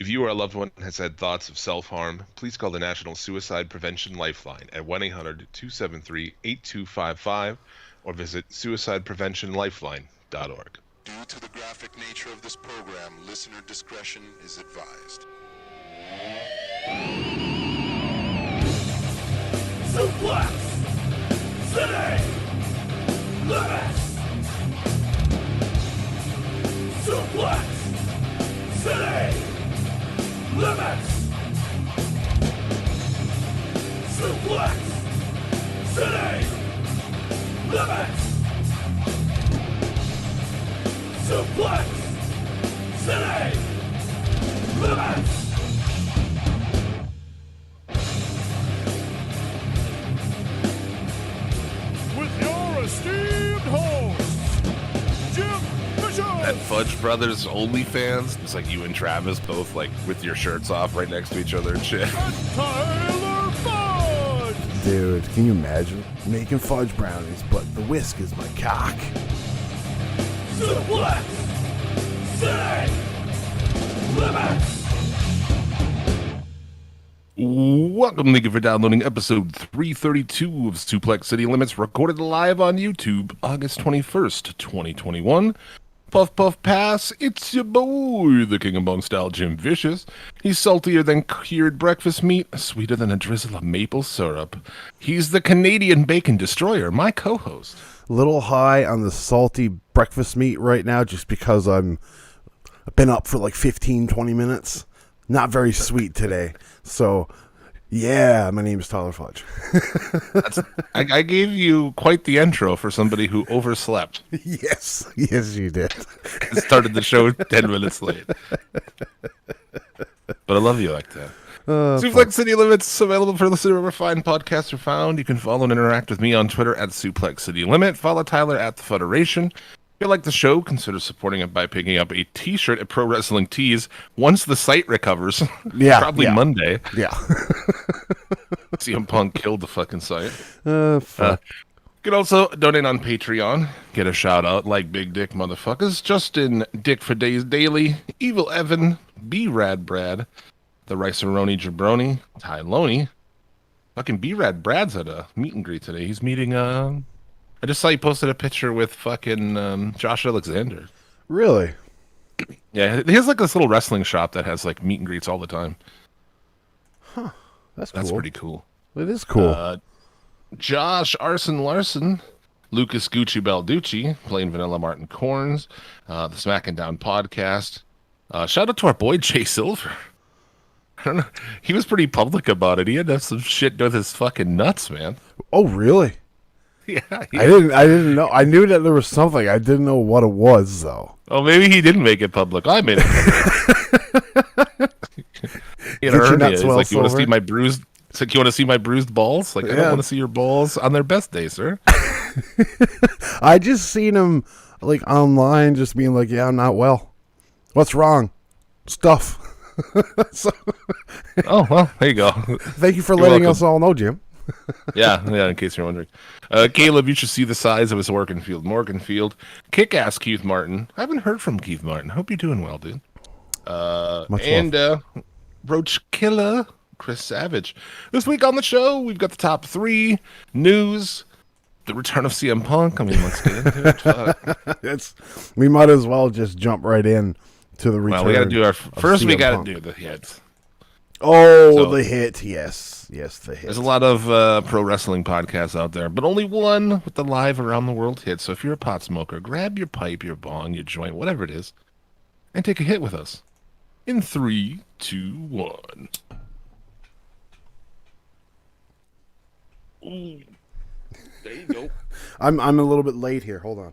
If you or a loved one has had thoughts of self-harm, please call the National Suicide Prevention Lifeline at 1-800-273-8255 or visit suicidepreventionlifeline.org. Due to the graphic nature of this program, listener discretion is advised. Suplex City Limits. Suplex City Limits. Suplex City Limits. Suplex City Limits. With your esteemed hosts, Jim Bishop. That Fudge Brothers OnlyFans, it's like you and Travis both like with your shirts off right next to each other and shit. And Tyler Fudge. Dude, can you imagine making fudge brownies, but the whisk is my cock? Suplex City Limits. Welcome, thank you for downloading episode 332 of Suplex City Limits, recorded live on YouTube, August 21st, 2021. Puff Puff Pass, it's your boy, the King of Bone Style, Jim Vicious. He's saltier than cured breakfast meat, sweeter than a drizzle of maple syrup. He's the Canadian Bacon Destroyer, my co-host. Little high on the salty breakfast meat right now just because I've been up for like 15, 20 minutes. Not very sweet today. So, yeah, my name is Tyler Fudge. I gave you quite the intro for somebody who overslept Yes, you did. and started the show 10 minutes late. But I love you like that. Suplex City Limits, available for listener wherever fine podcasts are found. You can follow and interact with me on Twitter at Suplex City Limit. Follow Tyler at The Federation. If you like the show, consider supporting it by picking up a t-shirt at Pro Wrestling Tees once the site recovers. Yeah, Probably yeah. Monday. Yeah. CM Punk killed the fucking site. Fuck. You can also donate on Patreon. Get a shout out like Big Dick Motherfuckers. Justin, Dick for Days Daily, Evil Evan, B Rad Brad, the Rice-A-Roni Jabroni, Ty Loney. Fucking B Rad Brad's at a meet and greet today. He's meeting, I just saw he posted a picture with fucking Josh Alexander. Really? Yeah, he has like this little wrestling shop that has like meet and greets all the time. That's That's cool. pretty cool. It is cool. Josh Arson Larson, Lucas Gucci Balducci, Plain Vanilla Martin Corns, the Smacking Down podcast. Shout out to our boy Jay Silver. I don't know. He was pretty public about it. He had to have some shit with his fucking nuts, man. Oh, really? Yeah. I didn't know. I knew that there was something. I didn't know what it was, though. Oh, maybe he didn't make it public. I made it public. He had a Did your hernia. nuts He's well, like, you want to Silver? see my bruised? It's like, you want to see my bruised balls? Like, I Yeah. don't want to see your balls on their best day, sir. I just seen him like online, just being like, "Yeah, I'm not well. What's wrong? Stuff." So, Oh, well, there you go. thank you for You're letting welcome. us all know, Jim. Yeah, in case you're wondering. Caleb, you should see the size of his Morganfield. Kick-ass Keith Martin. I haven't heard from Keith Martin. Hope you're doing well, dude. Much And Roach Killer, Chris Savage. This week on the show, we've got the top 3 news, the return of CM Punk. I mean, let's get into it. Fuck. We might as well just jump right in to the return. Well, we got to do our first. We CM got Punk. to do the hits. Oh, So- the hit. Yes, the hit. There's a lot of pro wrestling podcasts out there, but only one with the live around the world hit. So if you're a pot smoker, grab your pipe, your bong, your joint, whatever it is, and take a hit with us. In 3, 2, 1. Ooh. There you go. I'm a little bit late here. Hold on.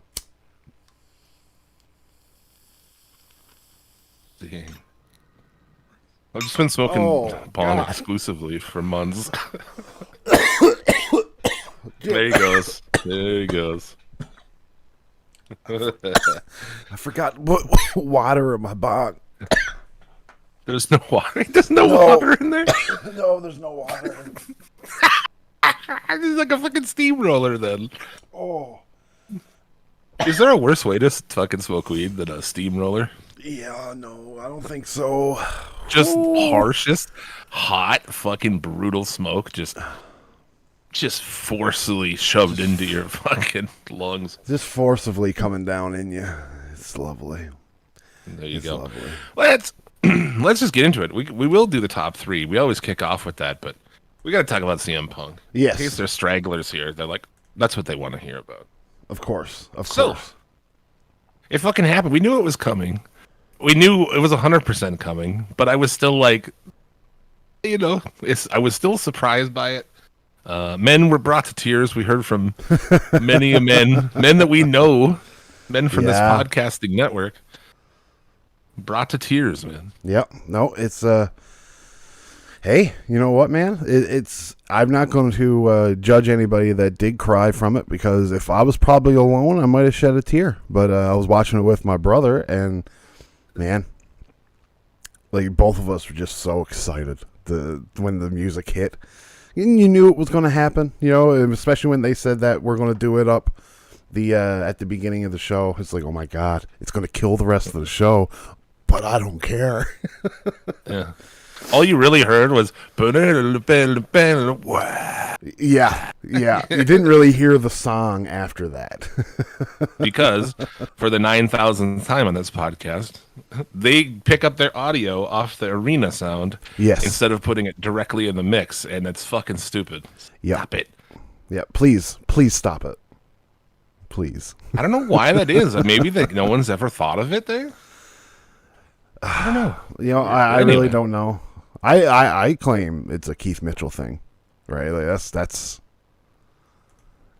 Dang. I've just been smoking Oh, bong God. exclusively for months. There he goes. There he goes. I forgot what water in my bong. There's no water. There's no No. water in there. No, there's no water. It's like a fucking steamroller. Then Oh, is there a worse way to fucking smoke weed than a steamroller? Yeah, no, I don't think so. Just Ooh. harshest, hot, fucking brutal smoke. Just forcibly shoved into your fucking lungs. Just forcibly coming down in you. It's lovely. There you It's go. lovely. Let's just get into it. We will do the top three. We always kick off with that, but we got to talk about CM Punk. Yes. In case there's stragglers here, they're like, that's what they want to hear about. Of course. Of So, course. it fucking happened. We knew it was coming. We knew it was 100% coming, but I was still like, I was still surprised by it. Men were brought to tears. We heard from many men that we know, men from this Yeah. podcasting network, brought to tears, man. Yep. No, it's hey, you know what, man? It's I'm not going to judge anybody that did cry from it, because if I was probably alone, I might have shed a tear. But I was watching it with my brother, and man, like both of us were just so excited when the music hit. And you knew it was going to happen, especially when they said that we're going to do it up at the beginning of the show. It's like, oh my God, it's going to kill the rest of the show, but I don't care. Yeah. All you really heard was Yeah. You didn't really hear the song after that. because for the 9,000th time on this podcast, they pick up their audio off the arena sound Yes. instead of putting it directly in the mix, and it's fucking stupid. Yep. Stop it. Yeah, please stop it. Please. I don't know why that is. Maybe that no one's ever thought of it there. I don't know. I Anyway. really don't know. I claim it's a Keith Mitchell thing, right? Like that's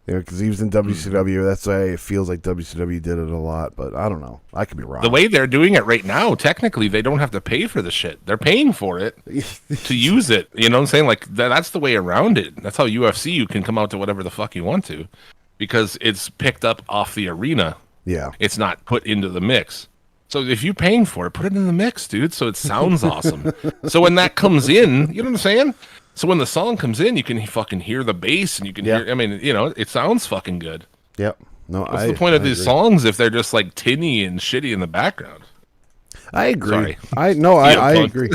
because he was in WCW. That's why it feels like WCW did it a lot, but I don't know. I could be wrong. The way they're doing it right now, technically, they don't have to pay for the shit. They're paying for it to use it. You know what I'm saying? Like, that's the way around it. That's how UFC, you can come out to whatever the fuck you want to, because it's picked up off the arena. Yeah. It's not put into the mix. So if you're paying for it, put it in the mix, dude, so it sounds awesome. So when that comes in, you know what I'm saying? So when the song comes in, you can fucking hear the bass, and you can hear, I mean, it sounds fucking good. Yep. No, What's the point of these songs if they're just like tinny and shitty in the background? I agree. Sorry. I agree.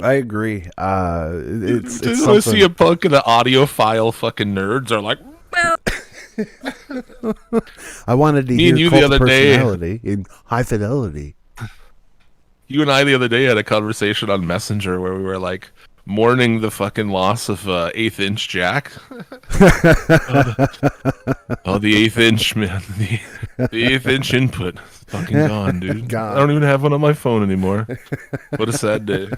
I agree. It's I something. see a punk and the audiophile fucking nerds are like, I wanted to Me hear and you Cult the of other day- Personality in high fidelity. you and I the other day had a conversation on Messenger where we were like mourning the fucking loss of 1/8 inch Jack. Oh, the 1/8 inch, man. The 1/8 inch input. Fucking gone, dude. Gone. I don't even have one on my phone anymore. What a sad day.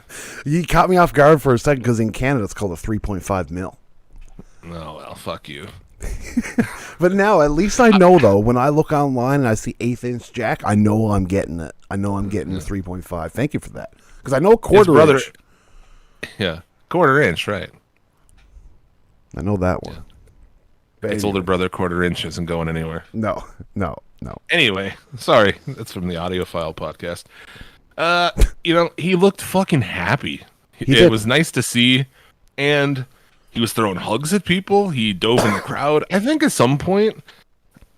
You caught me off guard for a second, because in Canada it's called a 3.5 mil. Oh, well, fuck you. But now, at least I know, though, when I look online and I see 1/8 inch Jack, I know I'm getting it. I know I'm getting the 3.5. Thank you for that. Because I know quarter brother- inch. Yeah. 1/4 inch, right. I know that one. But Its older brother, 1/4 inch, isn't going anywhere. No. Anyway, sorry. That's from the Audiophile podcast. He looked fucking happy. He It did. was nice to see, and he was throwing hugs at people. He dove in the crowd. I think at some point,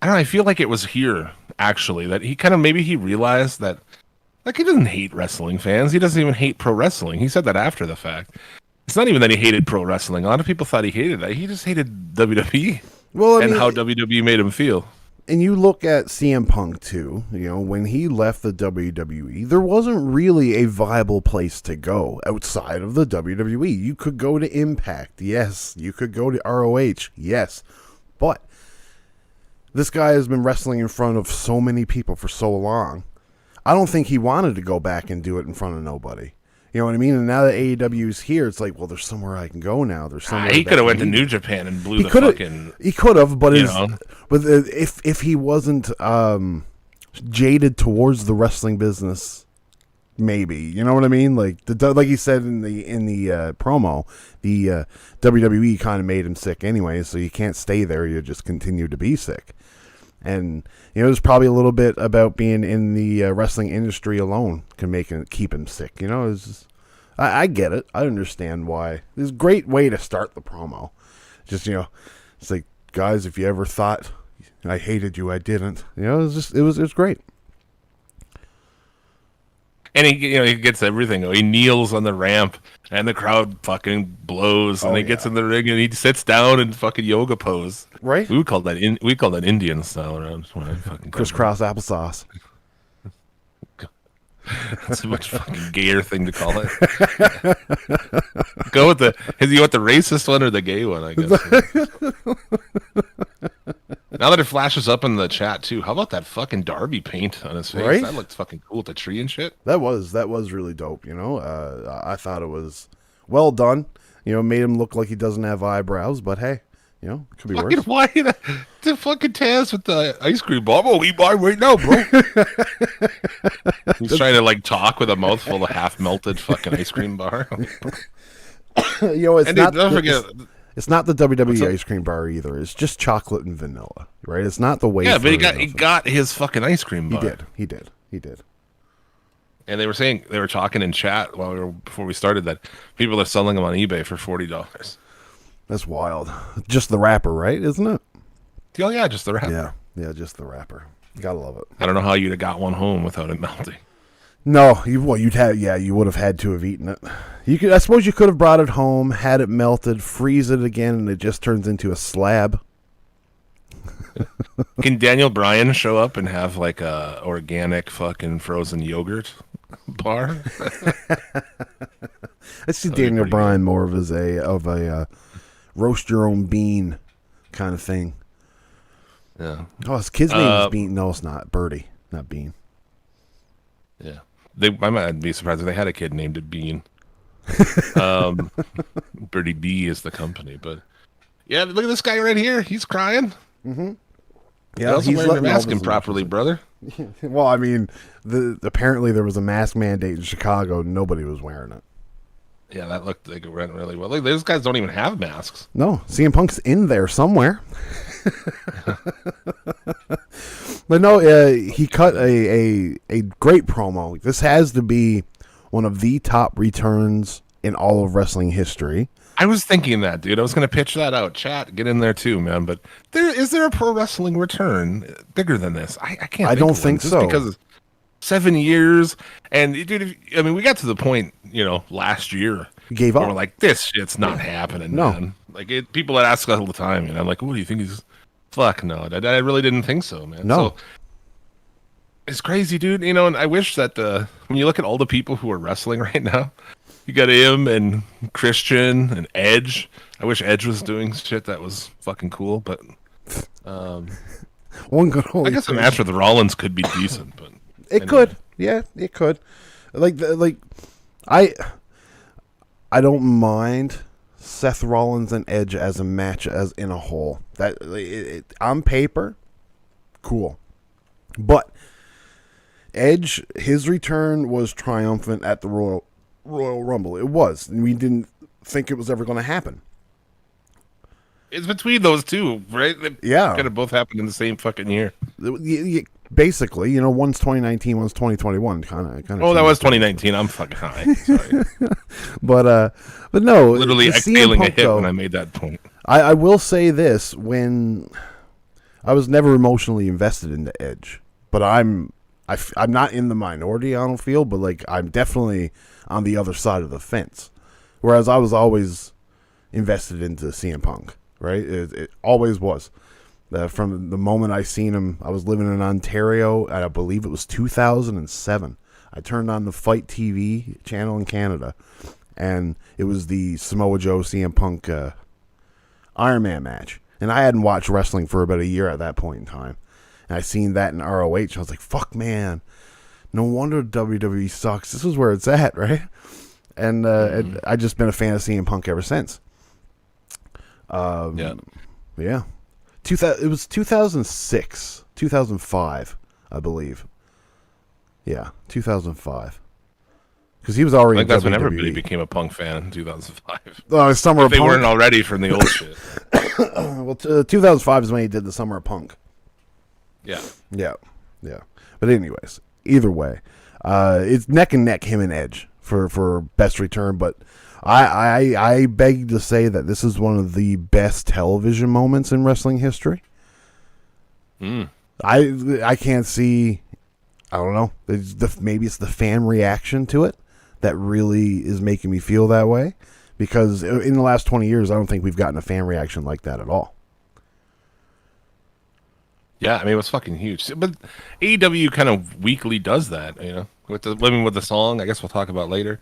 I don't know, I feel like it was here, actually, that he kind of, maybe he realized that, like, he doesn't hate wrestling fans. He doesn't even hate pro wrestling. He said that after the fact. It's not even that he hated pro wrestling. A lot of people thought he hated that. He just hated WWE Well, I and mean, how WWE made him feel. and you look at CM Punk, too. When he left the WWE, there wasn't really a viable place to go outside of the WWE. You could go to Impact, yes. You could go to ROH, yes. But this guy has been wrestling in front of so many people for so long. I don't think he wanted to go back and do it in front of nobody. You know what I mean? And now that AEW is here, it's like, well, there's somewhere I can go now. There's somewhere He that could have I went to can- New Japan and blew He the could have. fucking. He could have, but you know. if he wasn't jaded towards the wrestling business, maybe, you know what I mean? Like like he said in the promo, the WWE kind of made him sick anyway, so you can't stay there. You just continue to be sick. And there's probably a little bit about being in the wrestling industry alone can keep him sick. It's just, I get it. I understand why. It's a great way to start the promo. Just it's like, guys, if you ever thought I hated you, I didn't. It was great. And he gets everything. He kneels on the ramp, and the crowd fucking blows. And he gets in the ring, and he sits down and fucking yoga pose. Right? We would call that Indian style around. Crisscross applesauce. That's a much fucking gayer thing to call it. Go with you want the racist one or the gay one? I guess. Now that it flashes up in the chat too, how about that fucking Darby paint on his face? Right? That looks fucking cool with the tree and shit. That was really dope. I thought it was well done. Made him look like he doesn't have eyebrows, but hey, it could be Fucking worse. why the fucking Taz with the ice cream bar? Oh, we buy right now, bro. He's trying to talk with a mouthful of half melted fucking ice cream bar. It's not. Don't forget. It's not the WWE ice cream bar either. It's just chocolate and vanilla, right? It's not the wafer. Yeah, but he got his fucking ice cream bar. He did. And they were talking in chat before we started that people are selling them on eBay for $40. That's wild. Just the wrapper, right? Isn't it? Oh yeah, just the wrapper. Yeah, just the wrapper. You gotta love it. I don't know how you'd have got one home without it melting. No, you would have had to have eaten it. I suppose you could have brought it home, had it melted, freeze it again, and it just turns into a slab. Can Daniel Bryan show up and have a organic fucking frozen yogurt bar? I see Daniel Bryan more of a roast your own bean kind of thing. Yeah. Oh, his kid's name is Bean. No, it's not. Birdie, not Bean. Yeah. I might be surprised if they had a kid named Bean. Birdie B is the company, but yeah, look at this guy right here. He's crying. Mm-hmm. Yeah, he's wearing your mask properly, brother. Well, I mean, apparently there was a mask mandate in Chicago. Nobody was wearing it. Yeah, that looked like it went really well. Look, those guys don't even have masks. No, CM Punk's in there somewhere. But no, he cut a great promo. This has to be one of the top returns in all of wrestling history. I was thinking that, dude. I was going to pitch that out. Chat, get in there too, man. But is there a pro wrestling return bigger than this? I can't. I don't think so. Just because it's 7 years, and dude, we got to the point, last year. You gave up. We're like, this shit's not happening, no. Man. People that ask all the time, and I'm like, what do you think he's? Fuck no, I really didn't think so, man. No. So, it's crazy, dude. And I wish that when you look at all the people who are wrestling right now, you got him and Christian and Edge. I wish Edge was doing shit that was fucking cool, but one good. I guess a match with Rollins could be decent, but it could. Yeah, it could. I don't mind Seth Rollins and Edge as a match as in a whole. That on paper, cool. But Edge, his return was triumphant at the Royal Rumble. It was. And we didn't think it was ever going to happen. It's between those two, right? Yeah. Could have both happened in the same fucking year. Basically, one's 2019, one's 2021. Kind of. Oh, that was 2019. I'm fucking high. Sorry. but no. Literally exhaling a hit when I made that point. I will say this: when I was never emotionally invested into Edge, but I'm not in the minority. I don't feel, but I'm definitely on the other side of the fence. Whereas I was always invested into CM Punk, right? It always was. From the moment I seen him, I was living in Ontario, and I believe it was 2007. I turned on the Fight TV channel in Canada, and it was the Samoa Joe CM Punk Iron Man match. And I hadn't watched wrestling for about a year at that point in time. And I seen that in ROH. I was like, fuck, man. No wonder WWE sucks. This is where it's at, right? And I just been a fan of CM Punk ever since. Yeah. It was 2006, 2005, I believe. Yeah, 2005. Because he was already. I think that's when WWE. everybody became a Punk fan in 2005. Summer of they Punk. weren't already from the old shit. Well, 2005 is when he did the Summer of Punk. Yeah. But anyways, either way, it's neck and neck, him and Edge for best return. But I beg to say that this is one of the best television moments in wrestling history. I can't see I don't know. Maybe it's the fan reaction to it that really is making me feel that way. Because in the last 20 years, I don't think we've gotten a fan reaction like that at all. Yeah, I mean, it was fucking huge. But AEW kind of weekly does that, you know, with the song. I guess we'll talk about later.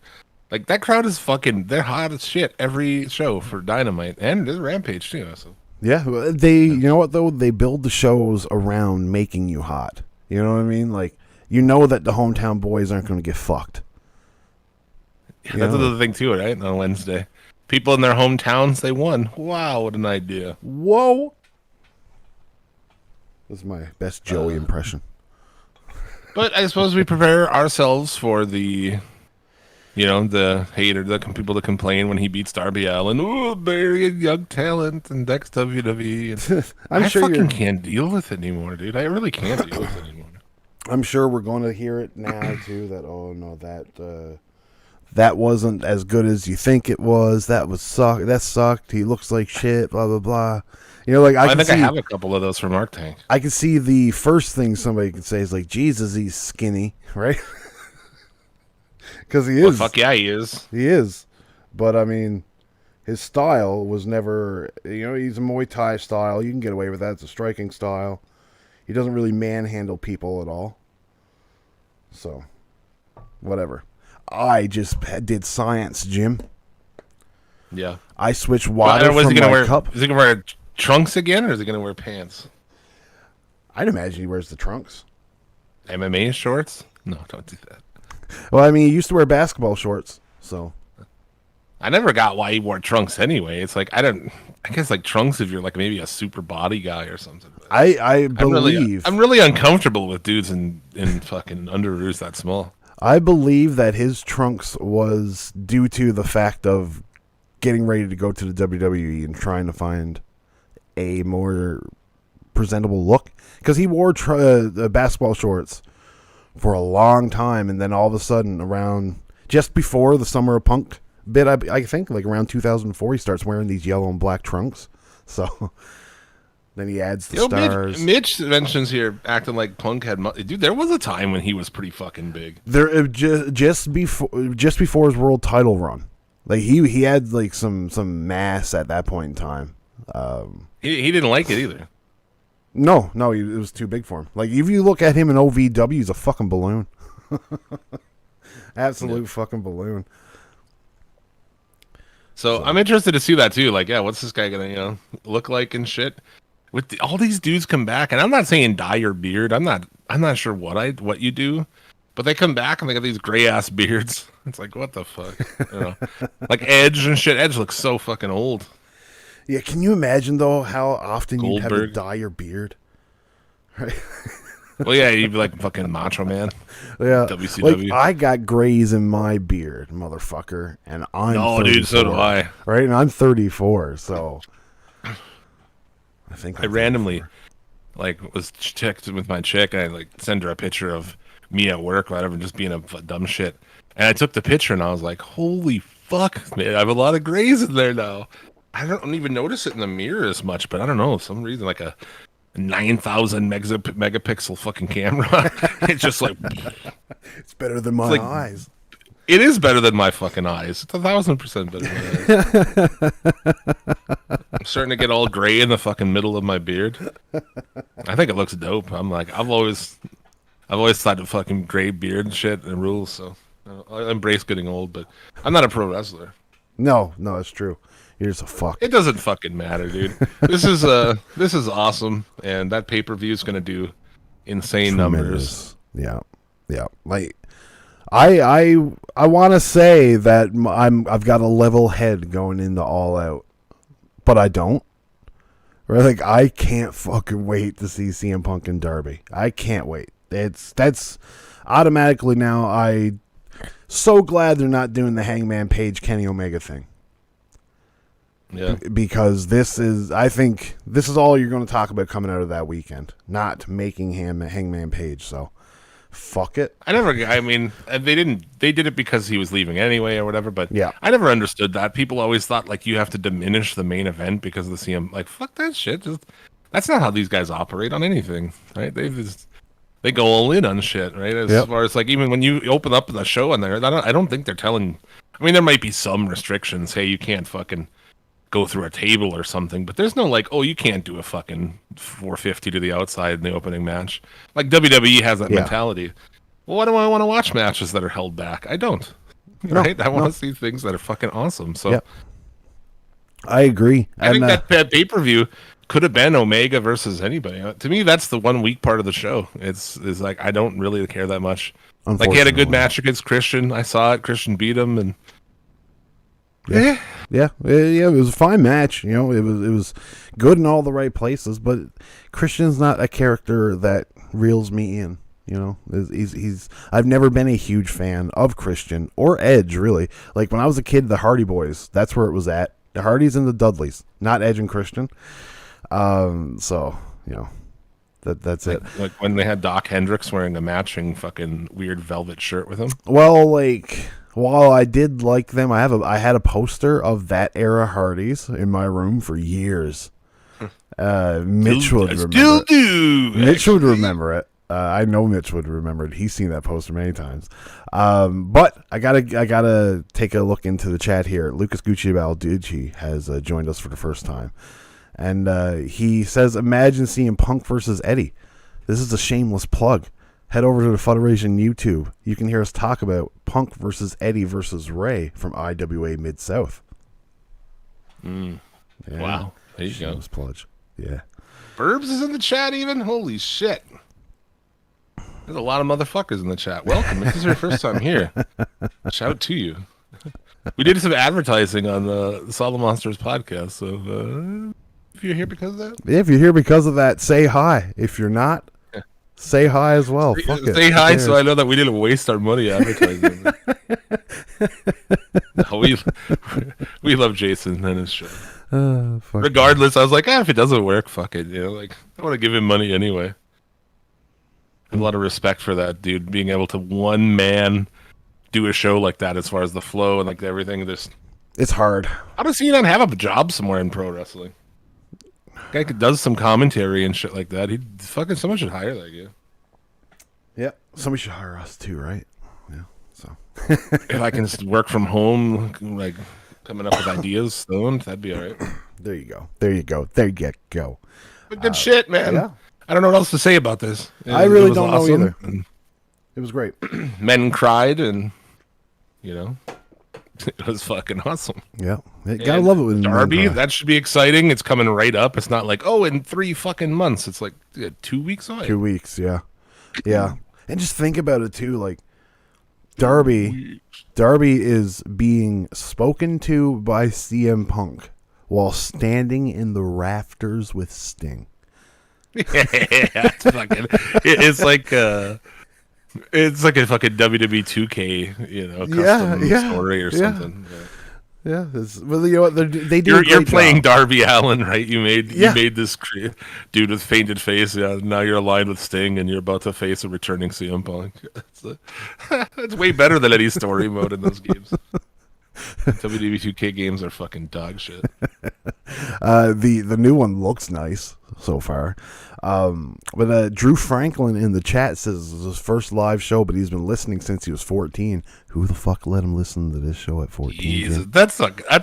Like that crowd is they're hot as shit every show for Dynamite and there's Rampage too. So Yeah, you know what though? They build the shows around making you hot. You know what I mean? Like, you know that the hometown boys aren't going to get fucked. yeah, that's another thing too, right? On Wednesday, people in their hometowns, they won. Wow, what an idea! Whoa. This is my best Joey impression. But I suppose we prepare ourselves for the hater, the people to complain when he beats Darby Allin. Oh, burying young talent and next WWE. And I fucking can't deal with it anymore, dude. I really can't deal with it anymore. I'm sure we're going to hear it now too. That wasn't as good as you think it was. That sucked. He looks like shit. Blah blah blah. You know, like I have a couple of those from Mark Tank. I can see the first thing somebody could say is like, Jesus, he's skinny, right? Because he is. Well, fuck yeah, he is. He is. But, I mean, his style was never, he's a Muay Thai style. You can get away with that. It's a striking style. He doesn't really manhandle people at all. So, whatever. I just did science, Jim. Yeah. I switched water from my cup. Is he going to wear trunks again, or is he going to wear pants? I'd imagine he wears the trunks. MMA shorts? No, don't do that. Well, I mean, he used to wear basketball shorts, so. I never got why he wore trunks anyway. It's like, I guess like trunks if you're like maybe a super body guy or something. I believe. I'm really uncomfortable with dudes in fucking underoos that small. I believe that his trunks was due to the fact of getting ready to go to the WWE and trying to find a more presentable look. Because he wore basketball shorts for a long time, and then all of a sudden, around just before the Summer of Punk bit, I think, like around 2004, he starts wearing these yellow and black trunks. So then he adds the stars. Mitch mentions here acting like Punk had dude. There was a time when he was pretty fucking big. There just before his world title run, like he had like some mass at that point in time. He didn't like it either. No, it was too big for him. Like, if you look at him in OVW, he's a fucking balloon. Absolute fucking balloon. So I'm interested to see that too. Like, yeah, what's this guy gonna look like and shit? With all these dudes come back, and I'm not saying dye your beard. I'm not sure what you do, but they come back and they got these gray ass beards. It's like, what the fuck? Like Edge and shit. Edge looks so fucking old. Yeah, can you imagine, though, how often you'd have to dye your beard? Right? Well, yeah, you'd be like fucking Macho Man. Yeah. WCW. Like, I got grays in my beard, motherfucker, and I'm 34, dude, so do I. Right? And I'm 34, so I think I randomly, was checked with my chick, and I, send her a picture of me at work, whatever, just being a dumb shit. And I took the picture, and I was like, holy fuck, man, I have a lot of grays in there now. I don't even notice it in the mirror as much, but I don't know, for some reason, like a 9,000 megapixel fucking camera. It's just like it's better than my eyes. It is better than my fucking eyes. It's 1,000% better than my eyes. I'm starting to get all gray in the fucking middle of my beard. I think it looks dope. I'm like, I've always thought of fucking gray beard and shit and rules. So I embrace getting old, but I'm not a pro wrestler. No, it's true. You're just a fuck. It doesn't fucking matter, dude. This is awesome, and that pay-per-view is gonna do insane numbers. Yeah. Like, I want to say that I've got a level head going into All Out, but I don't. Right? Like, I can't fucking wait to see CM Punk and Darby. I can't wait. That's automatically now. I so glad they're not doing the Hangman Page Kenny Omega thing. Yeah, because I think this is all you're going to talk about coming out of that weekend, not making Hangman Page. So, fuck it. I mean, they did it because he was leaving anyway or whatever. But yeah, I never understood that. People always thought like you have to diminish the main event because of the CM. Like, fuck that shit. That's not how these guys operate on anything, right? they go all in on shit, right? As Yep. far as like even when you open up the show on there, I don't think they're telling. I mean, there might be some restrictions. Hey, you can't fucking go through a table or something, but there's no like, oh, you can't do a fucking 450 to the outside in the opening match. Like WWE has that Yeah. mentality. Well, why do I want to watch matches that are held back? I don't. Right? I want to see things that are fucking awesome. So Yep. I agree. I think that pay-per-view could have been Omega versus anybody. To me, that's the one weak part of the show. It's like I don't really care that much. Like he had a good Unfortunately. match against Christian. I saw it. Christian beat him, and Yeah, it was a fine match. You know, it was good in all the right places, but Christian's not a character that reels me in. You know, he's I've never been a huge fan of Christian or Edge, really. Like when I was a kid, the Hardy Boys, that's where it was at. The Hardys and the Dudleys, not Edge and Christian. So you know, that's it. like when they had Doc Hendricks wearing a matching fucking weird velvet shirt with him. Well, like while I did like them, I had a poster of that era Hardys in my room for years. Mitch would remember. Still It. do. Mitch would remember it. I know Mitch would remember it. He's seen that poster many times. But I gotta take a look into the chat here. Lucas Gucci Balducci has joined us for the first time, and he says, "Imagine seeing Punk versus Eddie. This is a shameless plug. Head over to the Federation YouTube. You can hear us talk about Punk versus Eddie versus Ray from IWA Mid South." Yeah. Wow. There you go. Shameless plug. Yeah. Burbs is in the chat even? Holy shit. There's a lot of motherfuckers in the chat. Welcome. This is your first time here. Shout to you. We did some advertising on the Solid Monsters podcast, so if you're here because of that, If you're here because of that, say hi. If you're not, say hi as well. Fuck it. say Who hi cares? so I know that we didn't waste our money advertising. No, we love Jason and his show. Fuck. Regardless, I was like, if it doesn't work, fuck it. You know, like I want to give him money anyway. I have a lot of respect for that dude being able to one man do a show like that as far as the flow and like everything. Just It's hard. how does he not have a job somewhere in pro wrestling? Guy does some commentary and shit like that. He fucking someone should hire that guy. Yep. Somebody should hire us too, right? Yeah. So. If I can just work from home, like coming up with ideas, stoned, that'd be all right. There you go. There you go. There you go. But good shit, man. yeah. I don't know what else to say about this. I really was don't know awesome, either. and It was great. Men cried, and you know, it was fucking awesome. Yeah. Gotta And love it when Darby. men cry. That should be exciting. It's coming right up. It's not like in 3 fucking months. It's like 2 weeks away. 2 weeks. Yeah. Yeah. And just think about it too. Like Darby is being spoken to by CM Punk while standing in the rafters with Sting. It's fucking. It's like a fucking WWE 2K, you know, custom story or yeah. something. Yeah. Well, you know what? They do. You're a great playing job. Darby Allin, right? You Yeah. made this dude with fainted face. Yeah, now you're aligned with Sting, and you're about to face a returning CM Punk. It's way better than any story mode in those games. WWE 2K games are fucking dog shit. The new one looks nice so far. But Drew Franklin in the chat says this is his first live show, but he's been listening since he was 14. Who the fuck let him listen to this show at 14? Jesus, Jim? that's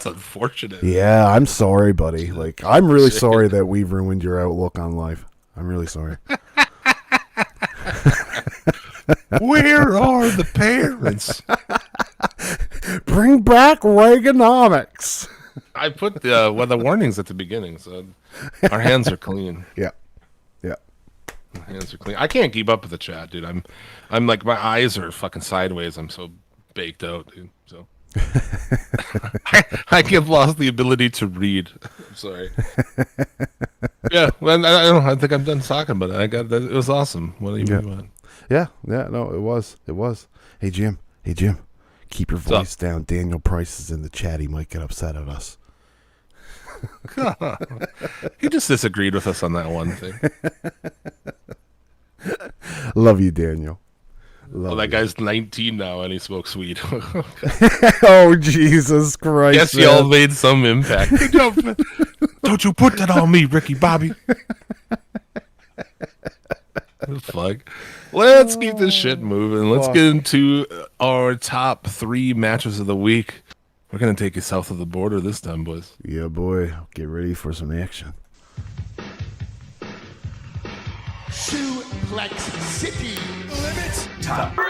unfortunate. Yeah, I'm sorry, buddy. Like, I'm really sorry that we've ruined your outlook on life. I'm really sorry. Where are the parents? Bring back Reaganomics. I put the warnings at the beginning, so our hands are clean. Yeah. Yeah. Our hands are clean. I can't keep up with the chat, dude. I'm like my eyes are fucking sideways. I'm so baked out, dude. So I have lost the ability to read. I'm sorry. Yeah, well, I don't know. I think I'm done talking about it. It was awesome. What do you want? Yeah. Yeah. No, it was. It was. Hey, Jim. Keep your voice down. Daniel Price is in the chat. He might get upset at us. He just disagreed with us on that one thing. Love you, Daniel. Well, that guy's 19 now and he smokes weed. Oh, Jesus Christ. Yes, y'all made some impact. Don't you put that on me, Ricky Bobby. Fuck. Let's keep this shit moving. Let's get into our top 3 matches of the week. We're going to take you south of the border this time, boys. Yeah, boy. Get ready for some action. Suplex City Limits Top 3.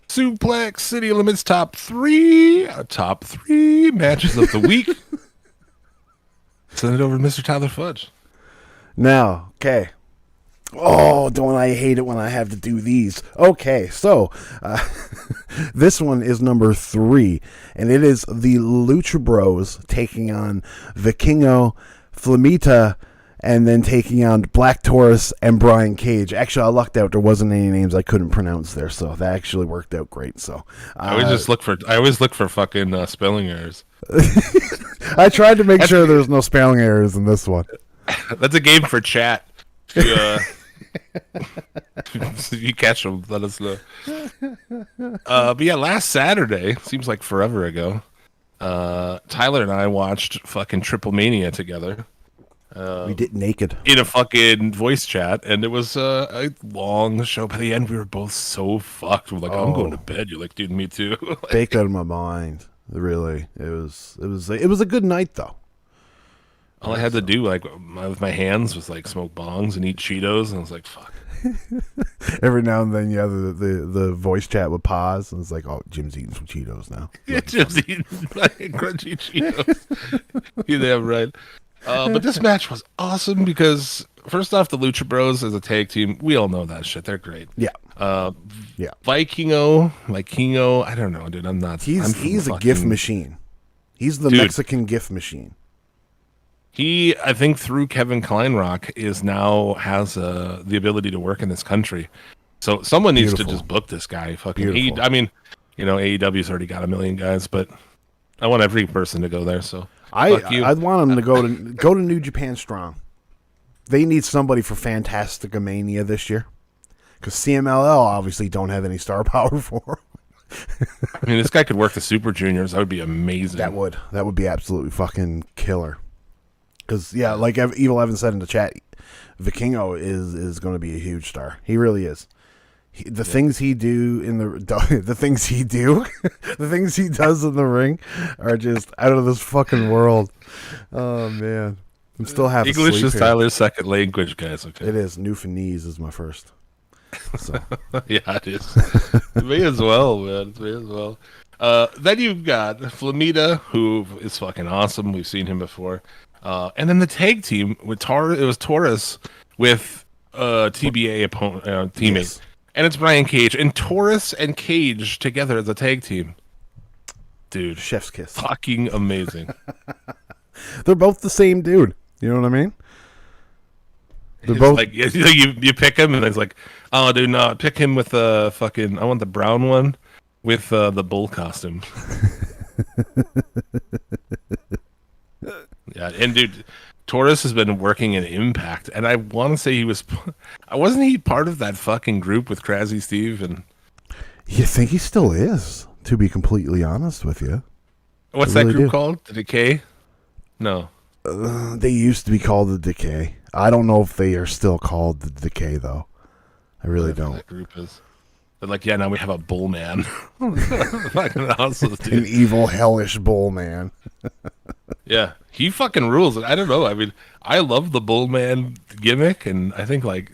Suplex City Limits top 3. Top 3 matches of the week. Send it over to Mr. Tyler Fudge. Now, okay. Oh, don't I hate it when I have to do these. Okay, so this one is number 3, and it is the Lucha Bros taking on Vikingo, Flamita, and then taking on Black Taurus and Brian Cage. Actually, I lucked out. There wasn't any names I couldn't pronounce there, so that actually worked out great. So I always look for fucking spelling errors. I tried to make sure there was no spelling errors in this one. That's a game for chat. If you catch them, let us know. But yeah, last Saturday, seems like forever ago, Tyler and I watched fucking Triple Mania together. We did naked in a fucking voice chat, and it was a long show. By the end, we were both so fucked. We're like, I'm going to bed. You're like, dude, me too. Baked out of my mind. Really, it was a good night though. All I had to do, like, with my hands was like smoke bongs and eat Cheetos, and I was like, fuck. Every now and then, yeah, the voice chat would pause, and it's like, oh, Jim's eating some Cheetos now. Yeah, Jim's eating fucking crunchy Cheetos. You're damn right. But this match was awesome because, first off, the Lucha Bros as a tag team, we all know that shit. They're great. Yeah. Yeah. Vikingo, I don't know, dude. I'm not. He's a gift machine. He's the Mexican gift machine. He, I think, through Kevin Kleinrock, has the ability to work in this country. So someone needs to just book this guy. Fucking. I mean, AEW's already got a million guys, but I want every person to go there. So I'd want him to go to New Japan Strong. They need somebody for Fantasticamania this year, because CMLL obviously don't have any star power for him. I mean, this guy could work the Super Juniors. That would be amazing. That would be absolutely fucking killer. Because, yeah, like Evil Evan said in the chat, Vikingo is going to be a huge star. He really is. The things he do the things he does in the ring are just out of this fucking world. Oh man, I'm still half English asleep is here. Tyler's second language, guys. Okay, it is. Newfoundlandese is my first. So. Yeah, it is. Me as well, man. Me as well. Then you've got Flamita, who is fucking awesome. We've seen him before. And then the tag team with it was Taurus with TBA teammate. Yes. And it's Brian Cage. And Taurus and Cage together as a tag team. Dude. Chef's kiss. Fucking amazing. They're both the same dude. You know what I mean? They're both like you pick him and it's like, oh dude, no, pick him with the fucking, I want the brown one with the bull costume. Yeah, and dude, Taurus has been working in Impact, and I want to say wasn't he part of that fucking group with Crazy Steve? And you think he still is? To be completely honest with you, what's that group called? The Decay? No, they used to be called the Decay. I don't know if they are still called the Decay though. I really don't. That group is. But like, yeah, now we have a bull man. Fucking awesome, dude. An evil, hellish bull man. Yeah, he fucking rules. I don't know. I mean, I love the bull man gimmick, and I think like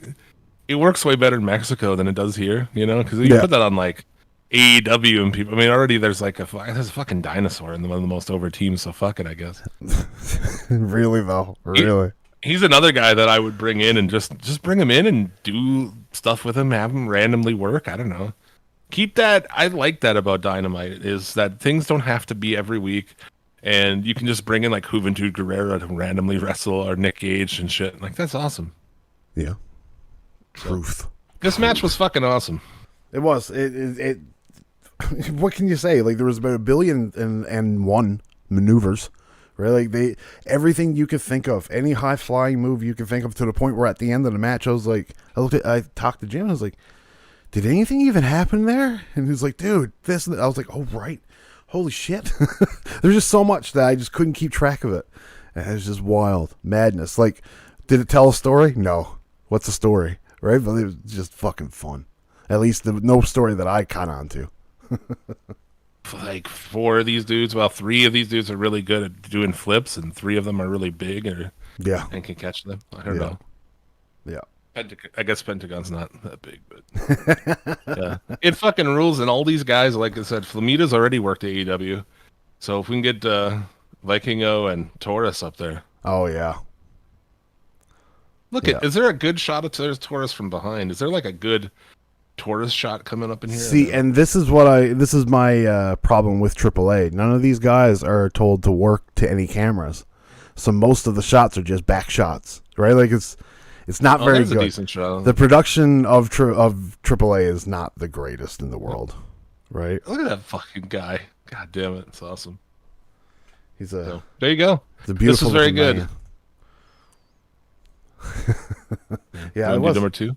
it works way better in Mexico than it does here. You know, because you put that on like AEW and people. I mean, already there's like there's a fucking dinosaur in one of the most over teams. So fuck it, I guess. Really though, really. He's another guy that I would bring in and just bring him in and do stuff with him, have him randomly work. I don't know. Keep that. I like that about Dynamite, is that things don't have to be every week, and you can just bring in like Juventud Guerrero to randomly wrestle, or Nick Gage and shit. Like, that's awesome. Yeah. Truth. This match was fucking awesome. It was. It what can you say? Like, there was about 1 billion and one maneuvers. Right? Like, everything you could think of, any high flying move you could think of, to the point where at the end of the match, I talked to Jim and I was like, did anything even happen there? And he's like, dude, this. I was like, oh right, holy shit. There's just so much that I just couldn't keep track of it. And it's just wild. Madness. Like, did it tell a story? No. What's the story? Right? But it was just fucking fun. At least no story that I caught on to. Like 4 of these dudes, well, 3 of these dudes are really good at doing flips, and 3 of them are really big and can catch them. I don't know. Yeah. I guess Pentagon's not that big, but yeah, it fucking rules. And all these guys, like I said, Flamita's already worked at AEW, so if we can get Vikingo and Taurus up there, Oh, yeah. look at. Is there a good shot of Taurus from behind? Is there like a good Taurus shot coming up in here? See, and this is my problem with AAA. None of these guys are told to work to any cameras, so most of the shots are just back shots, right? Like it's not very good. A decent shot. The production of AAA is not the greatest in the world, right? Look at that fucking guy. God damn it, it's awesome. So, there you go. It's a beautiful. This is very good. Yeah, it was number 2.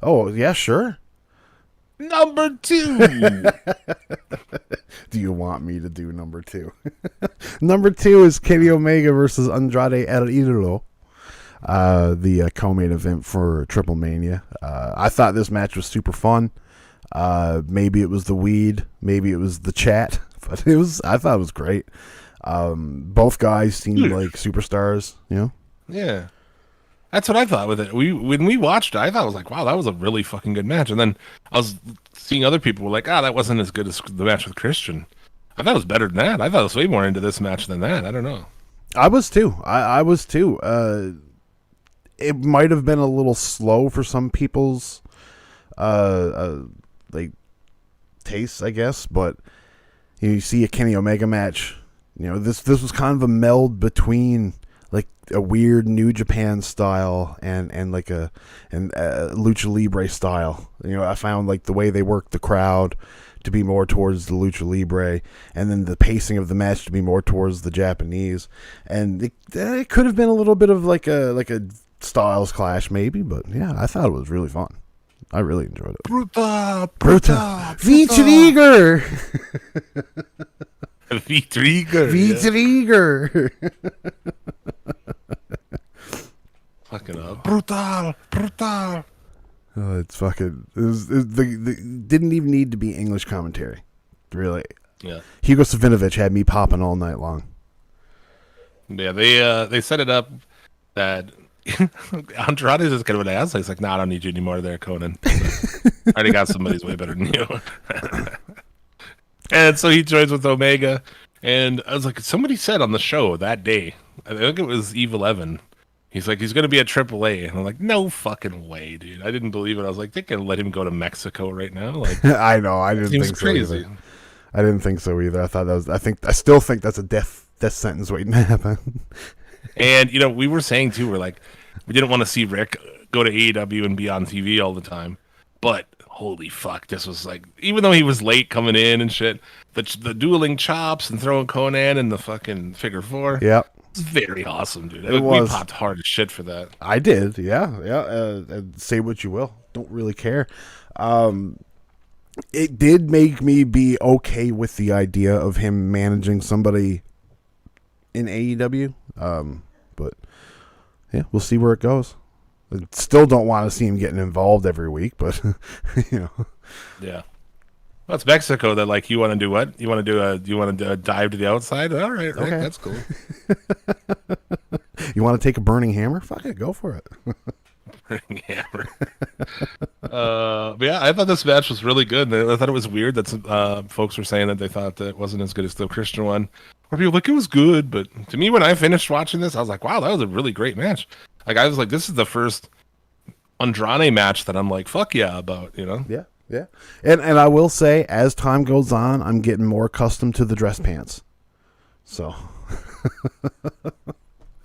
Oh yeah, sure. Number 2. Do you want me to do number 2? Number 2 is Kenny Omega versus Andrade El Idolo. The co-main event for Triple Mania. I thought this match was super fun. Maybe it was the weed, maybe it was the chat, but I thought it was great. Both guys seemed like superstars, you know? Yeah. That's what I thought with it. When we watched it, I thought it was like, wow, that was a really fucking good match. And then I was seeing other people were like, that wasn't as good as the match with Christian. I thought it was better than that. I thought I was way more into this match than that. I don't know. I was too. I was too. It might have been a little slow for some people's like tastes, I guess, but you see a Kenny Omega match, you know, this was kind of a meld between like a weird New Japan style and like a Lucha Libre style. You know, I found like the way they worked the crowd to be more towards the Lucha Libre, and then the pacing of the match to be more towards the Japanese. And it could have been a little bit of like a styles clash maybe, but yeah, I thought it was really fun. I really enjoyed it. Bruta. Vitrigger. Vitrigger. Fucking brutal. Oh, it's fucking. It didn't even need to be English commentary, really. Yeah. Hugo Savinovich had me popping all night long. Yeah, they set it up that Andrade is just kind of an ass. He's like, I don't need you anymore there, Conan. I already got somebody who's way better than you. And so he joins with Omega. And I was like, somebody said on the show that day, I think it was Eve 11, he's like, he's going to be at AAA. And I'm like, no fucking way, dude. I didn't believe it. I was like, they can let him go to Mexico right now. Like, I know. I didn't think crazy. So either. I didn't think so either. I thought that was, I still think that's a death sentence waiting to happen. And, you know, we were saying too, we're like, we didn't want to see Rick go to AEW and be on TV all the time. But holy fuck, this was like, even though he was late coming in and shit, the dueling chops and throwing Conan in the fucking figure 4. Yeah. It's very awesome, dude. We popped hard as shit for that. I did, yeah. Say what you will. Don't really care. It did make me be okay with the idea of him managing somebody in AEW. But yeah, we'll see where it goes. I still don't want to see him getting involved every week, but you know. Yeah. Well, it's Mexico that like, you want to do what? You want to do a dive to the outside? All right, Rick, okay. That's cool. You want to take a burning hammer? Fuck it, go for it. Burning hammer. But yeah, I thought this match was really good. I thought it was weird that some, folks were saying that they thought that it wasn't as good as the Christian one. Or people were like, it was good, but to me, when I finished watching this, I was like, wow, that was a really great match. Like, I was like, this is the first Andrade match that I'm like, fuck yeah about, you know? Yeah. Yeah, and I will say, as time goes on, I'm getting more accustomed to the dress pants. So,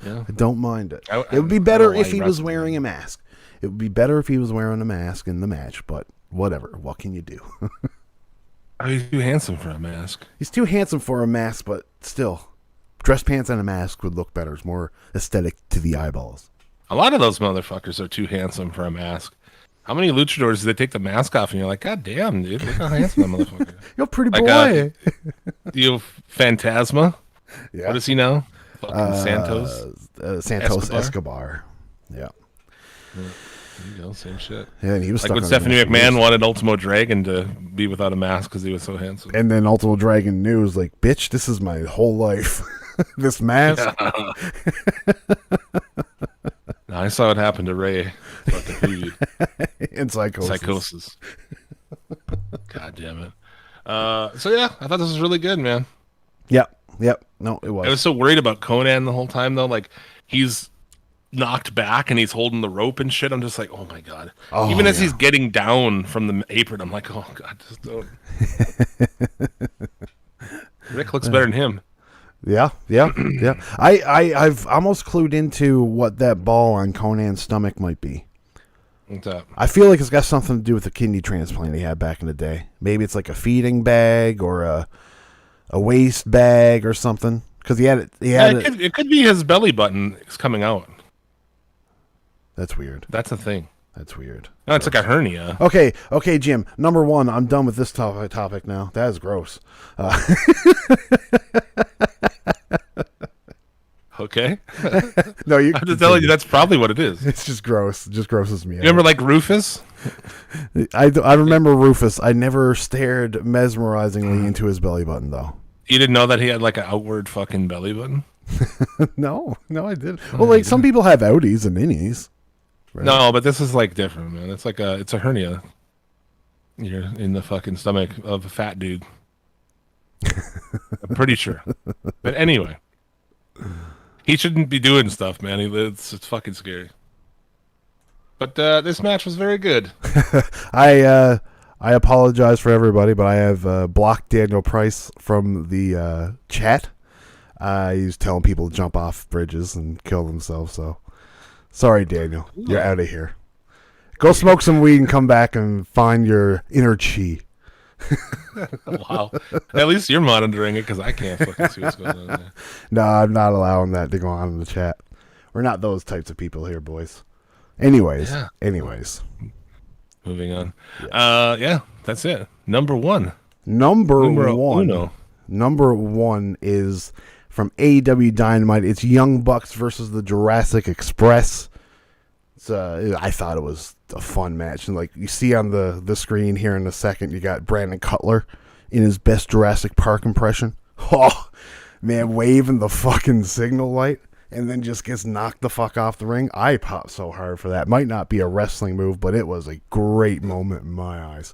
yeah. I don't mind it. It would be better if he was wearing a mask. It would be better if he was wearing a mask in the match, but whatever. What can you do? Oh, he's too handsome for a mask. He's too handsome for a mask, but still, dress pants and a mask would look better. It's more aesthetic to the eyeballs. A lot of those motherfuckers are too handsome for a mask. How many luchadors do they take the mask off and you're like, God damn, dude, look how handsome that motherfucker is. You're a pretty Like, boy. you Phantasma? Yeah. What is he now? Fucking Santos? Santos Escobar. Yeah. There you go, same shit. Yeah, and he was Like stuck when on Stephanie the McMahon wanted Ultimo Dragon to be without a mask because he was so handsome. And then Ultimo Dragon knew, was like, bitch, this is my whole life. This mask. No, I saw what happened to Ray. Fucking preview. And Psychosis. Psychosis. God damn it. So yeah, I thought this was really good, man. Yep. No, it was. I was so worried about Conan the whole time, though. Like, he's knocked back and he's holding the rope and shit. I'm just like, oh my god. Oh, Even as yeah. he's getting down from the apron, I'm like, oh god, just don't. Rick looks better than him. Yeah. I've almost clued into what that ball on Conan's stomach might be. What's up? I feel like it's got something to do with the kidney transplant he had back in the day. Maybe it's like a feeding bag or a waste bag or something. Because he had it. It could be his belly button is coming out. That's weird. That's a thing. That's weird. No, it's like a hernia. Okay, Jim. Number one, I'm done with this topic now. That is gross. Okay. No, you. I'm just telling you, that's probably what it is. It's just gross. It just grosses me out. You remember like Rufus? I remember Rufus. I never stared mesmerizingly into his belly button, though. You didn't know that he had like an outward fucking belly button? No, I didn't. Well, like some people have outies and innies. Right? No, but this is like different, man. It's like it's a hernia. You're in the fucking stomach of a fat dude. I'm pretty sure. But anyway, he shouldn't be doing stuff, man. It's fucking scary. But this match was very good. I apologize for everybody, but I have blocked Daniel Price from the chat. He's telling people to jump off bridges and kill themselves. So, sorry, Daniel. You're out of here. Go smoke some weed and come back and find your inner chi. Wow. At least you're monitoring it because I can't fucking see what's going on there. No, I'm not allowing that to go on in the chat. We're not those types of people here, boys. Anyways. Moving on. Yeah, that's it. Number one. Number one is from AEW Dynamite. It's Young Bucks versus the Jurassic Express. I thought it was a fun match. And like you see on the screen here in a second, you got Brandon Cutler in his best Jurassic Park impression. Oh, man, waving the fucking signal light. And then just gets knocked the fuck off the ring. I popped so hard for that. Might not be a wrestling move, but it was a great moment in my eyes.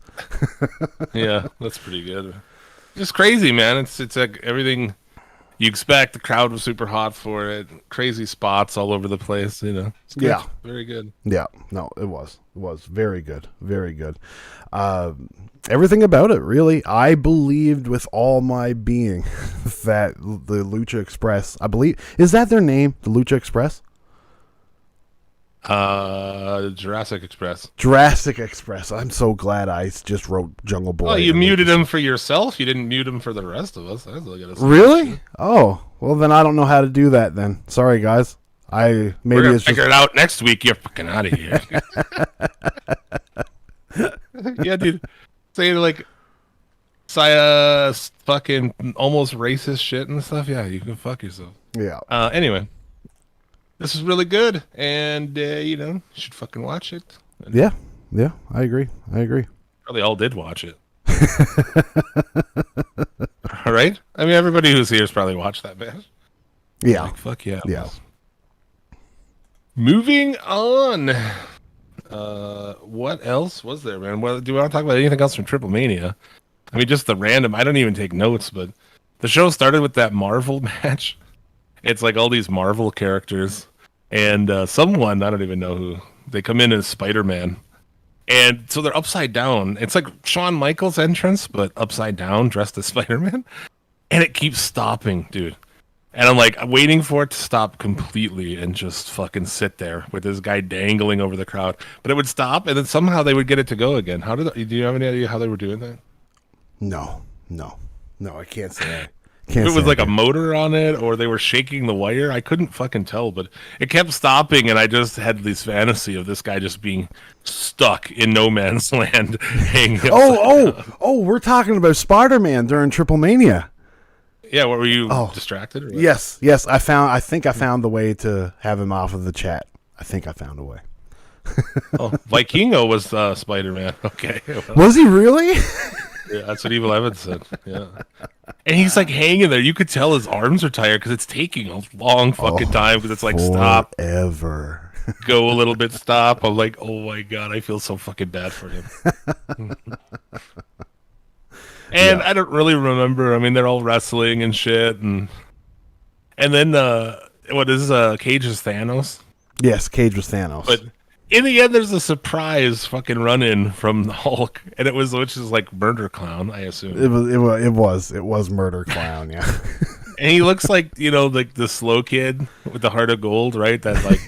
Yeah, that's pretty good. Just crazy, man. It's like everything you expect. The crowd was super hot for it. Crazy spots all over the place, you know. It's good. Yeah. Very good. Yeah, no, it was. It was very good. Very good. Everything about it, really. I believed with all my being that the Lucha Express, I believe, is that their name? The Lucha Express? Jurassic Express. Jurassic Express. I'm so glad I just wrote Jungle Boy. Oh, you muted him for yourself? You didn't mute him for the rest of us? Really? Oh, well then I don't know how to do that then. Sorry, guys. We're gonna figure it out next week. You're fucking out of here. Yeah, dude. Say like fucking almost racist shit and stuff. Yeah, you can fuck yourself. Yeah. Anyway, this is really good, and you should fucking watch it. Yeah. I agree. Probably all did watch it. All right. I mean, everybody who's here has probably watched that match. Yeah. Like, fuck yeah. Yeah. Moving on. What else was there, man? Well, do we want to talk about anything else from Triple Mania? I mean, just the random. I don't even take notes, but the show started with that Marvel match. It's like all these Marvel characters, and someone I don't even know who. They come in as Spider-Man, and so they're upside down. It's like Shawn Michaels' entrance, but upside down, dressed as Spider-Man, and it keeps stopping, dude. And I'm like waiting for it to stop completely and just fucking sit there with this guy dangling over the crowd. But it would stop, and then somehow they would get it to go again. Do you have any idea how they were doing that? No, I can't say Can't If it was say like I a do. motor on it or they were shaking the wire, I couldn't fucking tell, but it kept stopping, and I just had this fantasy of this guy just being stuck in no man's land, hanging upside down. We're talking about Spider-Man during Triple Mania. Yeah, what were you Oh. distracted? Or what? Yes. I think I found the way to have him off of the chat. I think I found a way. Oh, Vikingo was Spider-Man. Okay. Well, Was he really? yeah, that's what Evil Evan said. Yeah. And he's like hanging there. You could tell his arms are tired because it's taking a long fucking time because it's like stop, Forever. go a little bit, stop. I'm like, oh my God, I feel so fucking bad for him. And I don't really remember. I mean, they're all wrestling and shit. And then, what is Cage's Thanos? Yes, Cage was Thanos. But in the end, there's a surprise fucking run-in from the Hulk, and which is like Murder Clown, I assume. It was Murder Clown, yeah. And he looks like, like the slow kid with the heart of gold, right? That like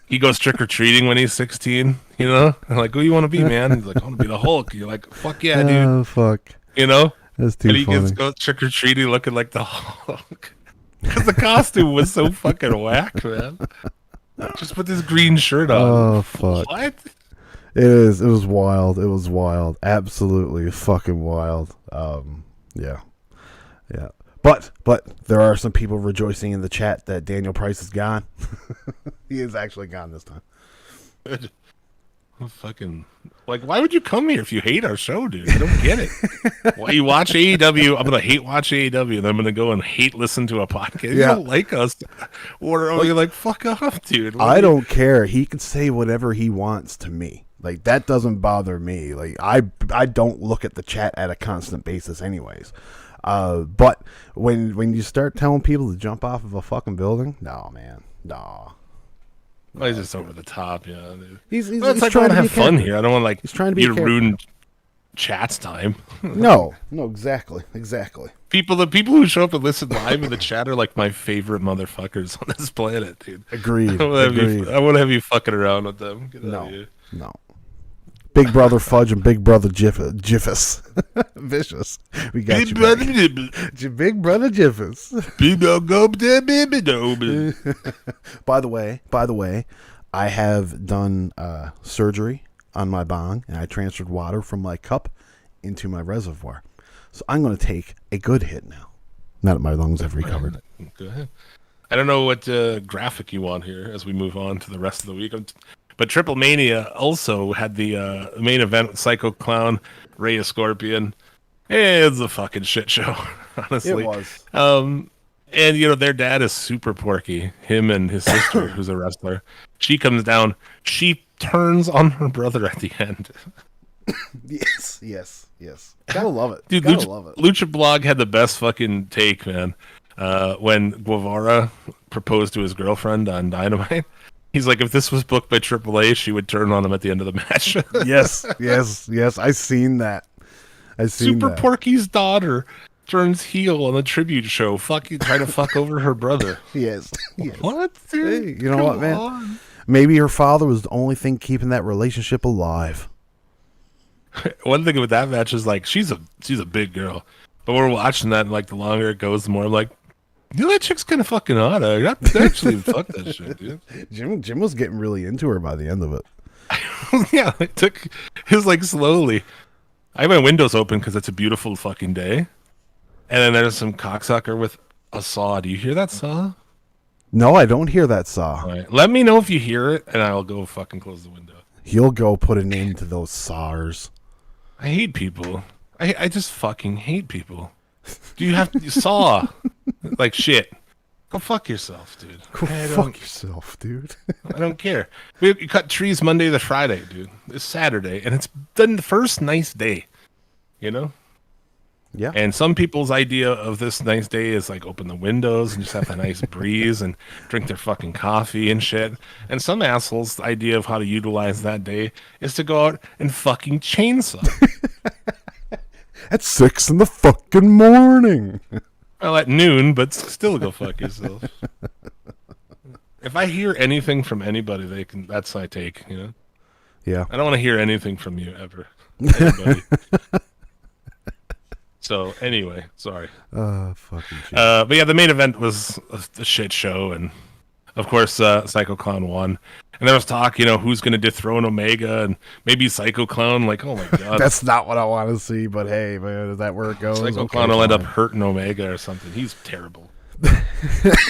he goes trick-or-treating when he's 16, And like, who you want to be, man? He's like, I want to be the Hulk. You're like, fuck yeah, dude. Oh, fuck. That's too And he funny. goes trick-or-treating looking like the Hulk. Because the costume was so fucking whack, man. Just put this green shirt on. Oh, fuck. What? It is. It was wild. It was wild. Absolutely fucking wild. Yeah. Yeah. But there are some people rejoicing in the chat that Daniel Price is gone. He is actually gone this time. Fucking like, why would you come here if you hate our show, dude? I don't get it. Why you watch AEW? I'm gonna hate watch AEW, and I'm gonna go and hate listen to a podcast. You Yeah. don't like us, or you're like, fuck off, dude. What I are you- don't care. He can say whatever he wants to me. Like, that doesn't bother me. Like, I don't look at the chat at a constant basis anyways. But when you start telling people to jump off of a fucking building, no, man. No. Well, he's just over the top, yeah. Dude. He's Well, it's like I trying want to to be have fun careful. here. I don't want like He's trying to be you a character. ruin chat's time. No, exactly. The people who show up and listen live in the chat are like my favorite motherfuckers on this planet, dude. Agreed. I want Agreed. to have you fucking around with them. Get out of No, here. no. Big Brother Fudge and Big Brother Jiffus. Vicious. We got you back. Big Brother Jiffus. By the way, I have done surgery on my bong, and I transferred water from my cup into my reservoir. So I'm going to take a good hit now. Now that my lungs have recovered. Go ahead. I don't know what graphic you want here as we move on to the rest of the week. But Triple Mania also had the main event with Psycho Clown, Rey of Scorpion. It's a fucking shit show, honestly. It was. And, their dad is super porky. Him and his sister, who's a wrestler. She comes down. She turns on her brother at the end. Yes. Gotta love it. Dude, Gotta love it. Lucha Blog had the best fucking take, man. When Guevara proposed to his girlfriend on Dynamite. He's like, if this was booked by AAA, she would turn on him at the end of the match. Yes. I seen that. Super Porky's daughter turns heel on a tribute show, trying to fuck over her brother. Yes. What, dude? Hey, you know what, man? On. Maybe her father was the only thing keeping that relationship alive. One thing with that match is like she's a big girl, but we're watching that and like the longer it goes, the more I'm like, that chick's kind of fucking hot. Actually, fuck that shit, dude. Jim was getting really into her by the end of it. Yeah, it was like slowly. I have my windows open because it's a beautiful fucking day, and then there's some cocksucker with a saw. Do you hear that saw? No, I don't hear that saw. All right. Let me know if you hear it, and I'll go fucking close the window. He'll go put an end to those saws. I hate people. I just fucking hate people. Do you have to saw like shit? Go fuck yourself, dude. Go fuck yourself, dude. I don't care. We cut trees Monday to Friday, dude. It's Saturday, and it's the first nice day. Yeah. And some people's idea of this nice day is like open the windows and just have a nice breeze and drink their fucking coffee and shit. And some assholes' idea of how to utilize that day is to go out and fucking chainsaw. At 6 in the fucking morning. Well, at noon, but still go fuck yourself. If I hear anything from anybody, that's my take, Yeah. I don't want to hear anything from you ever. Anybody. So anyway, sorry. Fucking shit. But yeah, the main event was a shit show, and of course, Psycho Clown won. And there was talk, who's going to dethrone Omega, and maybe Psycho Clown. Like, oh my god, That's not what I want to see, but hey, man, is that where it goes? Psycho Okay, Clown will end up fine. hurting Omega or something. He's terrible.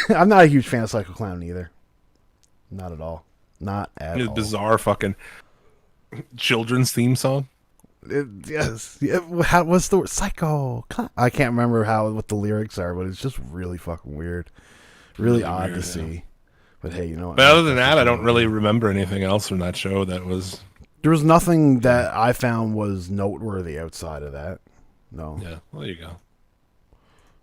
I'm not a huge fan of Psycho Clown either. Not at all. Not at His all. bizarre fucking children's theme song. Yes. Yeah, what's the word? Psycho Clown. I can't remember what the lyrics are, but it's just really fucking weird. Really odd weird, to see. But hey, you know what? But other than that, I don't really remember anything else from that show that was. There was nothing that I found was noteworthy outside of that. No. Yeah, well, there you go.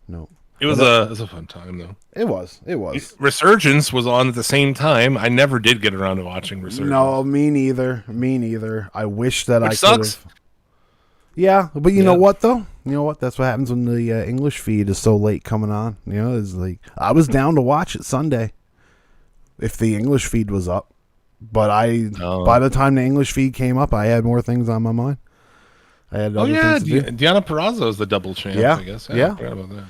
No. It was a fun time though. It was. It was. Resurgence was on at the same time. I never did get around to watching Resurgence. No, me neither. Me neither. I wish that Which I sucks. could have. Yeah, but you know Yeah. what though? You know what? That's what happens when the English feed is so late coming on. It's like I was down to watch it Sunday if the English feed was up, but by the time the English feed came up, I had more things on my mind. I had other things to do. Diana Perrazzo is the double champ. Yeah, I guess. yeah. I forgot about that.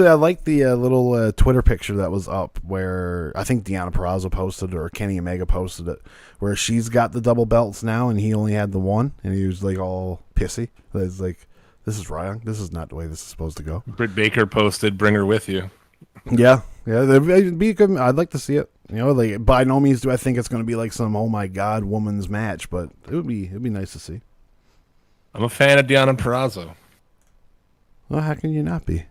I like the little Twitter picture that was up where I think Deanna Perrazzo posted it or Kenny Omega posted it, where she's got the double belts now and he only had the one, and he was like all pissy. It's like, this is wrong. This is not the way this is supposed to go. Britt Baker posted, "Bring her with you." Yeah, it'd be good. I'd like to see it. Like by no means do I think it's going to be like some oh my god woman's match, but it'd be nice to see. I'm a fan of Diana Perrazzo. Well, how can you not be?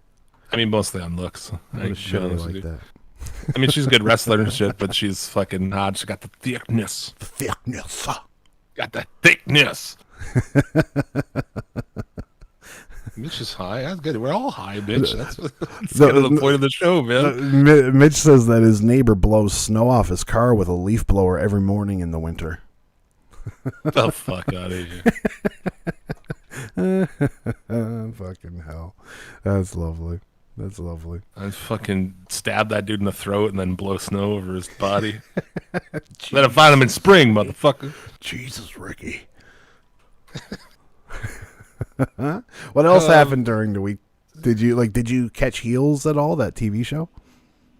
I mean, mostly on looks. What a shitty like that. I mean, she's a good wrestler and shit, but she's fucking hot. She got the thickness. The thickness. Got the thickness. Mitch is high. That's good. We're all high, bitch. That's kind of the point of the show, man. Mitch says that his neighbor blows snow off his car with a leaf blower every morning in the winter. Get the fuck out of here. Fucking hell. That's lovely. That's lovely. I'd fucking stab that dude in the throat and then blow snow over his body. Let him find him in spring, motherfucker. Jesus, Ricky. What else happened during the week? Did you catch Heels at all, that TV show?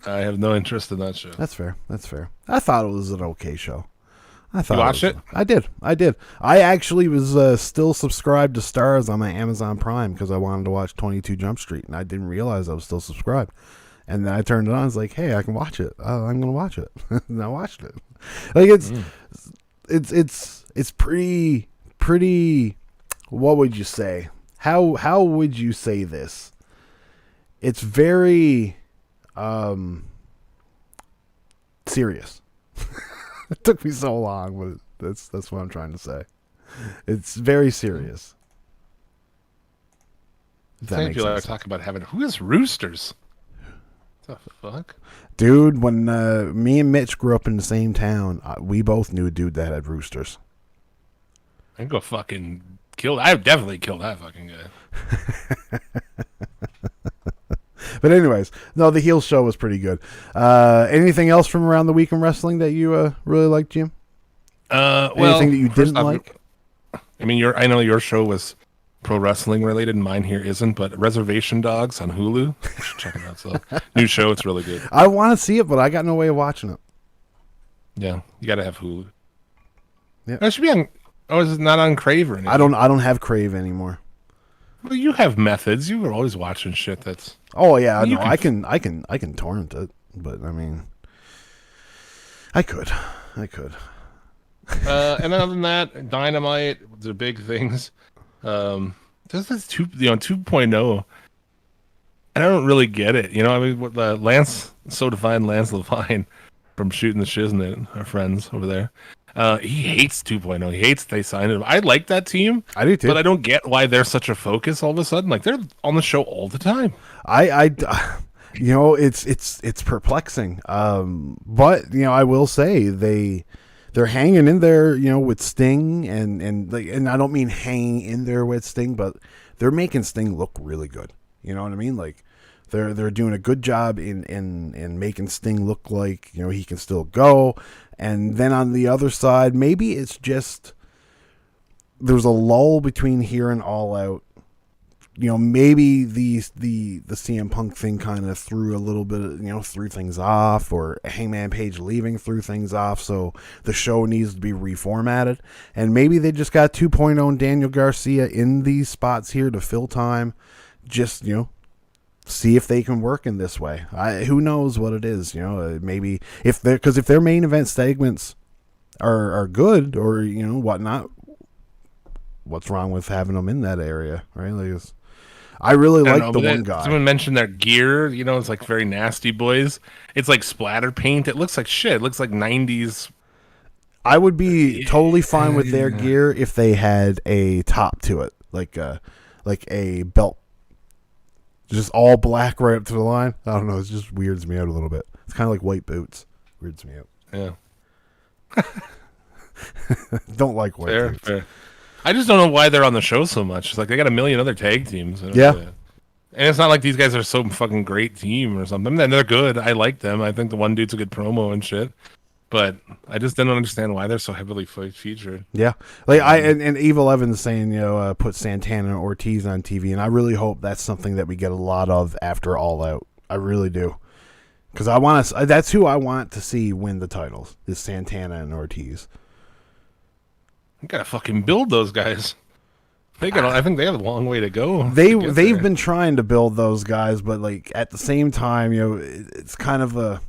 I have no interest in that show. That's fair. That's fair. I thought it was an okay show. I thought You watched it? I did. I actually was still subscribed to Stars on my Amazon Prime because I wanted to watch 22 Jump Street, and I didn't realize I was still subscribed. And then I turned it on. I was like, "Hey, I can watch it. I'm gonna watch it." And I watched it. Like it's pretty. What would you say? How would you say this? It's very serious. It took me so long, but that's what I'm trying to say. It's very serious. If that Thank makes you. I sense. talk about having. Who is Roosters? What the fuck? Dude, when me and Mitch grew up in the same town, we both knew a dude that had roosters. I'd go fucking kill. I would definitely kill that fucking guy. But anyways, no, the heel show was pretty good. Anything else from around the week in wrestling that you really liked, Jim? Well, Anything that you first didn't off, like? I mean, I know your show was pro wrestling related, and mine here isn't. But Reservation Dogs on Hulu, you should check it out. So new show, it's really good. I want to see it, but I got no way of watching it. Yeah, you got to have Hulu. Yeah. It should be on. Oh, is it not on Crave or anything? I don't have Crave anymore. Well, you have methods. You were always watching shit that's. Oh yeah, You no, I can torrent it, but I mean, I could. And other than that, Dynamite, the big things. There's this 2.0. And I don't really get it. I mean, what Lance Levine from Shooting the Shiznit, our friends over there. He hates 2.0. He hates they signed him. I like that team. I do too. But I don't get why they're such a focus all of a sudden. Like, they're on the show all the time. It's perplexing. But I will say they're hanging in there, with Sting and I don't mean hanging in there with Sting, but they're making Sting look really good. You know what I mean? Like they're doing a good job in making Sting look like, he can still go. And then on the other side, maybe it's just there's a lull between here and All Out maybe the CM Punk thing kind of threw a little bit of, threw things off, or Hangman Page leaving threw things off, so the show needs to be reformatted. And maybe they just got 2.0 and Daniel Garcia in these spots here to fill time. Just, see if they can work in this way. Who knows what it is, maybe if their main event segments are good, or, whatnot, what's wrong with having them in that area, right? Like, I really like the one guy. Someone mentioned their gear. It's like very nasty boys. It's like splatter paint. It looks like shit. It looks like 90s. I would be totally fine with their gear if they had a top to it, like a belt, just all black right up to the line. I don't know. It just weirds me out a little bit. It's kind of like white boots. Weirds me out. Yeah. Don't like white boots. Fair. I just don't know why they're on the show so much. It's like they got a million other tag teams. Yeah. And it's not like these guys are some fucking great team or something. And they're good. I like them. I think the one dude's a good promo and shit. But I just didn't understand why they're so heavily featured. Yeah. Like and Evil Evans saying, put Santana and Ortiz on TV. And I really hope that's something that we get a lot of after All Out. I really do. Because that's who I want to see win the titles, is Santana and Ortiz. You gotta fucking build those guys. I think they have a long way to go. They've been trying to build those guys, but like at the same time, it's kind of a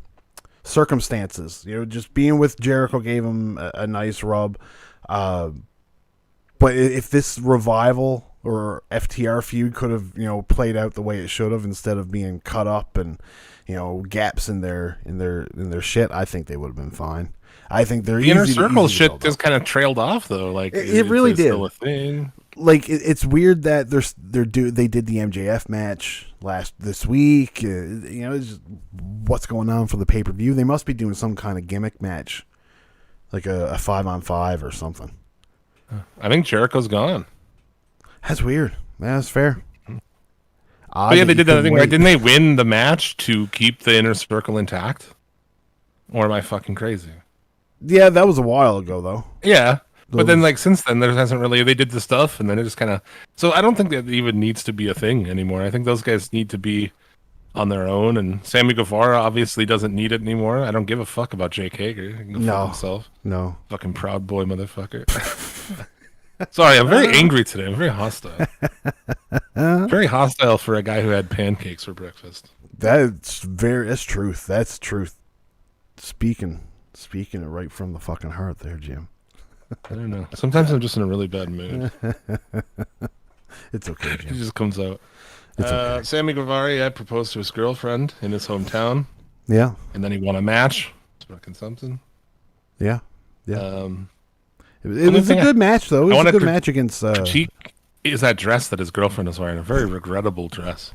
circumstances. Just being with Jericho gave him a nice rub. But if this Revival or FTR feud could have played out the way it should have, instead of being cut up and gaps in their shit, I think they would have been fine. I think they're the Inner Circle shit just kind of trailed off though. Like it really did. Still a thing. Like it's weird that they did the MJF match this week. It's just, what's going on for the pay-per-view? They must be doing some kind of gimmick match, like a 5-on-5 or something. I think Jericho's gone. That's weird. That's fair. But yeah, they did that thing. Right? Didn't they win the match to keep the Inner Circle intact? Or am I fucking crazy? Yeah, that was a while ago, though. Yeah, but then since then, there hasn't really. They did the stuff, and then it just kind of. So I don't think that even needs to be a thing anymore. I think those guys need to be on their own, and Sammy Guevara obviously doesn't need it anymore. I don't give a fuck about Jake Hager. He can go fuck himself. No, fucking Proud Boy motherfucker. Sorry, I'm very angry today. I'm very hostile. Very hostile for a guy who had pancakes for breakfast. That's truth. That's truth. Speaking it right from the fucking heart there, Jim. I don't know. Sometimes I'm just in a really bad mood. It's okay, Jim. It just comes out. It's okay. Sammy Guevara proposed to his girlfriend in his hometown. Yeah. And then he won a match. It's fucking something. Yeah. Yeah. It was a good match, though. It was a good match against... She is that dress that his girlfriend is wearing. A very regrettable dress.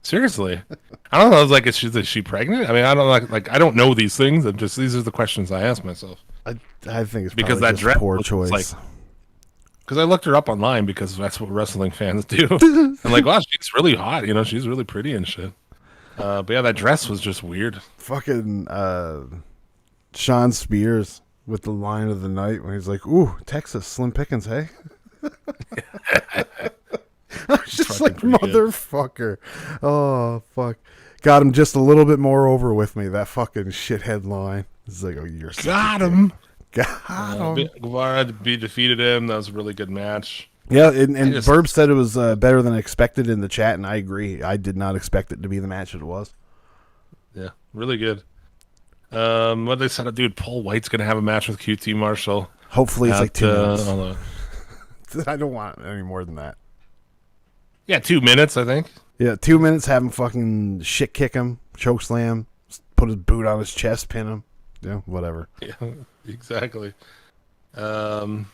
Seriously. I don't know. I was like, is she pregnant? I mean, I don't like I don't know these things. These are the questions I ask myself. I think it's because that just dress poor choice. Because I looked her up online because that's what wrestling fans do. I'm like, wow, she's really hot. She's really pretty and shit. But yeah, that dress was just weird. Fucking Sean Spears with the line of the night when he's like, "Ooh, Texas, slim pickings, hey." I was just like, motherfucker. Good. Oh, fuck. Got him just a little bit more over with me, that fucking shithead line. It's like, oh, you're got him. Got him. Guevara defeated him. That was a really good match. Yeah, and Burb said it was better than expected in the chat, and I agree. I did not expect it to be the match it was. Yeah, really good. What they said, dude, Paul White's going to have a match with QT Marshall. Hopefully it's like 2 minutes. I don't want any more than that. Yeah, 2 minutes, I think. Yeah, 2 minutes, have him fucking shit kick him, choke slam, put his boot on his chest, pin him. Yeah, whatever. Yeah, exactly. Other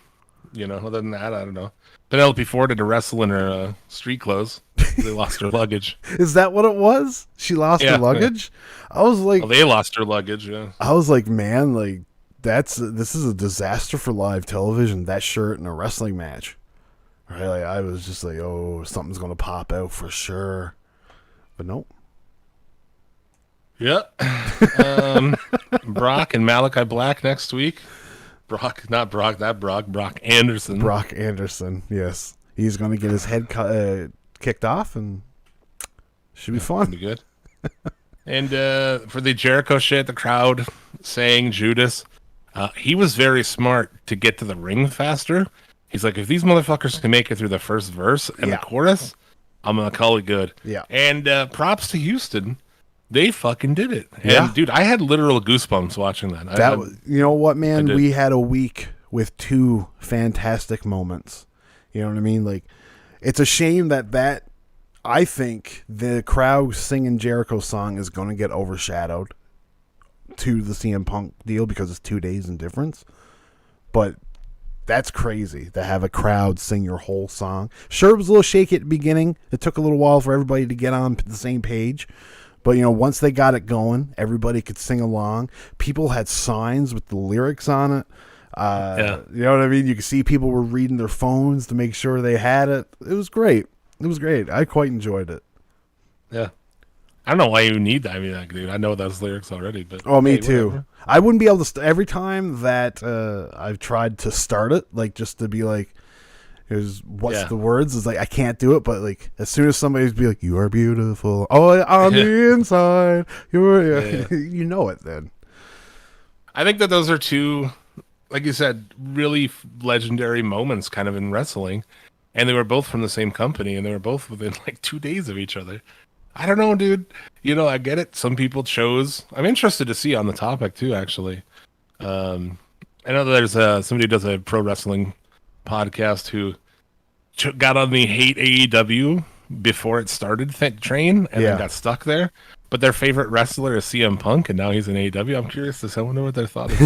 than that, I don't know. Penelope Ford had to wrestle in her street clothes. They lost her luggage. Is that what it was? She lost her luggage? Yeah. I was like... Well, they lost her luggage, yeah. I was like, man, like, this is a disaster for live television, that shirt in a wrestling match. Right? Like, I was just like, oh, something's going to pop out for sure. But nope. Yeah. Brock and Malachi Black next week. Brock Anderson. Brock Anderson, yes. He's going to get his head kicked off, and should be fun. Be good. And for the Jericho shit, the crowd saying Judas, he was very smart to get to the ring faster. He's like, if these motherfuckers can make it through the first verse and the chorus, I'm gonna call it good. Yeah. And props to Houston, they fucking did it. And Yeah. dude, I had literal goosebumps watching that. That you know what, man? did. We had a week with 2 fantastic moments. You know what I mean? Like, it's a shame that I think the crowd singing Jericho's song is going to get overshadowed to the CM Punk deal because it's 2 days in difference. But that's crazy to have a crowd sing your whole song. Sure, it was a little shaky at the beginning. It took a little while for everybody to get on the same page. But, you know, once they got it going, everybody could sing along. People had signs with the lyrics on it. You know what I mean? You could see people were reading their phones to make sure they had it. It was great. It was great. I quite enjoyed it. Yeah. I don't know why you need that. I mean, like, dude, I know those lyrics already, but Me hey, too. whatever. I wouldn't be able to every time that I've tried to start it, like just to be like, "Here's what's the words?" It's like I can't do it, but like as soon as somebody's be like, "You are beautiful," on the inside, you know it. Then I think that those are 2, like you said, really legendary moments, kind of in wrestling, and they were both from the same company, and they were both within like 2 days of each other. I don't know, dude. You know, I get it. Some people chose. I'm interested to see on the topic too. Actually, I know there's somebody who does a pro wrestling podcast who got on the hate AEW before it started train and then got stuck there. But their favorite wrestler is CM Punk, and now he's in AEW. I'm curious to wonder what their thought is.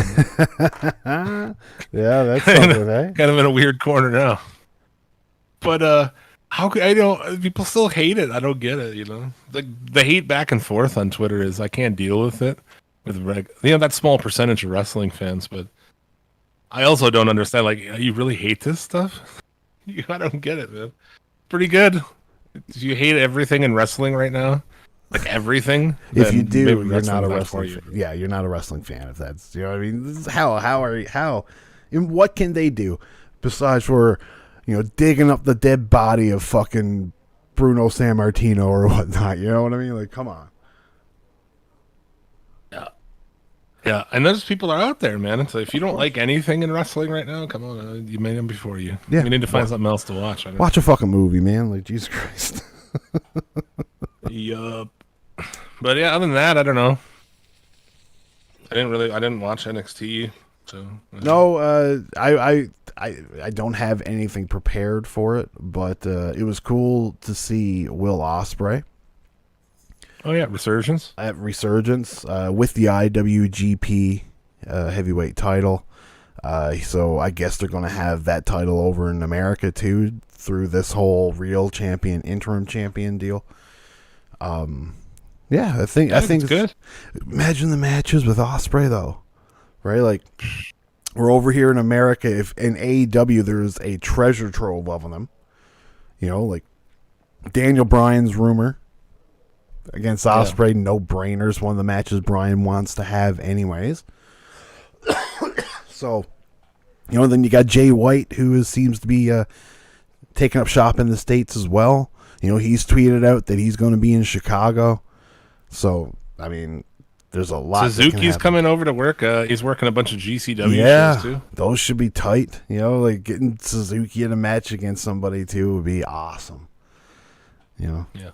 yeah, that's something, eh? Kind of in a weird corner now. But how could I know people still hate it? I don't get it. You know, the hate back and forth on Twitter is I can't deal with it. That small percentage of wrestling fans, but I also don't understand. Like, you really hate this stuff? I don't get it, man. Pretty good. Do you hate everything in wrestling right now? Like everything? If you do, maybe you're not a wrestling's wrestling for fan. Yeah, you're not a wrestling fan. If that's, you know what I mean. This is how and what can they do besides for, you know, digging up the dead body of fucking Bruno Sammartino or whatnot? You know what I mean? Like, come on. Yeah, and those people are out there, man. So if you don't like anything in wrestling right now, come on, you made them before you. Yeah. We need to find something else to watch. Watch a fucking movie, man. Like, Jesus Christ. Yup. But yeah, other than that, I don't know. I didn't watch NXT, so No, I don't have anything prepared for it, but it was cool to see Will Ospreay. Oh yeah, Resurgence. At Resurgence with the IWGP heavyweight title. So I guess they're going to have that title over in America too through this whole real champion, interim champion deal. Yeah, I think it's good. Imagine the matches with Ospreay though, right? Like we're over here in America. If in AEW there's a treasure trove of them, you know, like Daniel Bryan's rumor against Ospreay, no brainers. One of the matches Bryan wants to have anyways. So, you know, then you got Jay White, who seems to be taking up shop in the States as well. You know, he's tweeted out that he's going to be in Chicago. So, I mean, there's a lot. Suzuki's coming over to work. He's working a bunch of GCW shows too. Those should be tight. You know, like getting Suzuki in a match against somebody too would be awesome. You know? Yeah.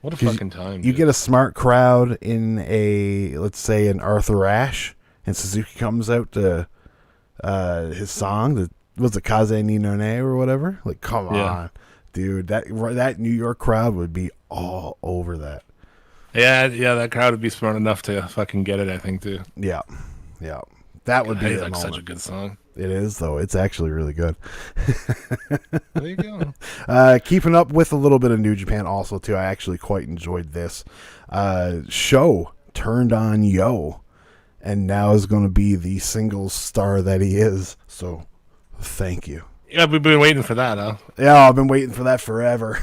What a fucking time. You get a smart crowd in let's say an Arthur Ashe, and Suzuki comes out to his song, was it Kaze ni no Ne or whatever? Like, come on, dude. That New York crowd would be all over that. Yeah, that crowd would be smart enough to fucking get it, I think, too. Yeah. That would be the like moment. such a good song. It is, though. It's actually really good. There you go. Keeping up with a little bit of New Japan also, too. I actually quite enjoyed this. Show turned on Yo, and now is going to be the singles star that he is. So, thank you. Yeah, we've been waiting for that, huh? Yeah, I've been waiting for that forever.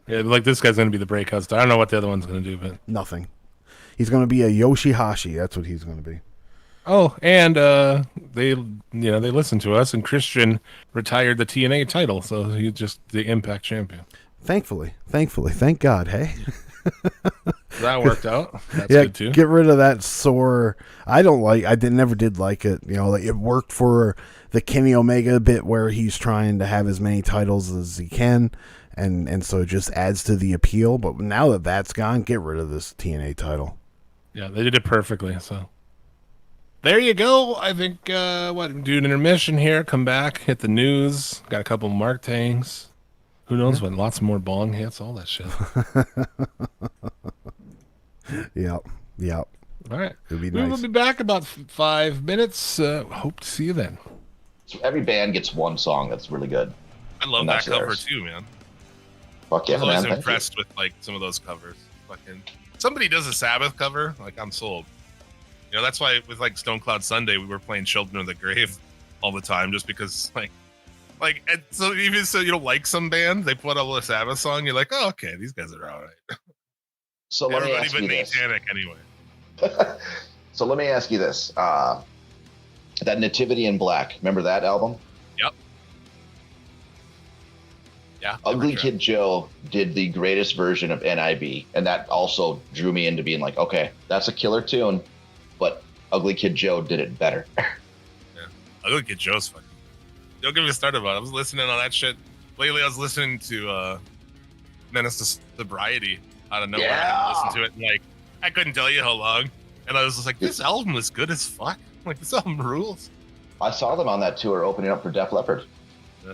Yeah, like this guy's going to be the breakout star. I don't know what the other one's going to do, but... Nothing. He's going to be a Yoshihashi. That's what he's going to be. Oh, and they they listened to us, and Christian retired the TNA title, so he's just the Impact champion. Thankfully, thank God. Hey, So that worked out. That's yeah, good too. get rid of that sore. Never did like it. Like it worked for the Kenny Omega bit where he's trying to have as many titles as he can, and so it just adds to the appeal. But now that that's gone, get rid of this TNA title. Yeah, they did it perfectly. So there you go. I think do an intermission here. Come back, hit the news. Got a couple Mark Tangs. Who knows what? Lots more bong hits, all that shit. Yep. All right. It'd be We will nice. be back about 5 minutes. Hope to see you then. So every band gets one song that's really good. I love And that that's cover theirs. too, man. Fuck I yeah, was always man. Thank you. impressed with like some of those covers. Fucking somebody does a Sabbath cover, like I'm sold. That's why with like Stone Cloud Sunday we were playing Children of the Grave all the time, just because and so even so you don't like some band, they put up a Sabbath song, you're like, oh okay, these guys are all right. So let me Everybody ask but you this. Satanic anyway. So let me ask you this. That Nativity in Black, remember that album? Yep. Yeah. Ugly never Kid Joe did the greatest version of NIB, and that also drew me into being like, okay, that's a killer tune, but Ugly Kid Joe did it better. I look at Joe's fucking. Don't get me started about it. I was listening on that shit. Lately I was listening to Menace to Sobriety out of nowhere. Yeah. I listened to it and I couldn't tell you how long. And I was just like, this album is good as fuck. Like this album rules. I saw them on that tour opening up for Def Leppard. Yeah.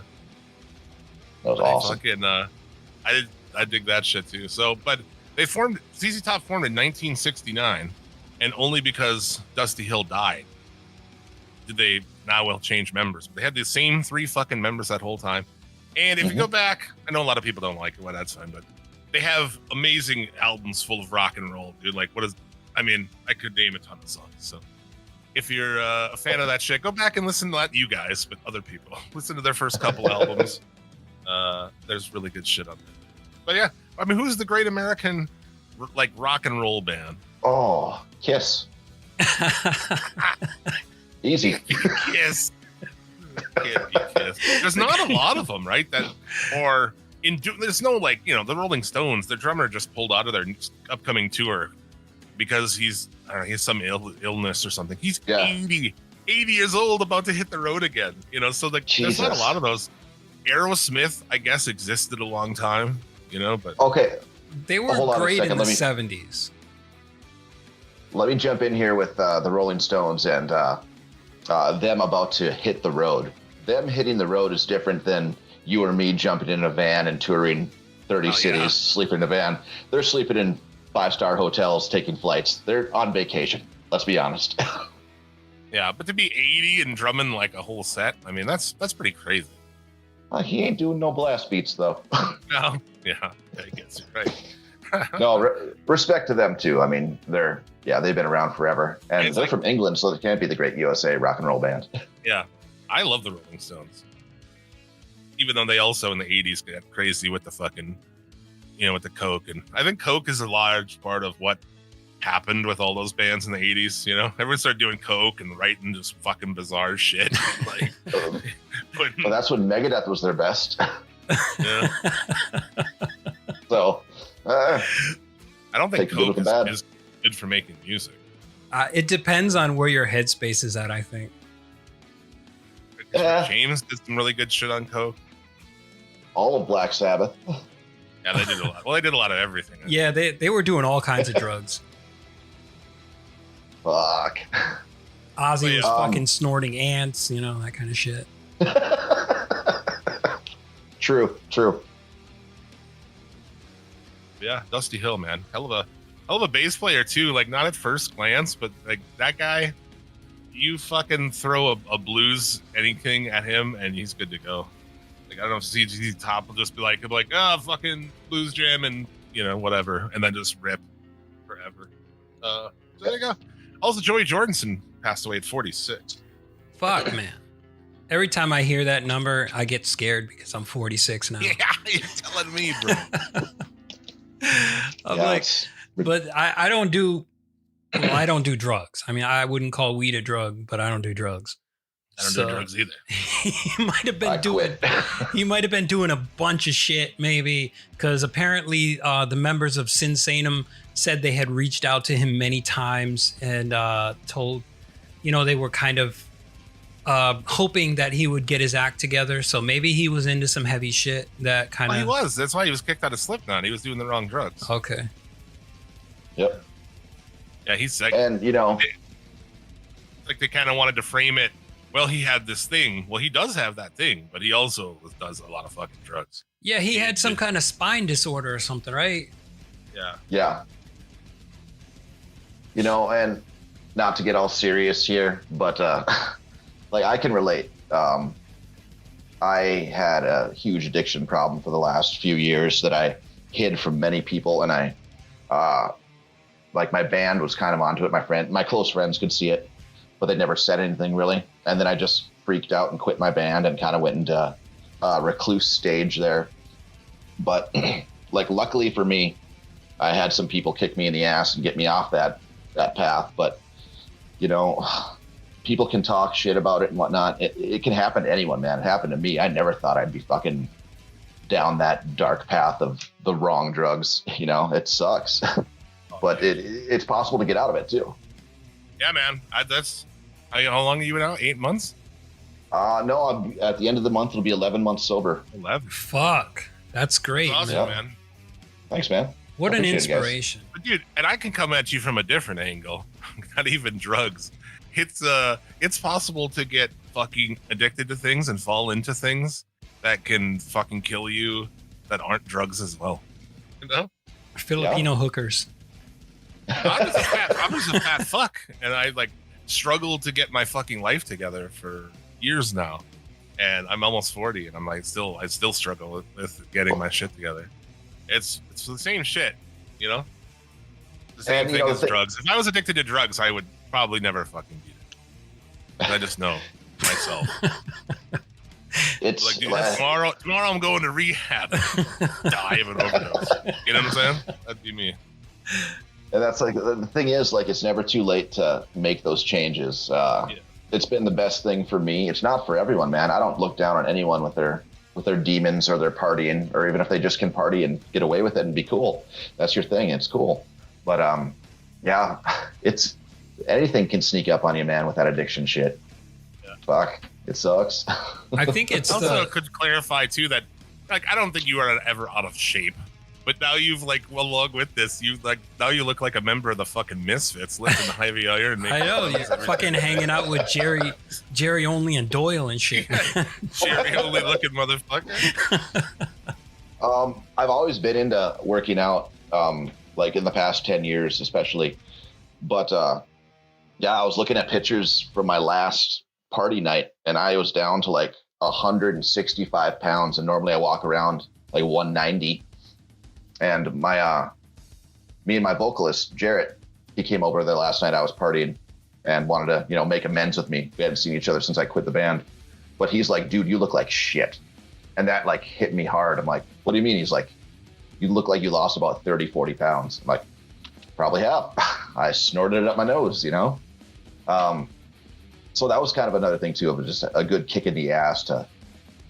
That was I awesome. fucking I dig that shit too. So but ZZ Top formed in 1969, and only because Dusty Hill died did they now will change members. They had the same 3 fucking members that whole time. And if you go back, I know a lot of people don't like it, well, that's fine, but they have amazing albums full of rock and roll, dude. Like, I could name a ton of songs. So if you're a fan of that shit, go back and listen to not you guys, but other people. Listen to their first couple albums. There's really good shit on there. But yeah, who's the great American, rock and roll band? Oh, Kiss. Easy. Kiss. Can't be Kiss. There's not a lot of them, right? There's no the Rolling Stones. Their drummer just pulled out of their upcoming tour because he has some illness or something. He's 80 years old, about to hit the road again. So there's not a lot of those. Aerosmith, I guess, existed a long time. But Okay, They were hold on a great in second, the let me- 70s. let me jump in here with the Rolling Stones and them about to hit the road. Them hitting the road is different than you or me jumping in a van and touring 30 cities, sleeping in a van. They're sleeping in 5-star hotels, taking flights. They're on vacation. Let's be honest. yeah, but to be 80 and drumming like a whole set, that's pretty crazy. He ain't doing no blast beats though. No, yeah, I guess you're right. No, respect to them too. They've been around forever, and It's they're from England, so they can't be the great USA rock and roll band. Yeah, I love the Rolling Stones. Even though they also in the 80s got crazy with the fucking, with the coke. And I think coke is a large part of what happened with all those bands in the 80s. Everyone started doing coke and writing just fucking bizarre shit. Well, that's when Megadeth was their best. Yeah. So, I don't think Take the good with coke the bad. is good for making music. It depends on where your headspace is at, I think. Yeah. James did some really good shit on coke. all of Black Sabbath. Yeah, they did a lot. Well, they did a lot of everything. Yeah, they were doing all kinds of drugs. Fuck. Ozzy was Um, fucking snorting ants, that kind of shit. True. Yeah, Dusty Hill, man, hell of a bass player too. Like not at first glance, but like that guy, you fucking throw a blues anything at him and he's good to go. Like I don't know if CG Top will just be like fucking blues jam and whatever, and then just rip forever. So there you go. Also, Joey Jordison passed away at 46. Fuck, man. Every time I hear that number, I get scared because I'm 46 now. Yeah, you're telling me, bro. I'm like, but I don't do Well, I don't do drugs. I mean, I wouldn't call weed a drug, but I don't do drugs. I don't do drugs either. He might have been I doing. quit. He might have been doing a bunch of shit, maybe, because apparently the members of Sin Sanum said they had reached out to him many times and told, they were kind of hoping that he would get his act together. So maybe he was into some heavy shit that kind of. Well, he was. That's why he was kicked out of Slipknot. He was doing the wrong drugs. Okay. Yep. Yeah, he's sick. And Like they kind of wanted to frame it. Well, he had this thing. Well, he does have that thing, but he also does a lot of fucking drugs. Yeah, he had some kind of spine disorder or something, right? yeah. And not to get all serious here, but like I can relate. I had a huge addiction problem for the last few years that I hid from many people, and I like my band was kind of onto it. My close friends could see it, but they never said anything really. And then I just freaked out and quit my band and kind of went into recluse stage there. But like, luckily for me, I had some people kick me in the ass and get me off that path. But people can talk shit about it and whatnot. It can happen to anyone, man. It happened to me. I never thought I'd be fucking down that dark path of the wrong drugs. It sucks, but it's possible to get out of it too. Yeah, man. How long are you now? 8 months? No, at the end of the month, it'll be 11 months sober. 11. Fuck. That's great, That's awesome, man. man. Thanks, man. What an Appreciate it, guys. inspiration. But dude, and I can come at you from a different angle. Not even drugs. It's possible to get fucking addicted to things and fall into things that can fucking kill you that aren't drugs as well. Filipino hookers. I'm just a fat fuck, and I struggled to get my fucking life together for years now, and I'm almost 40, and I still struggle with getting my shit together. It's the same shit, the same thing as drugs. If I was addicted to drugs, I would probably never fucking beat it. I just know myself. It's like, dude, tomorrow I'm going to rehab. Die of an overdose. You know what I'm saying? That'd be me. And that's the thing is, it's never too late to make those changes. It's been the best thing for me. It's not for everyone, man. I don't look down on anyone with their demons or their partying, or even if they just can party and get away with it and be cool. That's your thing. It's cool. But yeah, it's anything can sneak up on you, man, with that addiction shit. Yeah. Fuck, it sucks. I think it's also could clarify too that I don't think you are ever out of shape. But now you've along with this, now you look like a member of the fucking Misfits, lifting the heavy iron. I know, you're fucking hanging out with Jerry Only and Doyle and shit. Jerry Only looking motherfucker. I've always been into working out, in the past 10 years, especially. But yeah, I was looking at pictures from my last party night, and I was down to 165 pounds, and normally I walk around 190. And me and my vocalist, Jarrett, he came over there last night. I was partying and wanted to, make amends with me. We hadn't seen each other since I quit the band. But he's like, dude, you look like shit. And that hit me hard. I'm like, what do you mean? He's like, you look like you lost about 30, 40 pounds. I'm like, probably have. I snorted it up my nose, So that was kind of another thing too, of just a good kick in the ass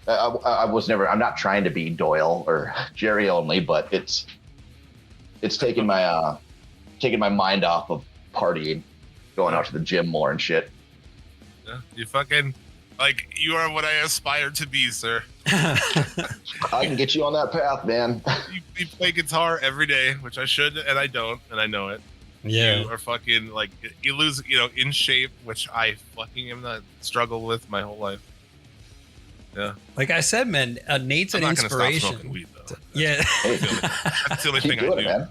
I'm not trying to be Doyle or Jerry Only, but it's taking my mind off of partying, going out to the gym more and shit. Yeah, you fucking you are what I aspire to be, sir. I can get you on that path, man. You play guitar every day, which I should, and I don't, and I know it. Yeah. You are fucking you lose, in shape, which I fucking am not struggle with my whole life. Yeah. Like I said, man, Nate's an inspiration. Stop smoking weed, though. Yeah. That's the only thing I do. Man.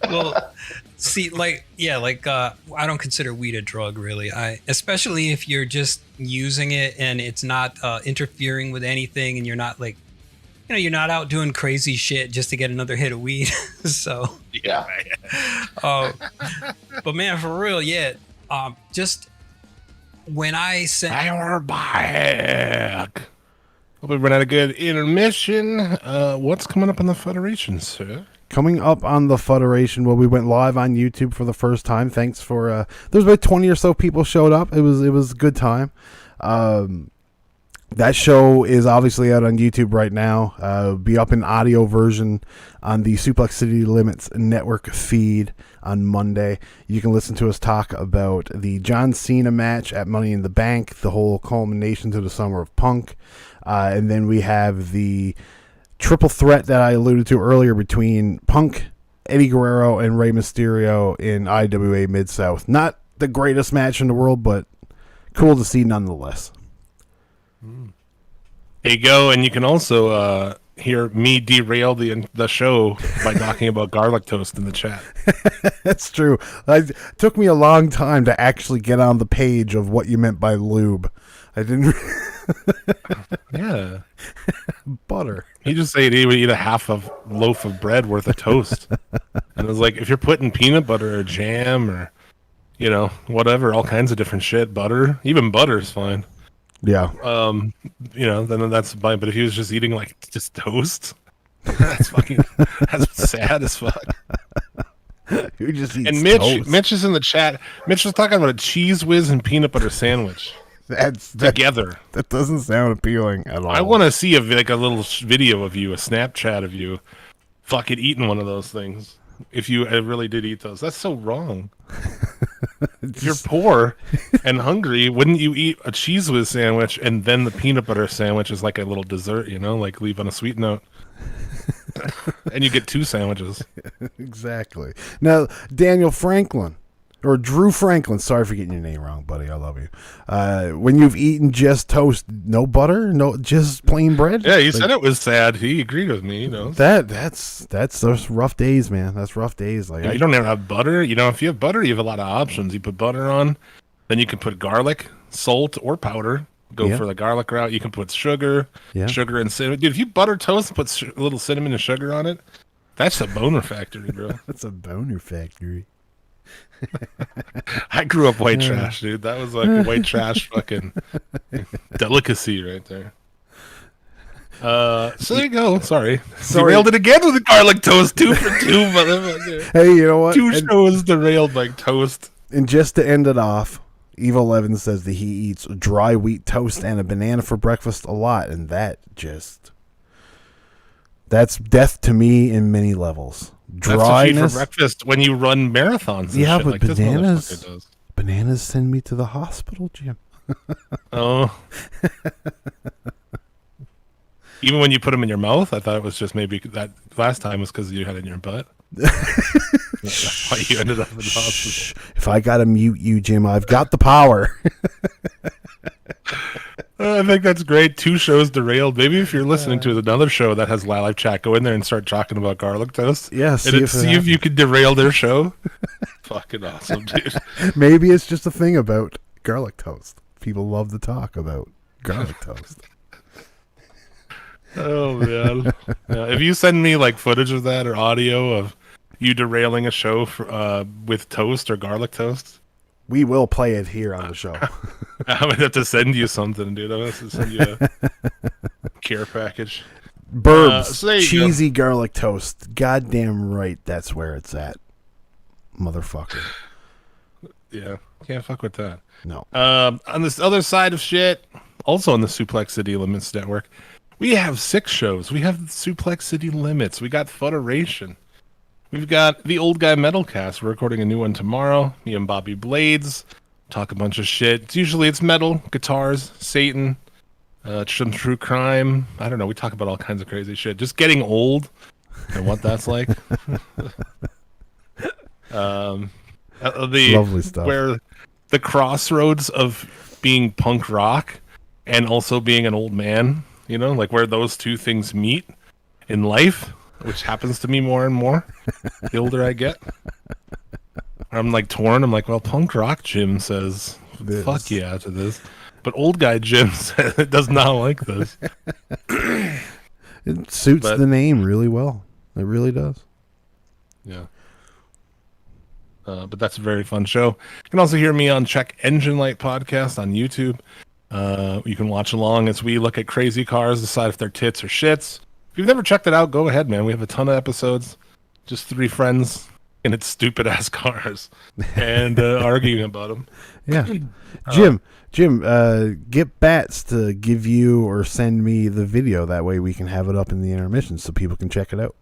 Well, see, I don't consider weed a drug, really. Especially if you're just using it and it's not interfering with anything, and you're not you're not out doing crazy shit just to get another hit of weed. So yeah. But man, for real, yeah. Just when I sent. And we're back. Hope we ran out a good intermission. What's coming up on the Federation, sir? coming up on the Federation. Well, we went live on YouTube for the first time. Thanks for there's about 20 or so people showed up. It was a good time. That show is obviously out on YouTube right now. Be up in audio version on the Suplex City Limits network feed on Monday. You can listen to us talk about the John Cena match at Money in the Bank, the whole culmination to the Summer of Punk. And then we have the triple threat that I alluded to earlier between Punk, Eddie Guerrero, and Rey Mysterio in IWA Mid-South. Not the greatest match in the world, but cool to see nonetheless. There you go, and you can also hear me derail the show by talking about garlic toast in the chat. That's true. It took me a long time to actually get on the page of what you meant by lube. I didn't. Yeah. Butter. He just said he would eat a half of loaf of bread worth of toast. And it was like, if you're putting peanut butter or jam or, whatever, all kinds of different shit, butter, even butter is fine. Yeah. Then that's fine. But if he was just eating like just toast, that's sad as fuck. Who just eats and toast? Mitch is in the chat. Mitch was talking about a cheese whiz and peanut butter sandwich. Together. That doesn't sound appealing at all. I want to see a little video of you, a Snapchat of you, fucking eating one of those things. If you really did eat those, that's so wrong. If you're poor and hungry, wouldn't you eat a cheese whiz sandwich and then the peanut butter sandwich is like a little dessert? Like leave on a sweet note, and you get 2 sandwiches. Exactly. Now, Daniel Franklin. Or Drew Franklin. Sorry for getting your name wrong, buddy. I love you. When you've eaten just toast, no butter, no just plain bread. Yeah, he said it was sad. He agreed with me. That's those rough days, man. That's rough days. Like you don't ever have butter. If you have butter, you have a lot of options. You put butter on, then you can put garlic, salt, or powder. Go for the garlic route. You can put sugar, sugar and cinnamon. Dude, if you butter toast and put a little cinnamon and sugar on it, that's a boner factory, bro. That's a boner factory. I grew up white trash, dude. That was like a white trash fucking delicacy right there. So there you go. Sorry. Derailed it again with the garlic toast. 2 for 2, motherfucker. Hey, you know what? 2 shows derailed by toast. And just to end it off, Evil Evans says that he eats dry wheat toast and a banana for breakfast a lot, and that's death to me in many levels. Dryness. That's for breakfast when you run marathons. And shit but like bananas send me to the hospital, Jim. Oh. Even when you put them in your mouth, I thought it was just maybe that last time was because you had it in your butt. That's why you ended up in the hospital. If I gotta mute you, Jim, I've got the power. I think that's great. 2 shows derailed. Maybe if you're listening to another show that has live chat, go in there and start talking about garlic toast. Yeah, see if you could derail their show. Fucking awesome, dude. Maybe it's just a thing about garlic toast. People love to talk about garlic toast. Oh man! If you send me like footage of that or audio of you derailing a show with toast or garlic toast, we will play it here on the show. I'm gonna have to send you something, dude. I'm gonna have to send you a care package. Burbs, cheesy garlic toast. Goddamn right, that's where it's at, motherfucker. Yeah, can't fuck with that. No. On this other side of shit, also on the Suplex City Limits Network, we have 6 shows. We have Suplex City Limits. We got Federation. We've got the Old Guy Metalcast. We're recording a new one tomorrow. Me and Bobby Blades talk a bunch of shit. Usually it's metal, guitars, Satan, some true crime. I don't know. We talk about all kinds of crazy shit. Just getting old and what that's like. Lovely stuff. Where the crossroads of being punk rock and also being an old man, like where those 2 things meet in life, which happens to me more and more the older I get. I'm like torn. I'm like, well, punk rock Jim says, fuck yeah to this. But old guy Jim does not like this. It suits the name really well. It really does. Yeah. But that's a very fun show. You can also hear me on Check Engine Light podcast on YouTube. You can watch along as we look at crazy cars, decide if they're tits or shits. If you've never checked it out, go ahead, man. We have a ton of episodes. just three friends in its stupid ass cars and arguing about them. Yeah. Jim, get Bats to give you or send me the video. That way we can have it up in the intermission so people can check it out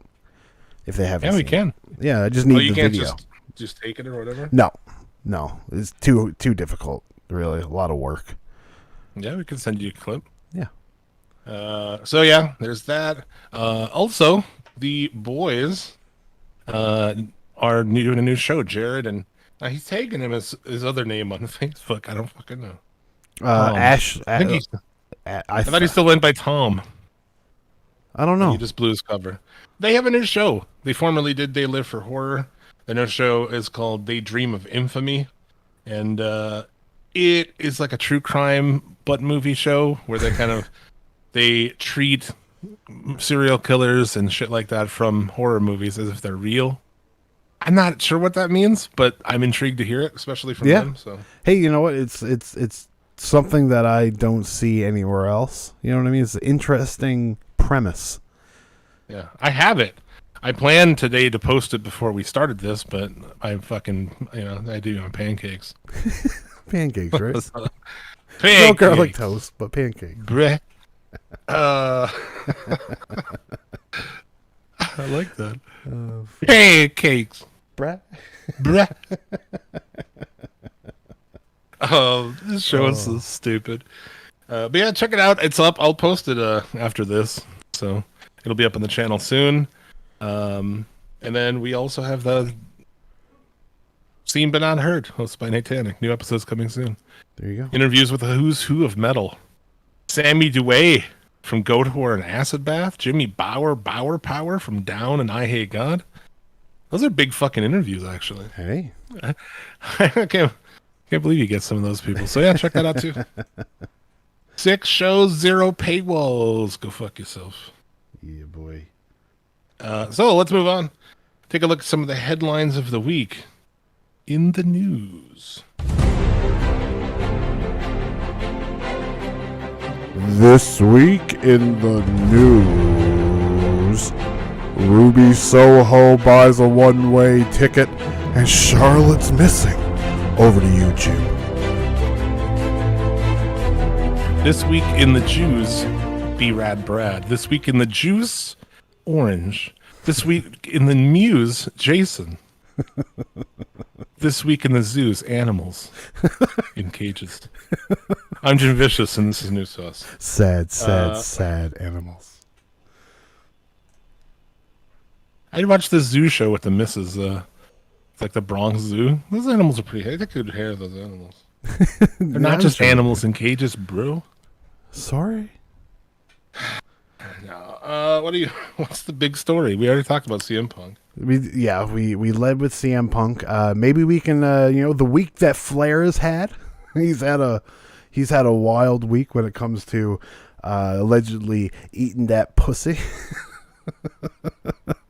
if they haven't. Yeah, we seen can. It. Yeah, I just need you the can't video. just take it or whatever. No, it's too difficult. Really, a lot of work. Yeah, we can send you a clip. Yeah. So yeah, there's that. Also, the boys are doing a new show. Jared and he's taking him as his other name on Facebook. I don't fucking know. Ash. I thought he still went by Tom. I don't know. He just blew his cover. They have a new show. They formerly did They Live for Horror. The new show is called They Dream of Infamy, and it is like a true crime butt movie show where they treat serial killers and shit like that from horror movies as if they're real. I'm not sure what that means, but I'm intrigued to hear it, especially from them. So hey, you know what? It's something that I don't see anywhere else. You know what I mean? It's an interesting premise. yeah, I have it. I planned today to post it before we started this, but I fucking I do my pancakes. Pancakes, right? Pancakes. No garlic toast, but pancakes. Bleh. I like that. Pancakes. Brett. Bruh. Oh, this show is so stupid. But yeah, check it out. It's up. I'll post it after this, so it'll be up on the channel soon. And then we also have the Seen But Not Heard, hosted by Natanic. New episodes coming soon. There you go. Interviews with the who's who of metal. Sammy Dewey from Goat Whore and Acid Bath. Jimmy Bauer Power from Down and I Hate God. Those are big fucking interviews, actually. Hey. I can't believe you get some of those people. So yeah, check that out too. 6 shows, 0 paywalls. Go fuck yourself. Yeah, boy. So let's move on. Take a look at some of the headlines of the week in the news. This week in the news, Ruby Soho buys a one-way ticket and Charlotte's missing. Over to you, Jim. This week in the Jews, B-Rad Brad. This week in the Juice, Orange. This week in the Muse, Jason. This week in the Zoos, animals in cages. I'm Jim Vicious, and this is News Sauce. Sad animals. I watched this zoo show with the missus. It's like the Bronx Zoo. Those animals are pretty. They got good hair. Those animals. They're not just animals in cages, bro. Sorry. No. What's the big story? We already talked about CM Punk. We led with CM Punk. Maybe we can the week that Flair has had. He's had a wild week when it comes to allegedly eating that pussy.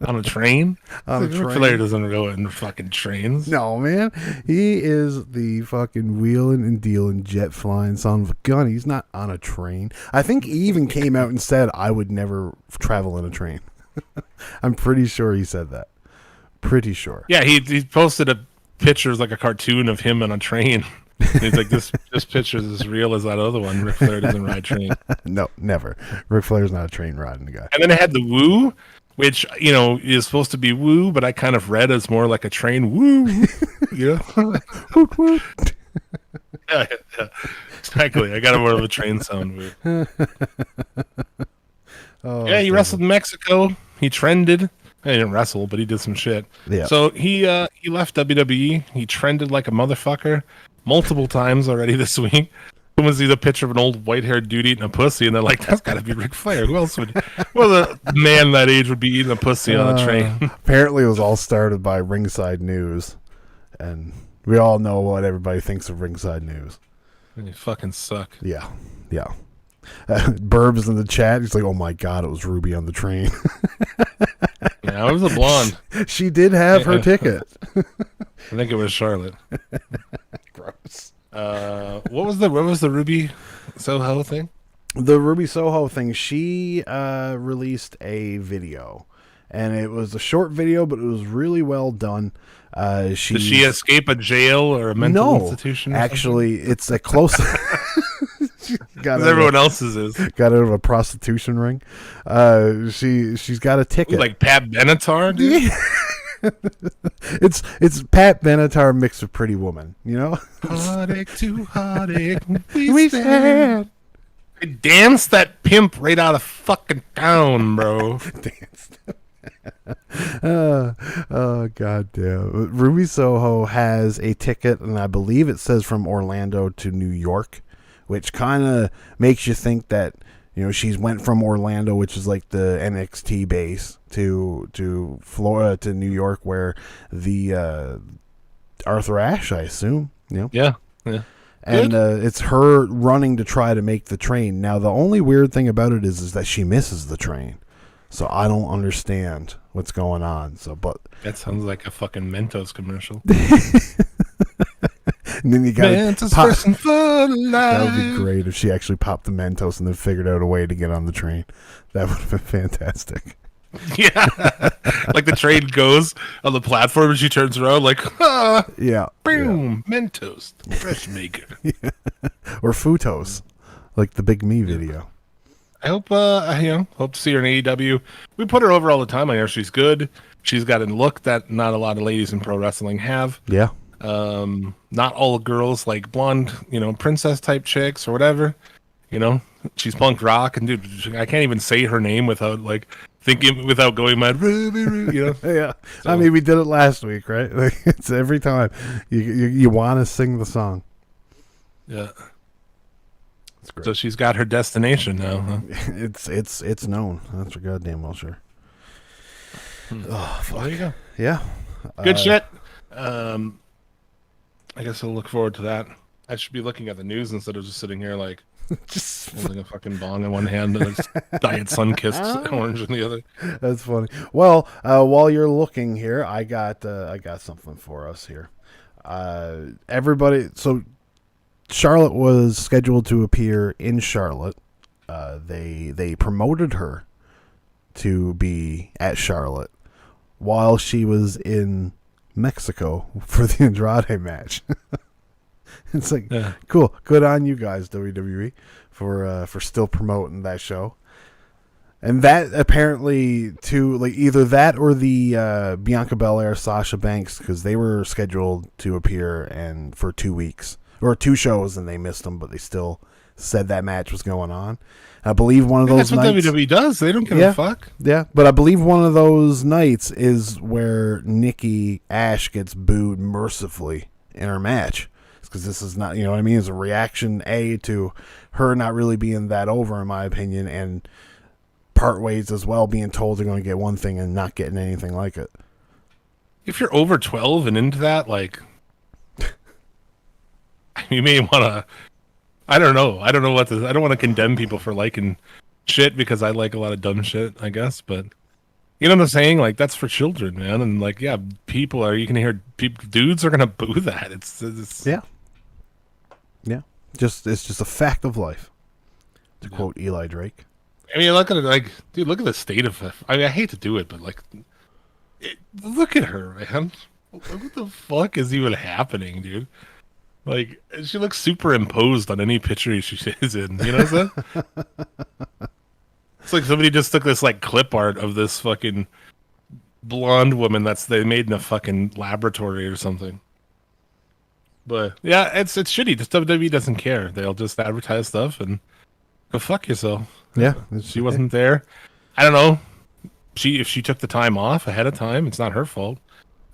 On a train? On a train. Flair doesn't go in fucking trains. No, man. He is the fucking wheeling and dealing, jet flying son of a gun. He's not on a train. I think he even came out and said, I would never travel in a train. I'm pretty sure he said that. Pretty sure. Yeah, he posted a picture, like a cartoon of him on a train. And he's like, this picture is as real as that other one. Ric Flair doesn't ride train. No, never. Ric Flair's not a train riding guy. And then it had the woo, which, is supposed to be woo, but I kind of read as more like a train woo. Woot woot. Yeah, exactly. I got more of a train sound woo. Oh, yeah, he wrestled in Mexico. He trended. He didn't wrestle, but he did some shit. Yeah. So he left WWE. He trended like a motherfucker multiple times already this week. Someone sees a picture of an old white-haired dude eating a pussy, and they're like, "That's got to be Ric Flair." Who else would? Well, a man that age would be eating a pussy on a train. Apparently, it was all started by Ringside News, and we all know what everybody thinks of Ringside News. You fucking suck. Yeah. Burbs in the chat. He's like, "Oh my god, it was Ruby on the train." Yeah, I was a blonde. She did have her ticket. I think it was Charlotte. Gross. What was the Ruby Soho thing? The Ruby Soho thing. She released a video, and it was a short video, but it was really well done. Did she escape a jail or a mental institution? Actually, it's a close. Because everyone else's is. Got out of a prostitution ring. She's got a ticket. Like Pat Benatar, dude. It's Pat Benatar mixed with Pretty Woman, you know? Heartache to heartache, we stand. I danced that pimp right out of fucking town, bro. Danced. God damn. Ruby Soho has a ticket, and I believe it says from Orlando to New York, which kind of makes you think that, you know, she's went from Orlando, which is like the NXT base, to Florida, to New York, where the Arthur Ashe, I assume, you know? Yeah. And it's her running to try to make the train. Now, the only weird thing about it is that she misses the train. So I don't understand what's going on. But that sounds like a fucking Mentos commercial. And then you got Mentos first and for life. That would be great if she actually popped the Mentos and then figured out a way to get on the train. That would have been fantastic. Yeah, like the train goes on the platform and she turns around like, yeah, boom, yeah. Mentos, the fresh maker, or Futos, like the Big Me video. I hope, hope to see her in AEW. We put her over all the time. I hear she's good. She's got a look that not a lot of ladies in pro wrestling have. Yeah. Not all girls like blonde, princess type chicks or whatever. She's punk rock, and dude, I can't even say her name without without going mad. Yeah. So, I mean, we did it last week, right? Like, it's every time you want to sing the song. Yeah. That's great. So she's got her destination now, huh? It's known. That's for goddamn well sure. Oh, fuck. There you go. Yeah. Good shit. I guess I'll look forward to that. I should be looking at the news instead of just sitting here like just holding a fucking bong in one hand and a Diet Sunkist orange in the other. That's funny. Well, while you're looking here, I got something for us here. Everybody, so Charlotte was scheduled to appear in Charlotte. They promoted her to be at Charlotte while she was in Mexico for the Andrade match. It's like, yeah. Cool. Good on you guys, WWE, for still promoting that show. And that apparently too, like either that or the Bianca Belair, Sasha Banks, because they were scheduled to appear and for 2 weeks or 2 shows and they missed them, but they still said that match was going on. I believe one of those that's nights. That's what WWE does. They don't give a fuck. Yeah, but I believe one of those nights is where Nikki Ash gets booed mercifully in her match. Because this is not, what I mean? It's a reaction, to her not really being that over, in my opinion, and part ways as well, being told they're going to get one thing and not getting anything like it. If you're over 12 and into that, like, you may want to. I don't know. I don't know I don't want to condemn people for liking shit because I like a lot of dumb shit, I guess. But you know what I'm saying? Like, that's for children, man. And like, yeah, you can hear dudes are gonna boo that. It's yeah. It's just a fact of life. To quote Eli Drake. I mean, look at it, like, dude, look at the state of it. I mean, I hate to do it, but like, look at her, man. What the fuck is even happening, dude? Like, she looks superimposed on any picture she is in. You know what I'm saying? It's like somebody just took this like clip art of this fucking blonde woman they made in a fucking laboratory or something. But yeah, it's shitty. Just WWE doesn't care. They'll just advertise stuff and go fuck yourself. Yeah, she wasn't there. I don't know. If she took the time off ahead of time, it's not her fault.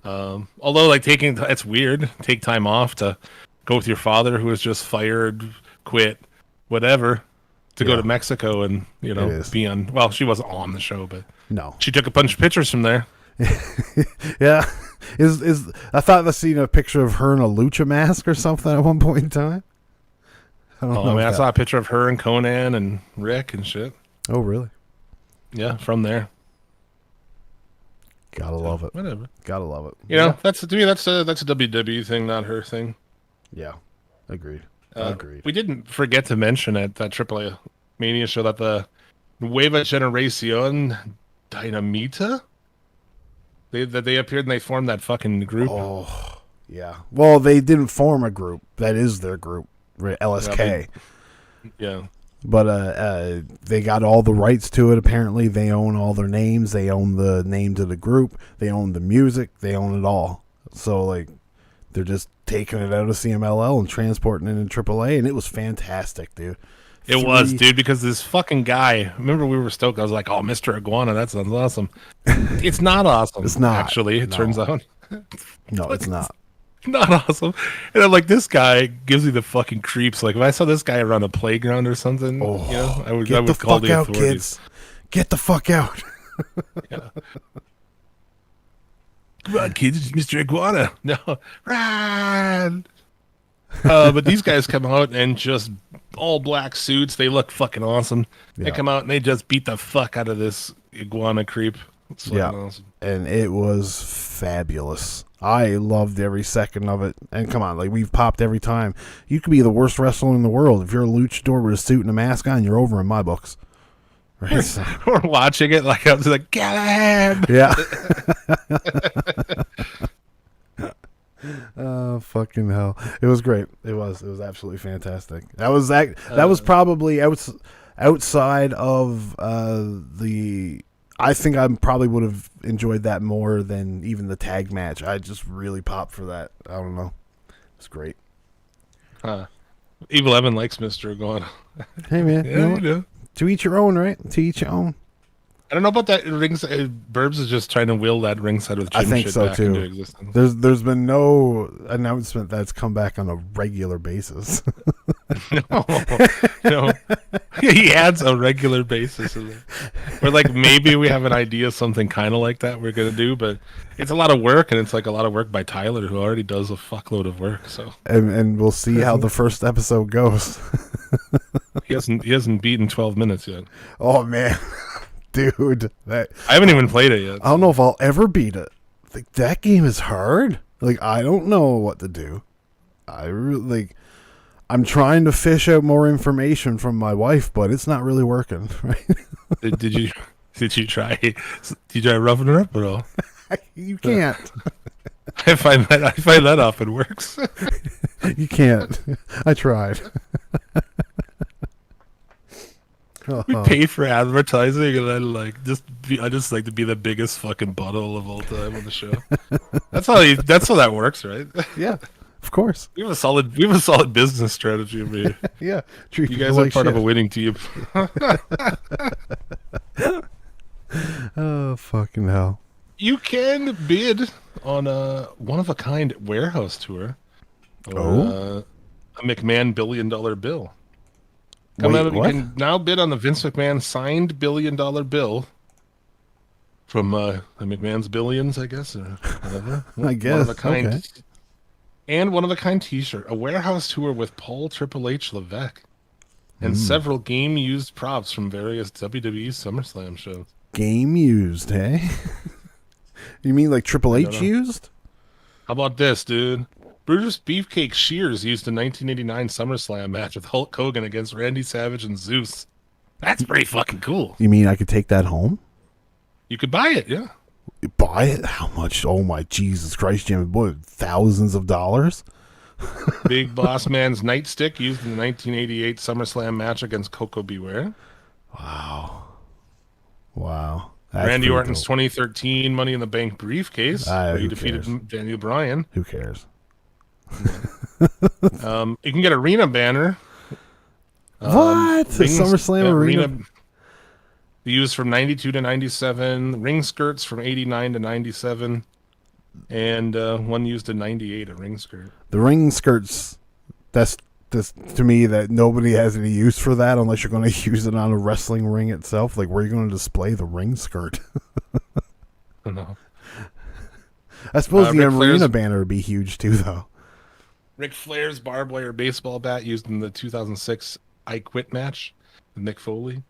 Although like it's weird. Take time off to go with your father who was just fired, quit, whatever, to go to Mexico and be on. Well, she wasn't on the show, but no, she took a bunch of pictures from there. Yeah, I thought I seen a picture of her in a lucha mask or something at one point in time. I saw a picture of her and Conan and Rick and shit. Oh, really? Yeah, from there. Gotta love it. Whatever. Gotta love it. That's to me. That's a WWE thing, not her thing. Yeah, agreed. We didn't forget to mention at that AAA Mania show that the Nueva Generación Dynamita They appeared and they formed that fucking group. Oh, yeah. Well, they didn't form a group. That is their group, right? LSK. Yeah. But they got all the rights to it. Apparently, they own all their names. They own the names of the group. They own the music. They own it all. So, like, they're just taking it out of CMLL and transporting it in AAA, and it was fantastic, dude. It was, dude, because this fucking guy, remember we were stoked. I was like, oh, Mr. Iguana, that sounds awesome. It's not awesome. It's not. Actually, it turns out. No, it's not. Not awesome. And I'm like, this guy gives me the fucking creeps. Like, if I saw this guy around a playground or something, I would Get the call fuck the out, authorities. kids. Get the fuck out. Yeah. Come on, kids, it's Mr. Iguana. No, run. But these guys come out and just all black suits. They look fucking awesome. They Yeah. come out and they just beat the fuck out of this iguana creep. It's fucking awesome. And it was fabulous. I loved every second of it. And come on, like, we've popped every time. You could be the worst wrestler in the world. If you're a luchador with a suit and a mask on, you're over in my books. Right? So, We're watching it like I was like, Callahan. yeah. Oh, fucking hell. It was great. It was absolutely fantastic. That was probably outside of the... I think I probably would have enjoyed that more than even the tag match. I just really popped for that. I don't know. It's great. Evil Evan likes Mr. Iguana. Hey, man. Yeah, you know you what? know. To each your own, right? To each your own. I don't know about that Burbs is just trying to will that ringside with I gym think shit so, back too. into existence. There's been no announcement that's come back on a regular basis. No. He adds a regular basis. We're like, maybe we have an idea of something kind of like that we're going to do, but it's a lot of work, and it's like a lot of work by Tyler, who already does a fuckload of work. So and we'll see how the first episode goes. he hasn't beaten 12 minutes yet. Oh, man. Dude. I haven't even played it yet. I don't know if I'll ever beat it. Like, that game is hard. Like, I don't know what to do. I'm trying to fish out more information from my wife, but it's not really working. Right? Did you try roughing her up at all? You can't. I find that often works. You can't. I tried. We pay for advertising, and I just like to be the biggest fucking butthole of all time on the show. That's how that works, right? Yeah, of course. We have a solid business strategy over here. Yeah, You guys are part of a winning team. Oh, fucking hell. You can bid on a one-of-a-kind warehouse tour. Or, Oh? a McMahon $1 billion bill. Wait, You what? can now bid on the Vince McMahon signed $1 billion bill from the McMahon's Billions, I guess, or whatever. I guess, okay. And one-of-a-kind T-shirt. A warehouse tour with Paul Triple H Levesque. And several game-used props from various WWE SummerSlam shows. Game used, hey? You mean like Triple I don't H know. used? How about this, dude? Brutus Beefcake Shears used a 1989 SummerSlam match with Hulk Hogan against Randy Savage and Zeus. That's pretty fucking cool. You mean I could take that home? You could buy it, yeah. Buy it? How much? Oh my Jesus Christ, Jimmy boy, thousands of dollars? Big Boss Man's nightstick used in the 1988 SummerSlam match against Coco Beware. Wow. That's Randy pretty Orton's dope. 2013 Money in the Bank briefcase, where he who defeated cares? Daniel Bryan. Who cares? You can get arena banner. What? The SummerSlam arena? Used from 92 to 97. Ring skirts from 89 to 97. And one used in 98, a ring skirt. The ring skirts, that's to me that nobody has any use for that unless you're going to use it on a wrestling ring itself. Like, where are you going to display the ring skirt? I don't know. I suppose the Ric arena Flair's- banner would be huge too, though. Ric Flair's barbed wire baseball bat used in the 2006 I Quit match with Mick Foley.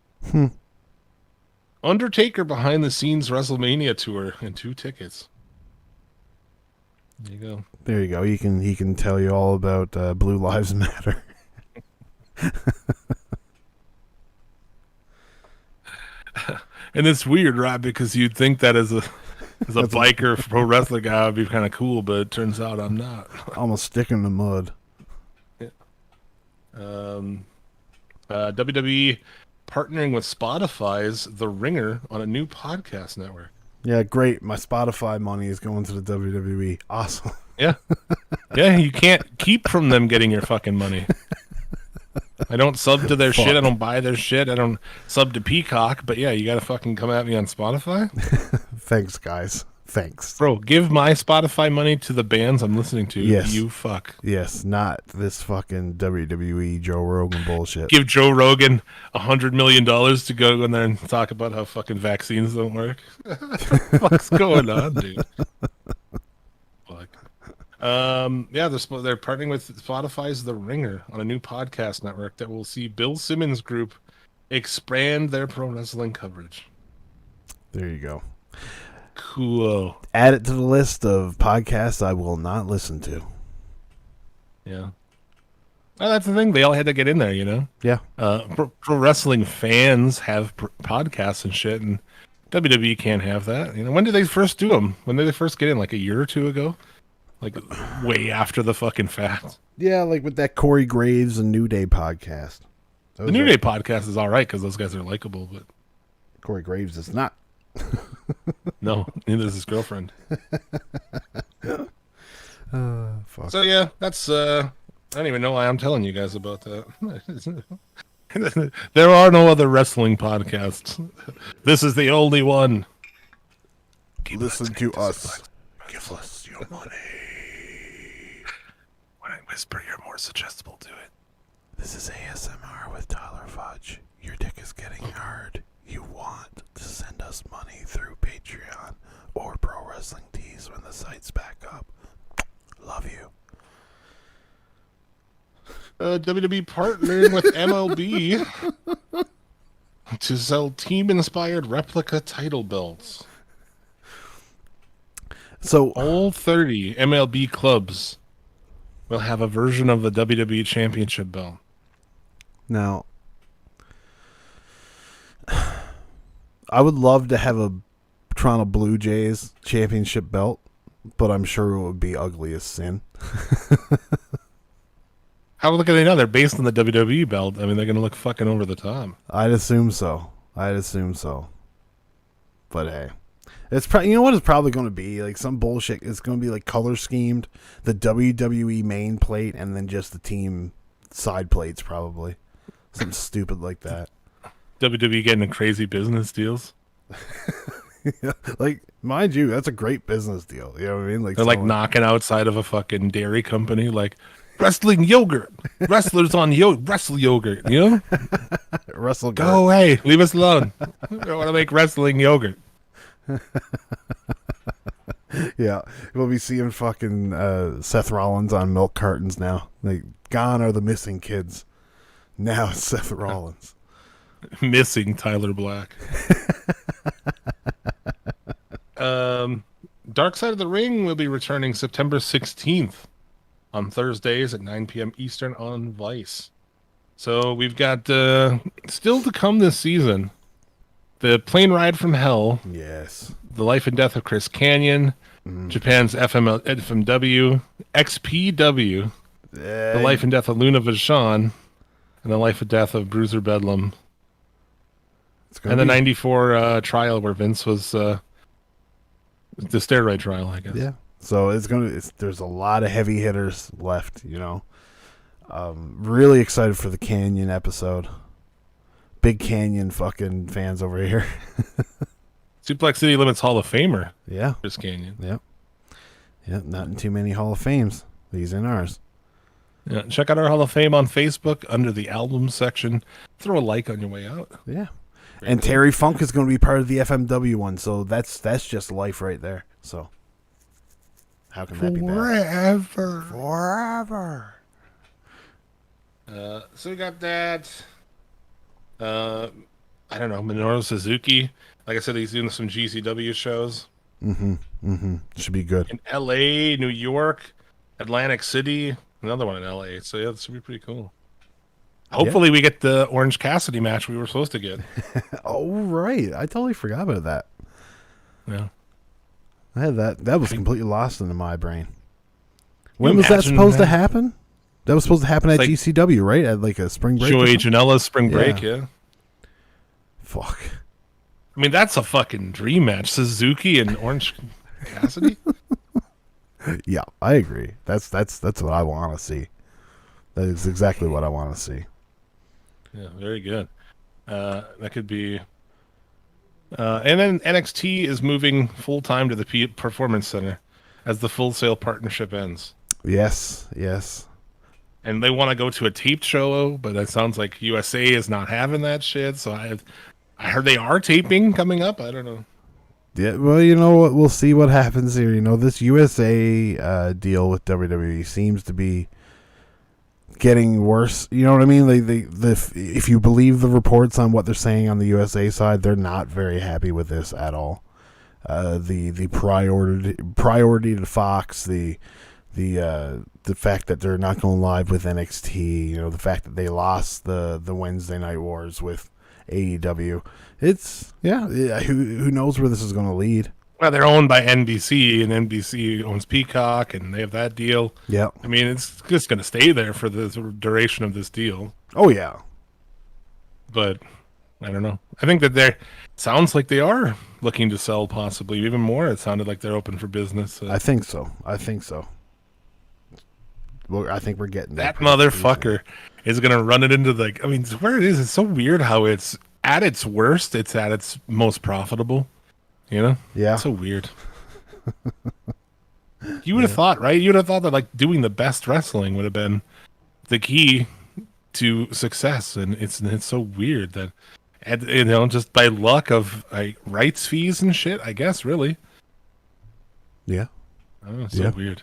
Undertaker behind the scenes WrestleMania tour and 2 tickets. There you go. There you go. He can tell you all about Blue Lives Matter. And it's weird, right? Because you'd think that as a As a biker pro wrestler guy, I'd be kind of cool, but it turns out I'm not. Almost stick in the mud. WWE partnering with Spotify's The Ringer on a new podcast network. Yeah, great. My Spotify money is going to the WWE. Awesome. Yeah. Yeah, you can't keep from them getting your fucking money. I don't sub to their shit. I don't buy their shit. I don't sub to Peacock. But yeah, you got to fucking come at me on Spotify? Thanks, guys. Thanks. Bro, give my Spotify money to the bands I'm listening to. Yes. You fuck. Yes, not this fucking WWE Joe Rogan bullshit. Give Joe Rogan $100 million to go in there and talk about how fucking vaccines don't work. What the fuck's going on, dude? Fuck. Yeah, they're partnering with Spotify's The Ringer on a new podcast network that will see Bill Simmons Group expand their pro wrestling coverage. There you go. Cool. Add it to the list of podcasts I will not listen to. Yeah. Well, that's the thing. They all had to get in there, you know? Yeah. Pro wrestling fans have podcasts and shit, and WWE can't have that. You know, when did they first do them? When did they first get in? Like a year or two ago? Like way after the fucking fact. Yeah, like with that Corey Graves and New Day podcast. The New Day podcast is all right because those guys are likable, but Corey Graves is not. No, neither is his girlfriend. Fuck. So yeah, that's I don't even know why I'm telling you guys about that. There are no other wrestling podcasts. This is the only one. Listen to us. Give us your money. When I whisper, you're more suggestible to it. This is ASMR with Tyler Fudge. Your dick is getting hard. You want to send us money through Patreon or Pro Wrestling Tees when the site's back up. Love you. WWE partnering with MLB to sell team-inspired replica title belts. So all 30 MLB clubs will have a version of the WWE Championship belt. now, I would love to have a Toronto Blue Jays championship belt, but I'm sure it would be ugly as sin. How look at they know? They're based on the WWE belt. I mean, they're going to look fucking over the top. I'd assume so. But hey, it's probably, you know what it's probably going to be? Like some bullshit. It's going to be like color schemed, the WWE main plate, and then just the team side plates, probably. Something stupid like that. WWE getting crazy business deals. Yeah, like, mind you, that's a great business deal. You know what I mean? Like They're like knocking outside of a fucking dairy company, like wrestling yogurt. Wrestlers on wrestle yogurt, you know? Wrestle Go away. Leave us alone. I want to make wrestling yogurt. Yeah, we'll be seeing fucking Seth Rollins on milk cartons now. Like, gone are the missing kids. Now it's Seth Rollins. Missing Tyler Black. Dark Side of the Ring will be returning September 16th on Thursdays at 9 p.m. Eastern on Vice. So we've got still to come this season. The Plane Ride from Hell. Yes. The Life and Death of Chris Canyon. Japan's FMW. XPW. The Life and Death of Luna Vachon. And the Life and Death of Bruiser Bedlam. And the 94 trial where Vince was the steroid trial, I guess. Yeah. So there's a lot of heavy hitters left, you know. Really excited for the Canyon episode. Big Canyon fucking fans over here. Suplex City Limits Hall of Famer. Yeah. Chris Canyon. Yep. Yep. Not in too many Hall of Fames. He's in ours. Yeah. Check out our Hall of Fame on Facebook under the album section. Throw a like on your way out. Yeah. And Terry Funk is going to be part of the FMW one, so that's just life right there. So how can that be bad? Forever. So we got that. I don't know, Minoru Suzuki. Like I said, he's doing some GCW shows. Should be good. In LA, New York, Atlantic City, another one in LA. So yeah, this should be pretty cool. Hopefully we get the Orange Cassidy match we were supposed to get. Oh, right. I totally forgot about that. Yeah. I had that. That was completely lost into my brain. When was that imagine supposed to that? happen? That was supposed to happen at Like- GCW, right? At like a spring break. or Joey something? Janela's spring break, Yeah. yeah. Fuck. I mean, that's a fucking dream match. Suzuki and Orange Cassidy. Yeah, I agree. That's what I want to see. That is exactly what I want to see. Yeah, very good. That could be. And then NXT is moving full time to the Performance Center as the Full Sail partnership ends. Yes. And they want to go to a taped show, but it sounds like USA is not having that shit. So I heard they are taping coming up. I don't know. Yeah, well, you know what? We'll see what happens here. You know, this USA deal with WWE seems to be getting worse. You know what I mean? If you believe the reports on what they're saying on the USA side, they're not very happy with this at all. The priority to Fox, the fact that they're not going live with NXT, you know, the fact that they lost the Wednesday Night Wars with AEW. It's who knows where this is going to lead. Well, they're owned by NBC, and NBC owns Peacock, and they have that deal. Yeah. I mean, it's just going to stay there for the duration of this deal. Oh yeah. But I don't know. I think that sounds like they are looking to sell possibly even more. It sounded like they're open for business. I think so. Well, I think we're getting That pretty soon. motherfucker is going to run it into I mean, where it is, it's so weird how it's at its worst, it's at its most profitable. You know? Yeah. It's so weird. You would have thought, right? You would have thought that like doing the best wrestling would have been the key to success, and it's so weird that, and, you know, just by luck of rights fees and shit, I guess, really. Yeah. I don't know, it's so Yeah. weird.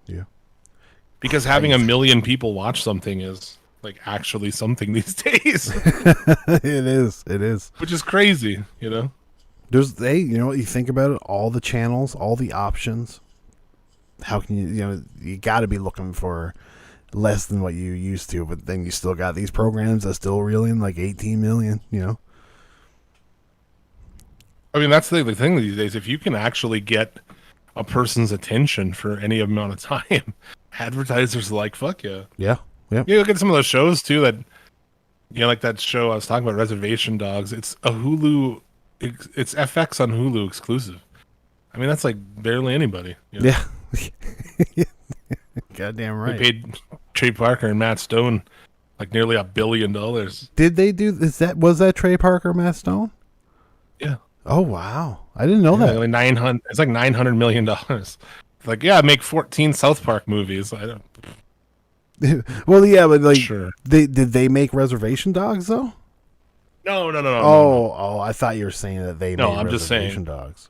Yeah. Because having 1 million people watch something is like actually something these days, It is. which is crazy, you know? You know, you think about it, all the channels, all the options. How can you got to be looking for less than what you used to, but then you still got these programs that still reel in like 18 million, you know? I mean, that's the thing these days. If you can actually get a person's attention for any amount of time, advertisers are like, fuck yeah. Yeah. Yeah. You look at some of those shows too that, you know, like that show I was talking about, Reservation Dogs. It's a Hulu, it's FX on Hulu exclusive. I mean, that's like barely anybody. You know? Yeah. Goddamn right. They paid Trey Parker and Matt Stone like nearly $1 billion. Did they do was that Trey Parker, Matt Stone? Yeah. Oh wow. I didn't know that. Like 900. It's like $900 million. It's like, yeah, make 14 South Park movies. I don't. Well, yeah, but like, Sure. did they make Reservation Dogs though? No. Oh, I thought you were saying that they No, made I'm just Reservation saying. Dogs.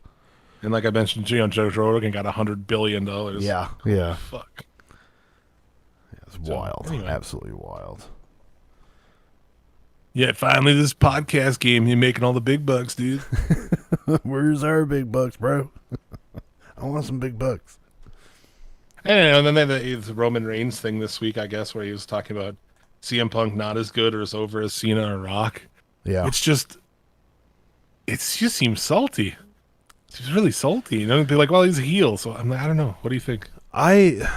And like I mentioned, Joe Rogan got $100 billion. Yeah. Fuck. It's wild. anyway. Absolutely wild. Yeah, finally this podcast game, you're making all the big bucks, dude. Where's our big bucks, bro? I want some big bucks. And then the Roman Reigns thing this week, I guess, where he was talking about CM Punk not as good or as over as Cena or Rock. Yeah. It just seems salty. It seems really salty. You know, be like, well, he's a heel, so I don't know. What do you think? I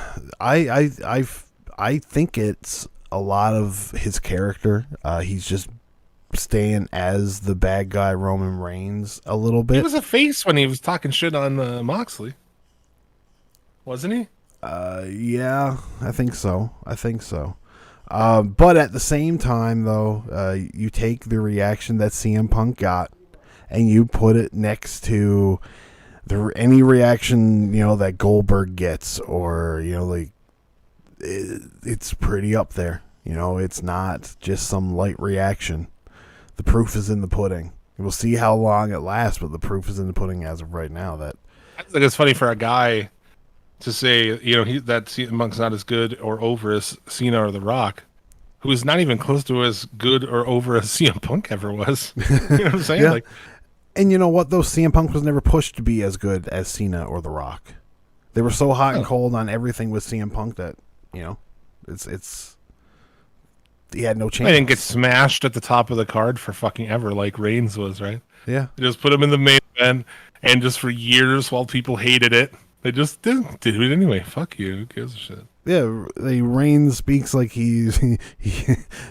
think it's a lot of his character. He's just staying as the bad guy Roman Reigns a little He bit. was a face when he was talking shit on Moxley, wasn't he? Yeah, I think so. But at the same time, though, you take the reaction that CM Punk got and you put it next to any reaction, you know, that Goldberg gets, or, you know, like, it's pretty up there. You know, it's not just some light reaction. The proof is in the pudding. We'll see how long it lasts, but the proof is in the pudding as of right now. I think it's funny for a guy to say, you know, that CM Punk's not as good or over as Cena or The Rock, who is not even close to as good or over as CM Punk ever was. You know what I'm saying? Yeah. Like, And you know what, though? CM Punk was never pushed to be as good as Cena or The Rock. They were so hot and cold on everything with CM Punk that, you know, it's he had no chance. I didn't get smashed at the top of the card for fucking ever like Reigns was, right? Yeah. They just put him in the main and just for years while people hated it, they just didn't do it anyway. Fuck you. Who gives a shit? Yeah, Reigns speaks like he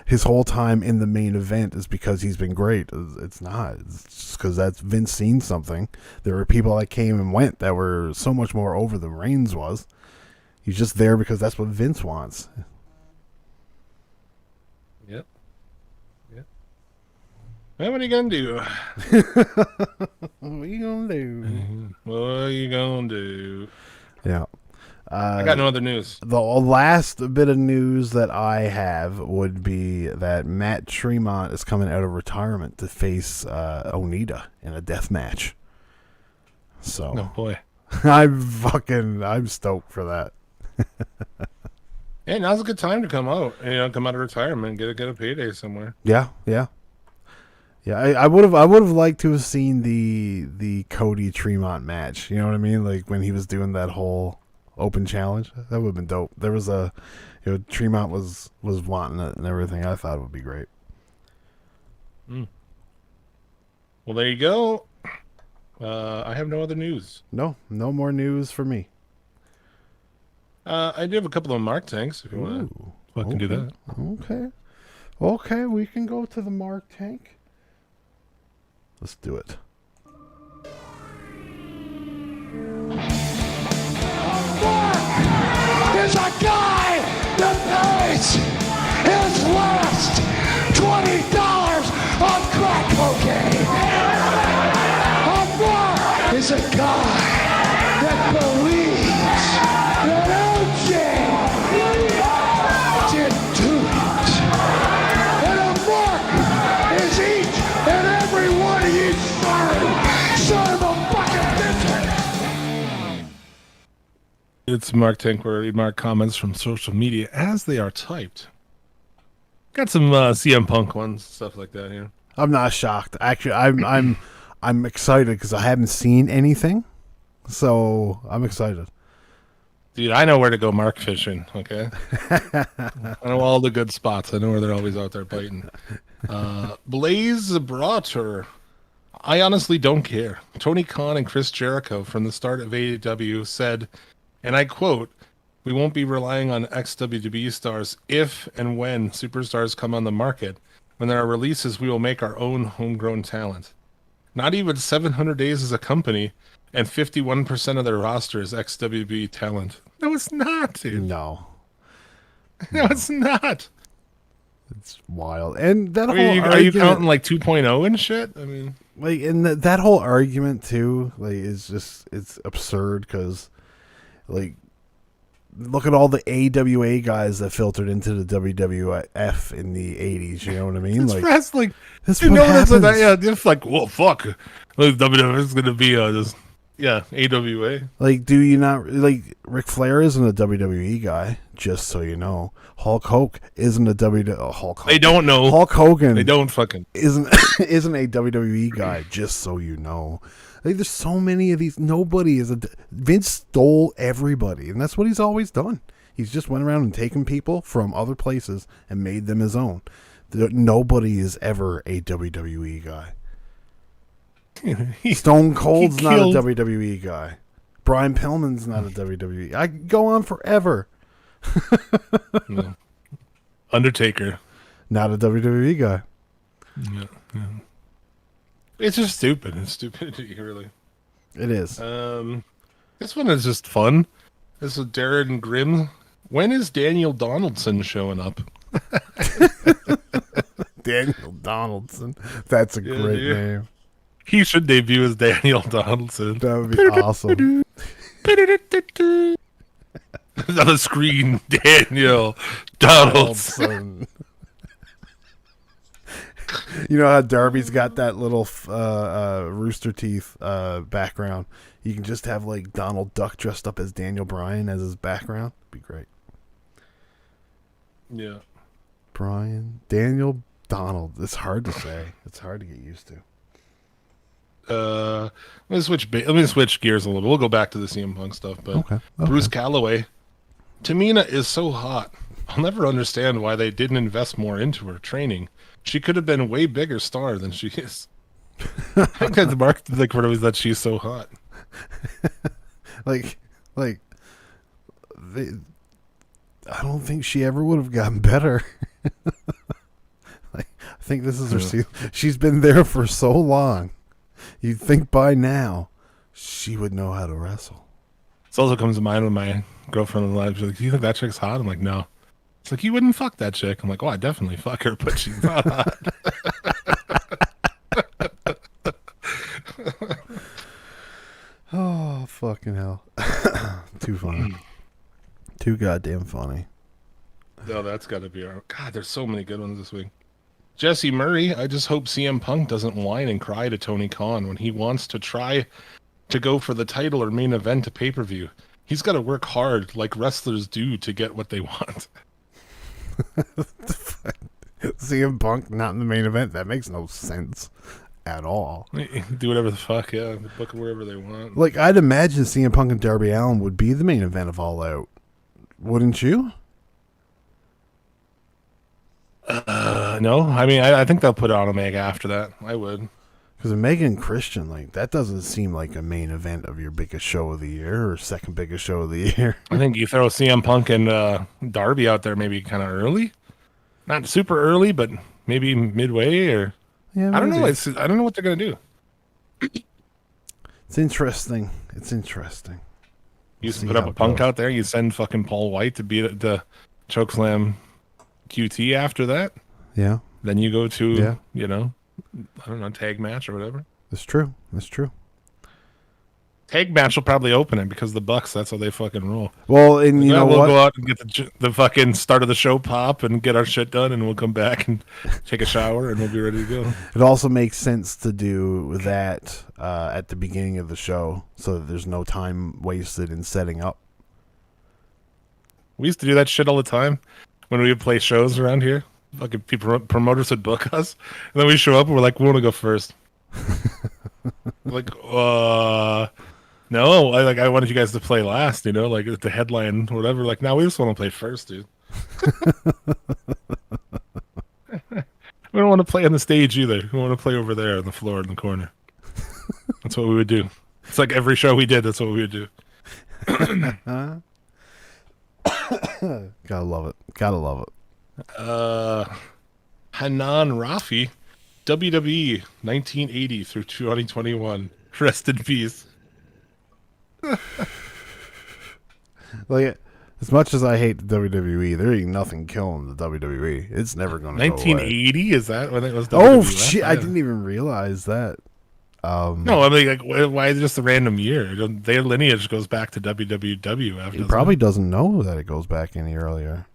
his whole time in the main event is because he's been great. It's not. It's just because that's Vince seen something. There were people that came and went that were so much more over than Reigns was. He's just there because that's what Vince wants. Yep. Well, what are you gonna do? What are you gonna do? What are you gonna do? Yeah. I got no other news. The last bit of news that I have would be that Matt Tremont is coming out of retirement to face Onita in a death match. So, Oh boy. I'm stoked for that. Hey, now's a good time to come out. Come out of retirement, and get a payday somewhere. Yeah. I would have liked to have seen the Cody Tremont match. You know what I mean? Like when he was doing that whole open challenge, that would have been dope. There was Tremont was wanting it and everything. I thought it would be great. Well, there you go. I have no other news. No more news for me. I do have a couple of Mark tanks if you want to fucking do that. Okay, we can go to the Mark tank. Let's do it. Is a guy that pays his last $20 on crack cocaine. Mark is a guy that believes that LJ didn't do it. And Mark is each and every one of you son of a fucking bitch. It's Mark Tank where I read Mark comments from social media as they are typed. Got some CM Punk ones, stuff like that here. I'm not shocked. Actually, I'm excited because I haven't seen anything, so I'm excited. Dude, I know where to go mark fishing, okay? I know all the good spots. I know where they're always out there biting. Blaze Broughter. I honestly don't care. Tony Khan and Chris Jericho from the start of AEW said, and I quote, "We won't be relying on ex-WWE stars if and when superstars come on the market. When there are releases, we will make our own homegrown talent." Not even 700 days as a company, and 51% of their roster is ex-WWE talent. No, it's not, dude. No, it's not. it's wild. And that I whole mean, are you counting like 2.0 and shit? I mean, like, and that whole argument too, like, is just it's absurd because, like, look at all the AWA guys that filtered into the WWF in the 80s. You know what I mean? it's like wrestling. that's You what know what happens. it's like, well, fuck. WWF is going to be AWA. Like, do you not like Ric Flair isn't a WWE guy? Just so you know, Hulk Hogan isn't a WWE. Hulk Hogan. They don't know. Hulk Hogan. They don't fucking. isn't a WWE guy. Just so you know, like, there's so many of these. Nobody is Vince stole everybody, and that's what he's always done. He's just went around and taken people from other places and made them his own. Nobody is ever a WWE guy. Stone Cold's not a WWE guy. Brian Pillman's not a WWE. I could go on forever. No. Undertaker. Not a WWE guy. Yeah. It's just stupid. It's stupidity, really. It is. This one is just fun. This is Darren Grimm. When is Daniel Donaldson showing up? Daniel Donaldson. That's a great name. He should debut as Daniel Donaldson. That would be awesome. On the screen, Daniel Donaldson. You know how Darby's got that little Rooster Teeth background? You can just have like Donald Duck dressed up as Daniel Bryan as his background. Be great. Yeah. Daniel Donald. It's hard to say. It's hard to get used to. Let me switch gears a little. We'll go back to the CM Punk stuff, but Okay. Bruce Calloway. Tamina is so hot. I'll never understand why they didn't invest more into her training. She could have been a way bigger star than she is. I think that's Mark like what was that she's so hot. like they, I don't think she ever would have gotten better. Like, I think this is her she's been there for so long. You'd think by now she would know how to wrestle. This also comes to mind when my girlfriend in live, she's like, "Do you think that chick's hot?" I'm like, "No." It's like, "You wouldn't fuck that chick." I'm like, "Oh, I definitely fuck her, but she's not hot." Oh, fucking hell. Too funny. Too goddamn funny. No, that's got to be our... God, there's so many good ones this week. Jesse Murray, I just hope CM Punk doesn't whine and cry to Tony Khan when he wants to try to go for the title or main event to pay-per-view. He's got to work hard like wrestlers do to get what they want. CM Punk not in the main event? That makes no sense at all. Do whatever the fuck, yeah. Book it wherever they want. Like, I'd imagine CM Punk and Darby Allin would be the main event of All Out. Wouldn't you? No, I mean, I think they'll put on Omega after that. I would. Because Omega and Christian, like, that doesn't seem like a main event of your biggest show of the year or second biggest show of the year. I think you throw CM Punk and Darby out there maybe kind of early. Not super early, but maybe midway or... Yeah, I don't know. maybe. I don't know what they're going to do. It's interesting. It's interesting. You See put up how a Punk it goes. out there. You send fucking Paul White to beat the Chokeslam QT after that. Yeah, Then you go to, Yeah. you know, I don't know, tag match or whatever. that's true. That's true. Tag match will probably open it because the Bucks, that's how they fucking roll. Well, and you know we'll what? go out and get the fucking start of the show pop and get our shit done, and we'll come back and take a shower and we'll be ready to go. It also makes sense to do that at the beginning of the show so that there's no time wasted in setting up. We used to do that shit all the time when we would play shows around here. Fucking people, promoters would book us, and then we show up and we're like, we want to go first. Like, no, I wanted you guys to play last, you know, like the headline, whatever. Like, now we just want to play first, dude. We don't want to play on the stage either. We want to play over there on the floor in the corner. That's what we would do. It's like every show we did, that's what we would do. Gotta love it. Gotta love it. Hanan Rafi, WWE 1980 through 2021. Rest in peace. Like, as much as I hate the WWE, there ain't nothing killing the WWE. It's never going to go away. 1980? Is that when it was? Oh, WWE? shit. I didn't even realize that. No, I mean, like, why is it just a random year? Their lineage goes back to WWW after. He probably doesn't know that it goes back any earlier.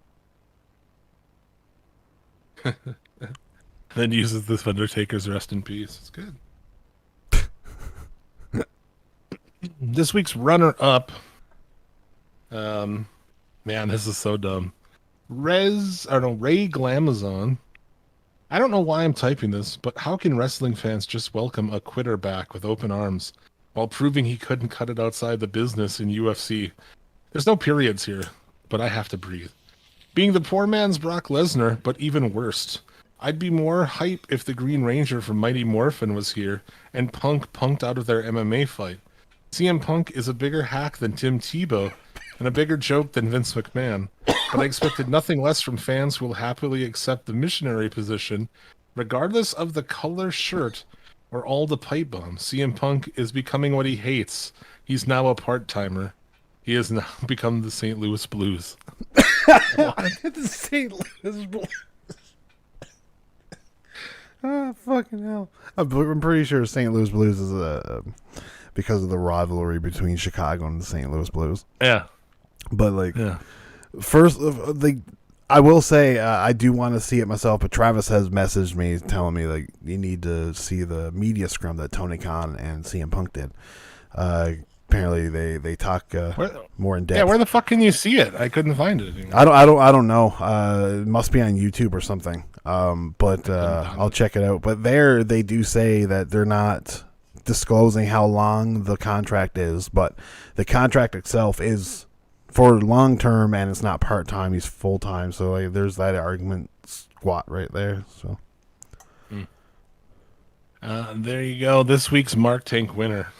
Then uses this Undertaker's rest in peace. It's good. This week's runner-up. Man, this is so dumb. Ray Glamazon. I don't know why I'm typing this, but how can wrestling fans just welcome a quitter back with open arms while proving he couldn't cut it outside the business in UFC? There's no periods here, but I have to breathe. Being the poor man's Brock Lesnar, but even worse. I'd be more hype if the Green Ranger from Mighty Morphin was here and Punk punked out of their MMA fight. CM Punk is a bigger hack than Tim Tebow and a bigger joke than Vince McMahon, but I expected nothing less from fans who will happily accept the missionary position, regardless of the color shirt or all the pipe bombs. CM Punk is becoming what he hates. He's now a part-timer. He has now become the St. Louis Blues. The St. Louis Blues. Ah, fucking hell. I'm pretty sure St. Louis Blues is because of the rivalry between Chicago and the St. Louis Blues. Yeah. But, like, Yeah. first, I will say I do want to see it myself, but Travis has messaged me telling me, like, you need to see the media scrum that Tony Khan and CM Punk did. Apparently, they talk more in depth. Yeah, where the fuck can you see it? I couldn't find it. I don't know. It must be on YouTube or something. But I'll check it out. But they do say that they're not disclosing how long the contract is, but the contract itself is for long term and it's not part time. He's full time. So there's that argument squat right there. So There you go. This week's Mark Tank winner.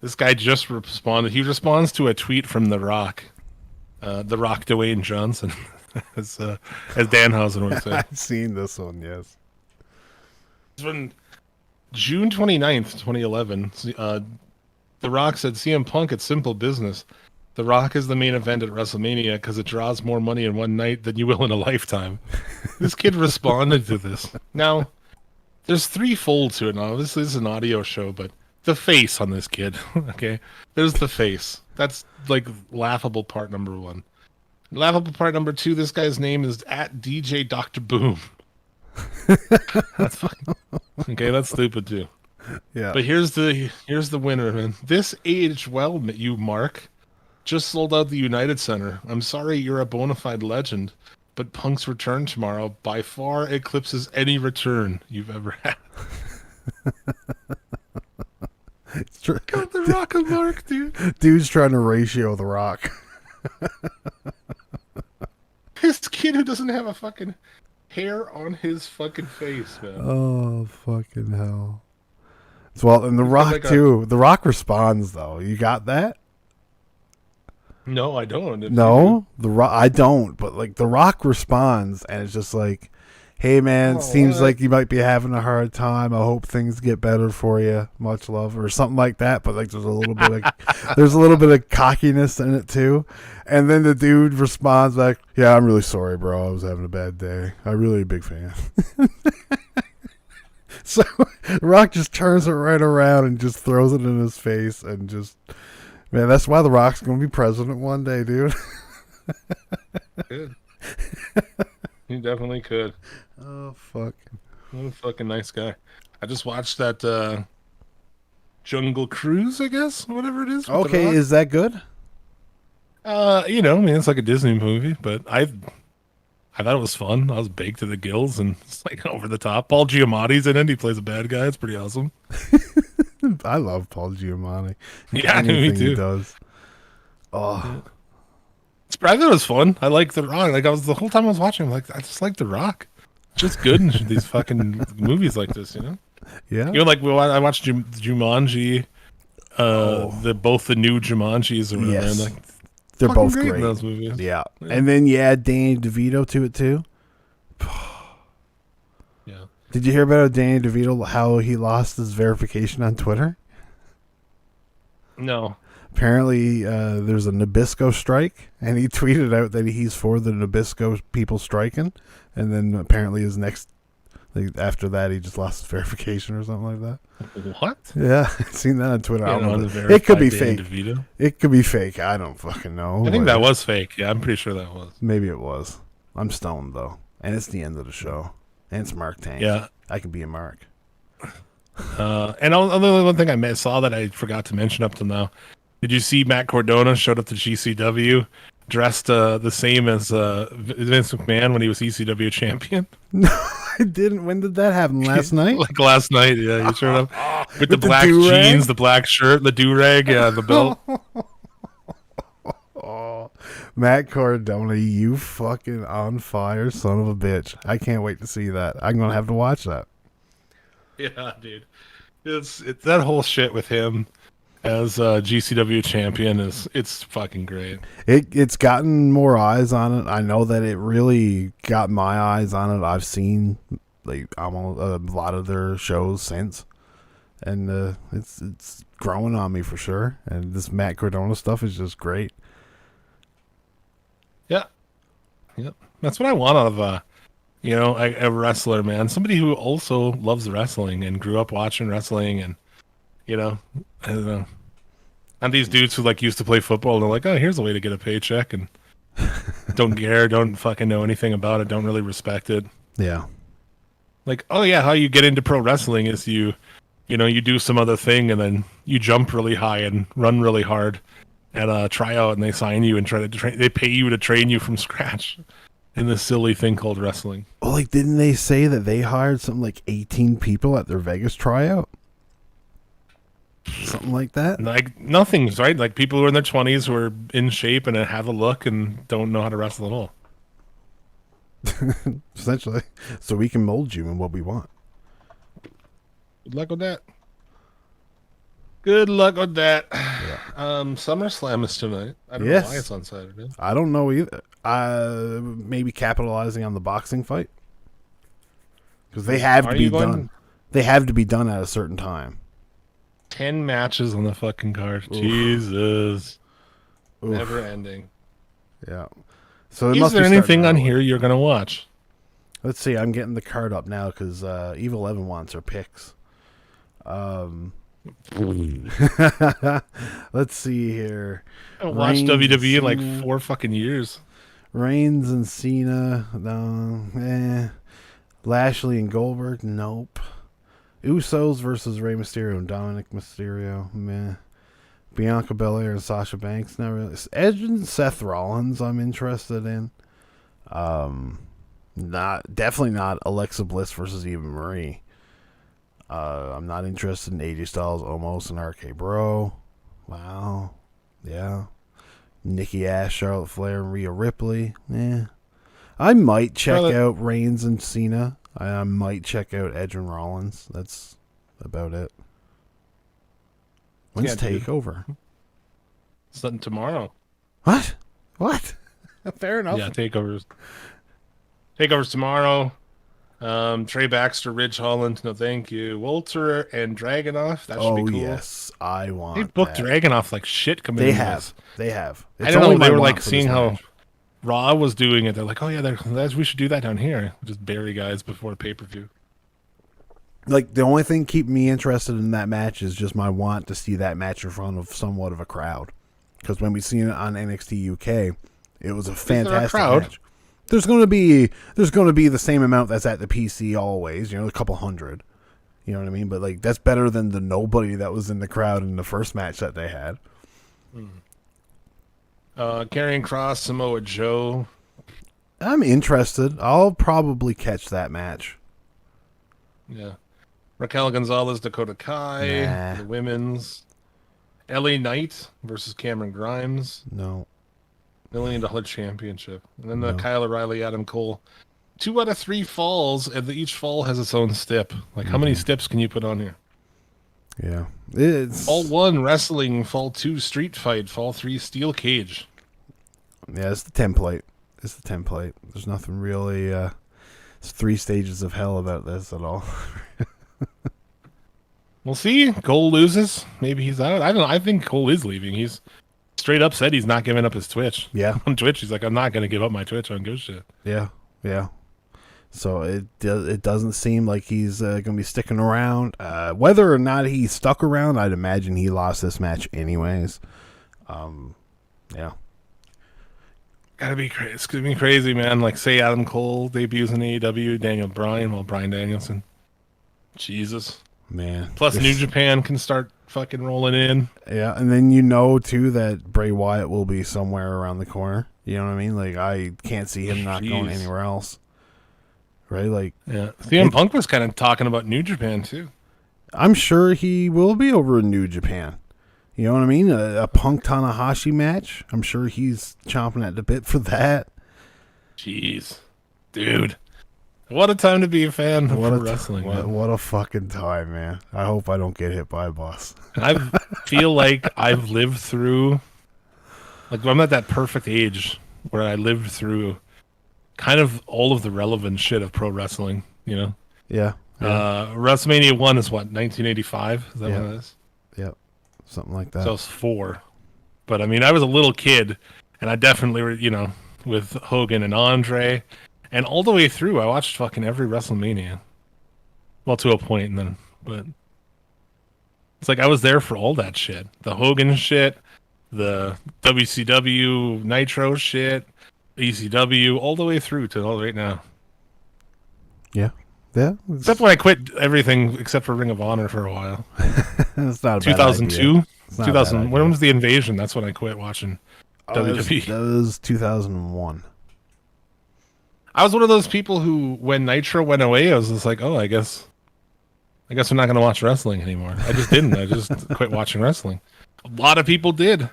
This guy just responded. He responds to a tweet from The Rock. The Rock Dwayne Johnson, as Danhausen would say. I've seen this one, yes. It's from June 29th, 2011. The Rock said, CM Punk, it's simple business. The Rock is the main event at WrestleMania because it draws more money in one night than you will in a lifetime. This kid responded to this. Now, there's threefold to it. Now, this is an audio show, but the face on this kid, okay? There's the face. That's like laughable part number one. Laughable part number two, this guy's name is at DJ Dr. Boom. That's fucking... Okay, that's stupid too. Yeah. But here's the winner, man. This aged well, you Mark. Just sold out the United Center. I'm sorry you're a bona fide legend, but Punk's return tomorrow by far eclipses any return you've ever had. It's true. Got the Rock of Mark, dude. Dude's trying to ratio The Rock. This kid who doesn't have a fucking hair on his fucking face, man. Oh, fucking hell. Well, and The Rock, like too. The Rock responds, though. You got that? No, I don't. No? The Rock, I don't, but, like, The Rock responds, and it's just like, hey, man, seems like you might be having a hard time. I hope things get better for you. Much love, or something like that. But like, there's a little bit of cockiness in it too. And then the dude responds like, "Yeah, I'm really sorry, bro. I was having a bad day. I'm really a big fan." So Rock just turns it right around and just throws it in his face, and just, man, that's why The Rock's gonna be president one day, dude. Good. He definitely could. Oh, fuck. What a fucking nice guy. I just watched that Jungle Cruise, I guess, whatever it is. with The Okay, Rock. is that good? I mean, it's like a Disney movie, but I thought it was fun. I was baked to the gills, and it's like over the top. Paul Giamatti's in it. He plays a bad guy. It's pretty awesome. I love Paul Giamatti. Yeah, me Anything too. he does. Oh, I thought it was fun. I like The Rock. Like, the whole time I was watching, like, I just like The Rock. Just good in these fucking movies like this, you know? yeah. You know, like, I watched Jumanji, both the new Jumanjis or whatever. Yes. And, like, They're fucking both great in great. those movies. Yeah. And then you add Danny DeVito to it too. Yeah. Did you hear about Danny DeVito, how he lost his verification on Twitter? No. Apparently, there's a Nabisco strike, and he tweeted out that he's for the Nabisco people striking, and then apparently his next, like, after that, he just lost his verification or something like that. What? Yeah, I've seen that on Twitter. I Yeah, don't know. unverified It could be Danny fake. DeVito. It could be fake. I don't fucking know. I think but that was fake. Yeah, I'm pretty sure that was. maybe it was. I'm stoned though, and it's the end of the show, and it's Mark Tank. Yeah. I could be a Mark. And only one thing I saw that I forgot to mention up till now. Did you see Matt Cardona showed up to GCW dressed the same as Vince McMahon when he was ECW champion? No, I didn't. When did that happen? Last night? Like last night, yeah. He showed up with the the black do-rag? jeans, the black shirt, the do-rag, yeah, the belt. Oh, Matt Cardona, you fucking on fire son of a bitch. I can't wait to see that. I'm going to have to watch that. Yeah, dude. It's that whole shit with him as GCW champion it's fucking great. It's gotten more eyes on it. I know that it really got my eyes on it. I've seen like almost a lot of their shows since, and it's growing on me for sure. And this Matt Cardona stuff is just great. Yeah. Yep. That's what I want out of a wrestler, man. Somebody who also loves wrestling and grew up watching wrestling, and I don't know. And these dudes who like used to play football, and they're like, oh, here's a way to get a paycheck, and don't care, don't fucking know anything about it, don't really respect it. Yeah. Like, oh yeah, how you get into pro wrestling is you do some other thing, and then you jump really high and run really hard at a tryout, and they sign you and they pay you to train you from scratch in this silly thing called wrestling. Well, like, didn't they say that they hired something like 18 people at their Vegas tryout? Something like that? Like, nothing's right. Like, people who are in their 20s who are in shape and have a look and don't know how to wrestle at all. Essentially. So we can mold you in what we want. Good luck with that. Good luck with that. SummerSlam is tonight. I don't know why it's on Saturday. I don't know either. Maybe capitalizing on the boxing fight because they have to be done. They have to be done at a certain time. 10 matches on the fucking card. Oof. Jesus. Oof. Never ending. Yeah. So is there anything on here you're gonna watch? Let's see. I'm getting the card up now because Evil Evan wants her picks. Let's see here. I watched WWE in like 4 fucking years. Reigns and Cena, no. Lashley and Goldberg, nope. Usos versus Rey Mysterio and Dominic Mysterio, meh. Bianca Belair and Sasha Banks, not really. Edge and Seth Rollins, I'm interested in. Definitely not Alexa Bliss versus Eva Marie. I'm not interested in AJ Styles, Omos, and RK Bro. Wow. Yeah. Nikki Ash, Charlotte Flair, and Rhea Ripley. I might check out Reigns and Cena. I might check out Edge and Rollins. That's about it. When's TakeOver? Something tomorrow. What? Fair enough. Yeah, TakeOver's tomorrow. Trey Baxter, Ridge Holland, no thank you. Walter and Dragunov, that should be cool. Yes, I want They booked Dragunov like shit coming in. They have. I don't know, they were like seeing how Raw was doing it. They're like, oh yeah, we should do that down here. Just bury guys before pay-per-view. Like, the only thing keeping me interested in that match is just my want to see that match in front of somewhat of a crowd. Because when we seen it on NXT UK, it was a fantastic match. There's going to be the same amount that's at the PC always, a couple hundred. You know what I mean? But like that's better than the nobody that was in the crowd in the first match that they had. Karrion Kross, Samoa Joe. I'm interested. I'll probably catch that match. Yeah. Raquel Gonzalez, Dakota Kai, the women's. LA Knight versus Cameron Grimes. No. $1 million championship. And then the Kyle O'Reilly, Adam Cole. 2 out of 3 falls, and each fall has its own step. Like, how many steps can you put on here? Yeah. It's Fall 1, wrestling. Fall 2, street fight. Fall 3, steel cage. Yeah, it's the template. There's nothing really, it's 3 stages of hell about this at all. We'll see. Cole loses. Maybe he's out. I don't know. I think Cole is leaving. He's straight up said he's not giving up his Twitch. Yeah. On Twitch, he's like, I'm not going to give up my Twitch. I don't give a shit. Yeah. So it doesn't seem like he's going to be sticking around. Whether or not he stuck around, I'd imagine he lost this match anyways. Yeah. Gotta be crazy. It's gonna be crazy, man. Like, say Adam Cole debuts in AEW, Daniel Bryan, Bryan Danielson. Jesus. Man. Plus, New Japan can start fucking rolling in. Yeah, and then too, that Bray Wyatt will be somewhere around the corner. You know what I mean? Like, I can't see him not going anywhere else. Right? Like, yeah. CM Punk was kind of talking about New Japan, too. I'm sure he will be over in New Japan. You know what I mean? A Punk Tanahashi match. I'm sure he's chomping at the bit for that. Jeez. Dude. What a time to be a fan of wrestling. What a fucking time, man. I hope I don't get hit by a bus. I feel like I've lived through, like, I'm at that perfect age where I lived through kind of all of the relevant shit of pro wrestling, you know? Yeah. WrestleMania 1 is what, 1985? Is that what it is? Yep. Something like that. So I was 4. But I mean, I was a little kid, and I definitely were, with Hogan and Andre. And all the way through, I watched fucking every WrestleMania. Well, to a point, but it's like I was there for all that shit. The Hogan shit, the WCW Nitro shit, ECW, all the way through to all right now. Yeah. Yeah. Except when I quit everything except for Ring of Honor for a while. That's not a 2002? 2000. When was the invasion? That's when I quit watching WWE. That was 2001. I was one of those people who, when Nitro went away, I was just like, oh, I guess we're not going to watch wrestling anymore. I just didn't. I just quit watching wrestling. A lot of people did.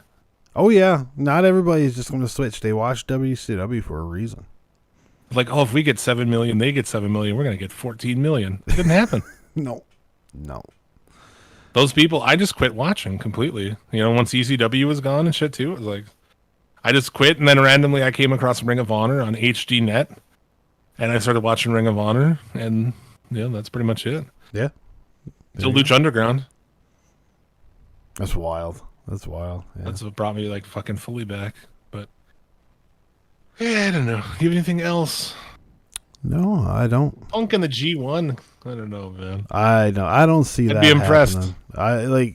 Oh, yeah. Not everybody's just going to switch. They watch WCW for a reason. Like, oh, if we get 7 million, they get 7 million, we're going to get 14 million. It didn't happen. No. No. Those people, I just quit watching completely. You know, once ECW was gone and shit too, it was like, I just quit, and then randomly I came across Ring of Honor on HD Net, and I started watching Ring of Honor, and yeah, that's pretty much it. Yeah. Till Lucha Underground. That's wild. That's wild. Yeah. That's what brought me like fucking fully back. But yeah, I don't know. Do you have anything else? No, I don't. Punk in the G1. I don't know, man. I don't see that. I'd be impressed. Happening.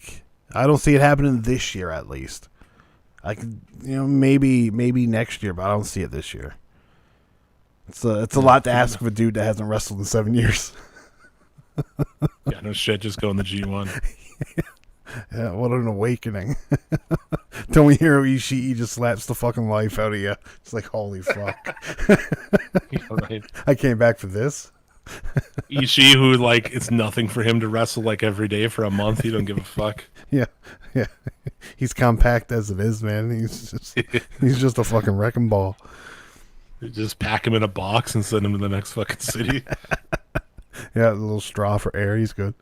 I don't see it happening this year at least. I could, maybe next year, but I don't see it this year. It's a lot to ask of a dude that hasn't wrestled in 7 years. Yeah, no shit. Just go in the G1. Yeah, what an awakening. Tomohiro Ishii just slaps the fucking life out of you. It's like, holy fuck. Yeah, right. I came back for this. Ishii, who like it's nothing for him to wrestle like every day for a month. He don't give a fuck. Yeah. He's compact as it is, man. He's just a fucking wrecking ball. You just pack him in a box and send him to the next fucking city. Yeah, a little straw for air. He's good.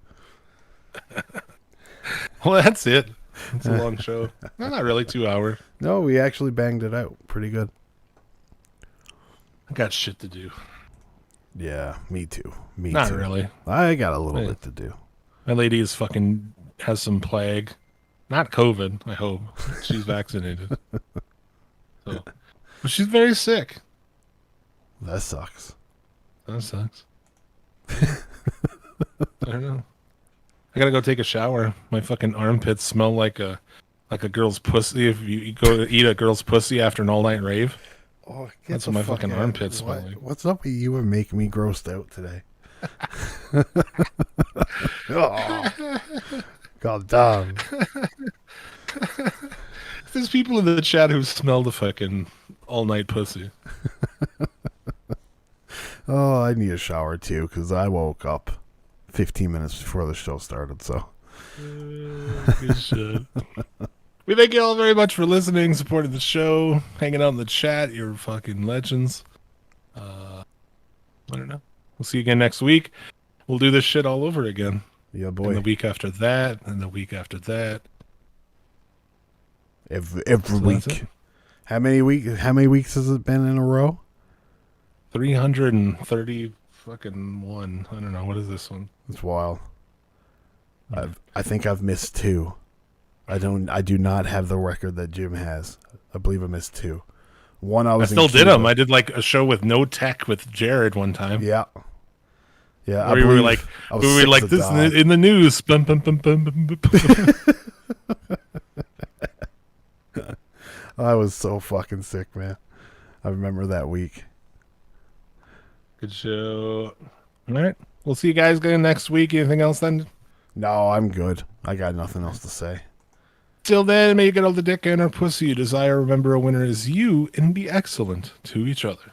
Well, that's it. It's a long show. No, not really. 2 hours. No, we actually banged it out pretty good. I got shit to do. Yeah, me too. Me Not too. really. I got a little bit to do. My lady is fucking has some plague. Not COVID, I hope. She's vaccinated. So, but she's very sick. That sucks. That sucks. I don't know. I gotta go take a shower. My fucking armpits smell like a girl's pussy. If you go to eat a girl's pussy after an all-night rave, Oh, that's what my fucking armpits smell like. What's up with you and making me grossed out today? Oh, God damn. There's people in the chat who smell the fucking all-night pussy. Oh, I need a shower too because I woke up 15 minutes before the show started. So, Good shit. We thank you all very much for listening, supporting the show, hanging out in the chat. You're fucking legends. I don't know. We'll see you again next week. We'll do this shit all over again. yeah, And boy. the week after that, and the week after that. Every So that's week. it. How many weeks has it been in a row? 330 fucking one. I don't know. What is this one? It's wild. I think I've missed 2. I do not have the record that Jim has. I believe I missed 2. One I I was still in did Cuba. them. I did like a show with no tech with Jared one time. Yeah. Yeah. Where we were like, I was we were sick like as a this dog. in the news. Bum, bum, bum, bum, bum, bum. I was so fucking sick, man. I remember that week. Good show. All right. We'll see you guys again next week. Anything else then? No, I'm good. I got nothing else to say. Till then, may you get all the dick and or pussy you desire. Remember, a winner is you, and be excellent to each other.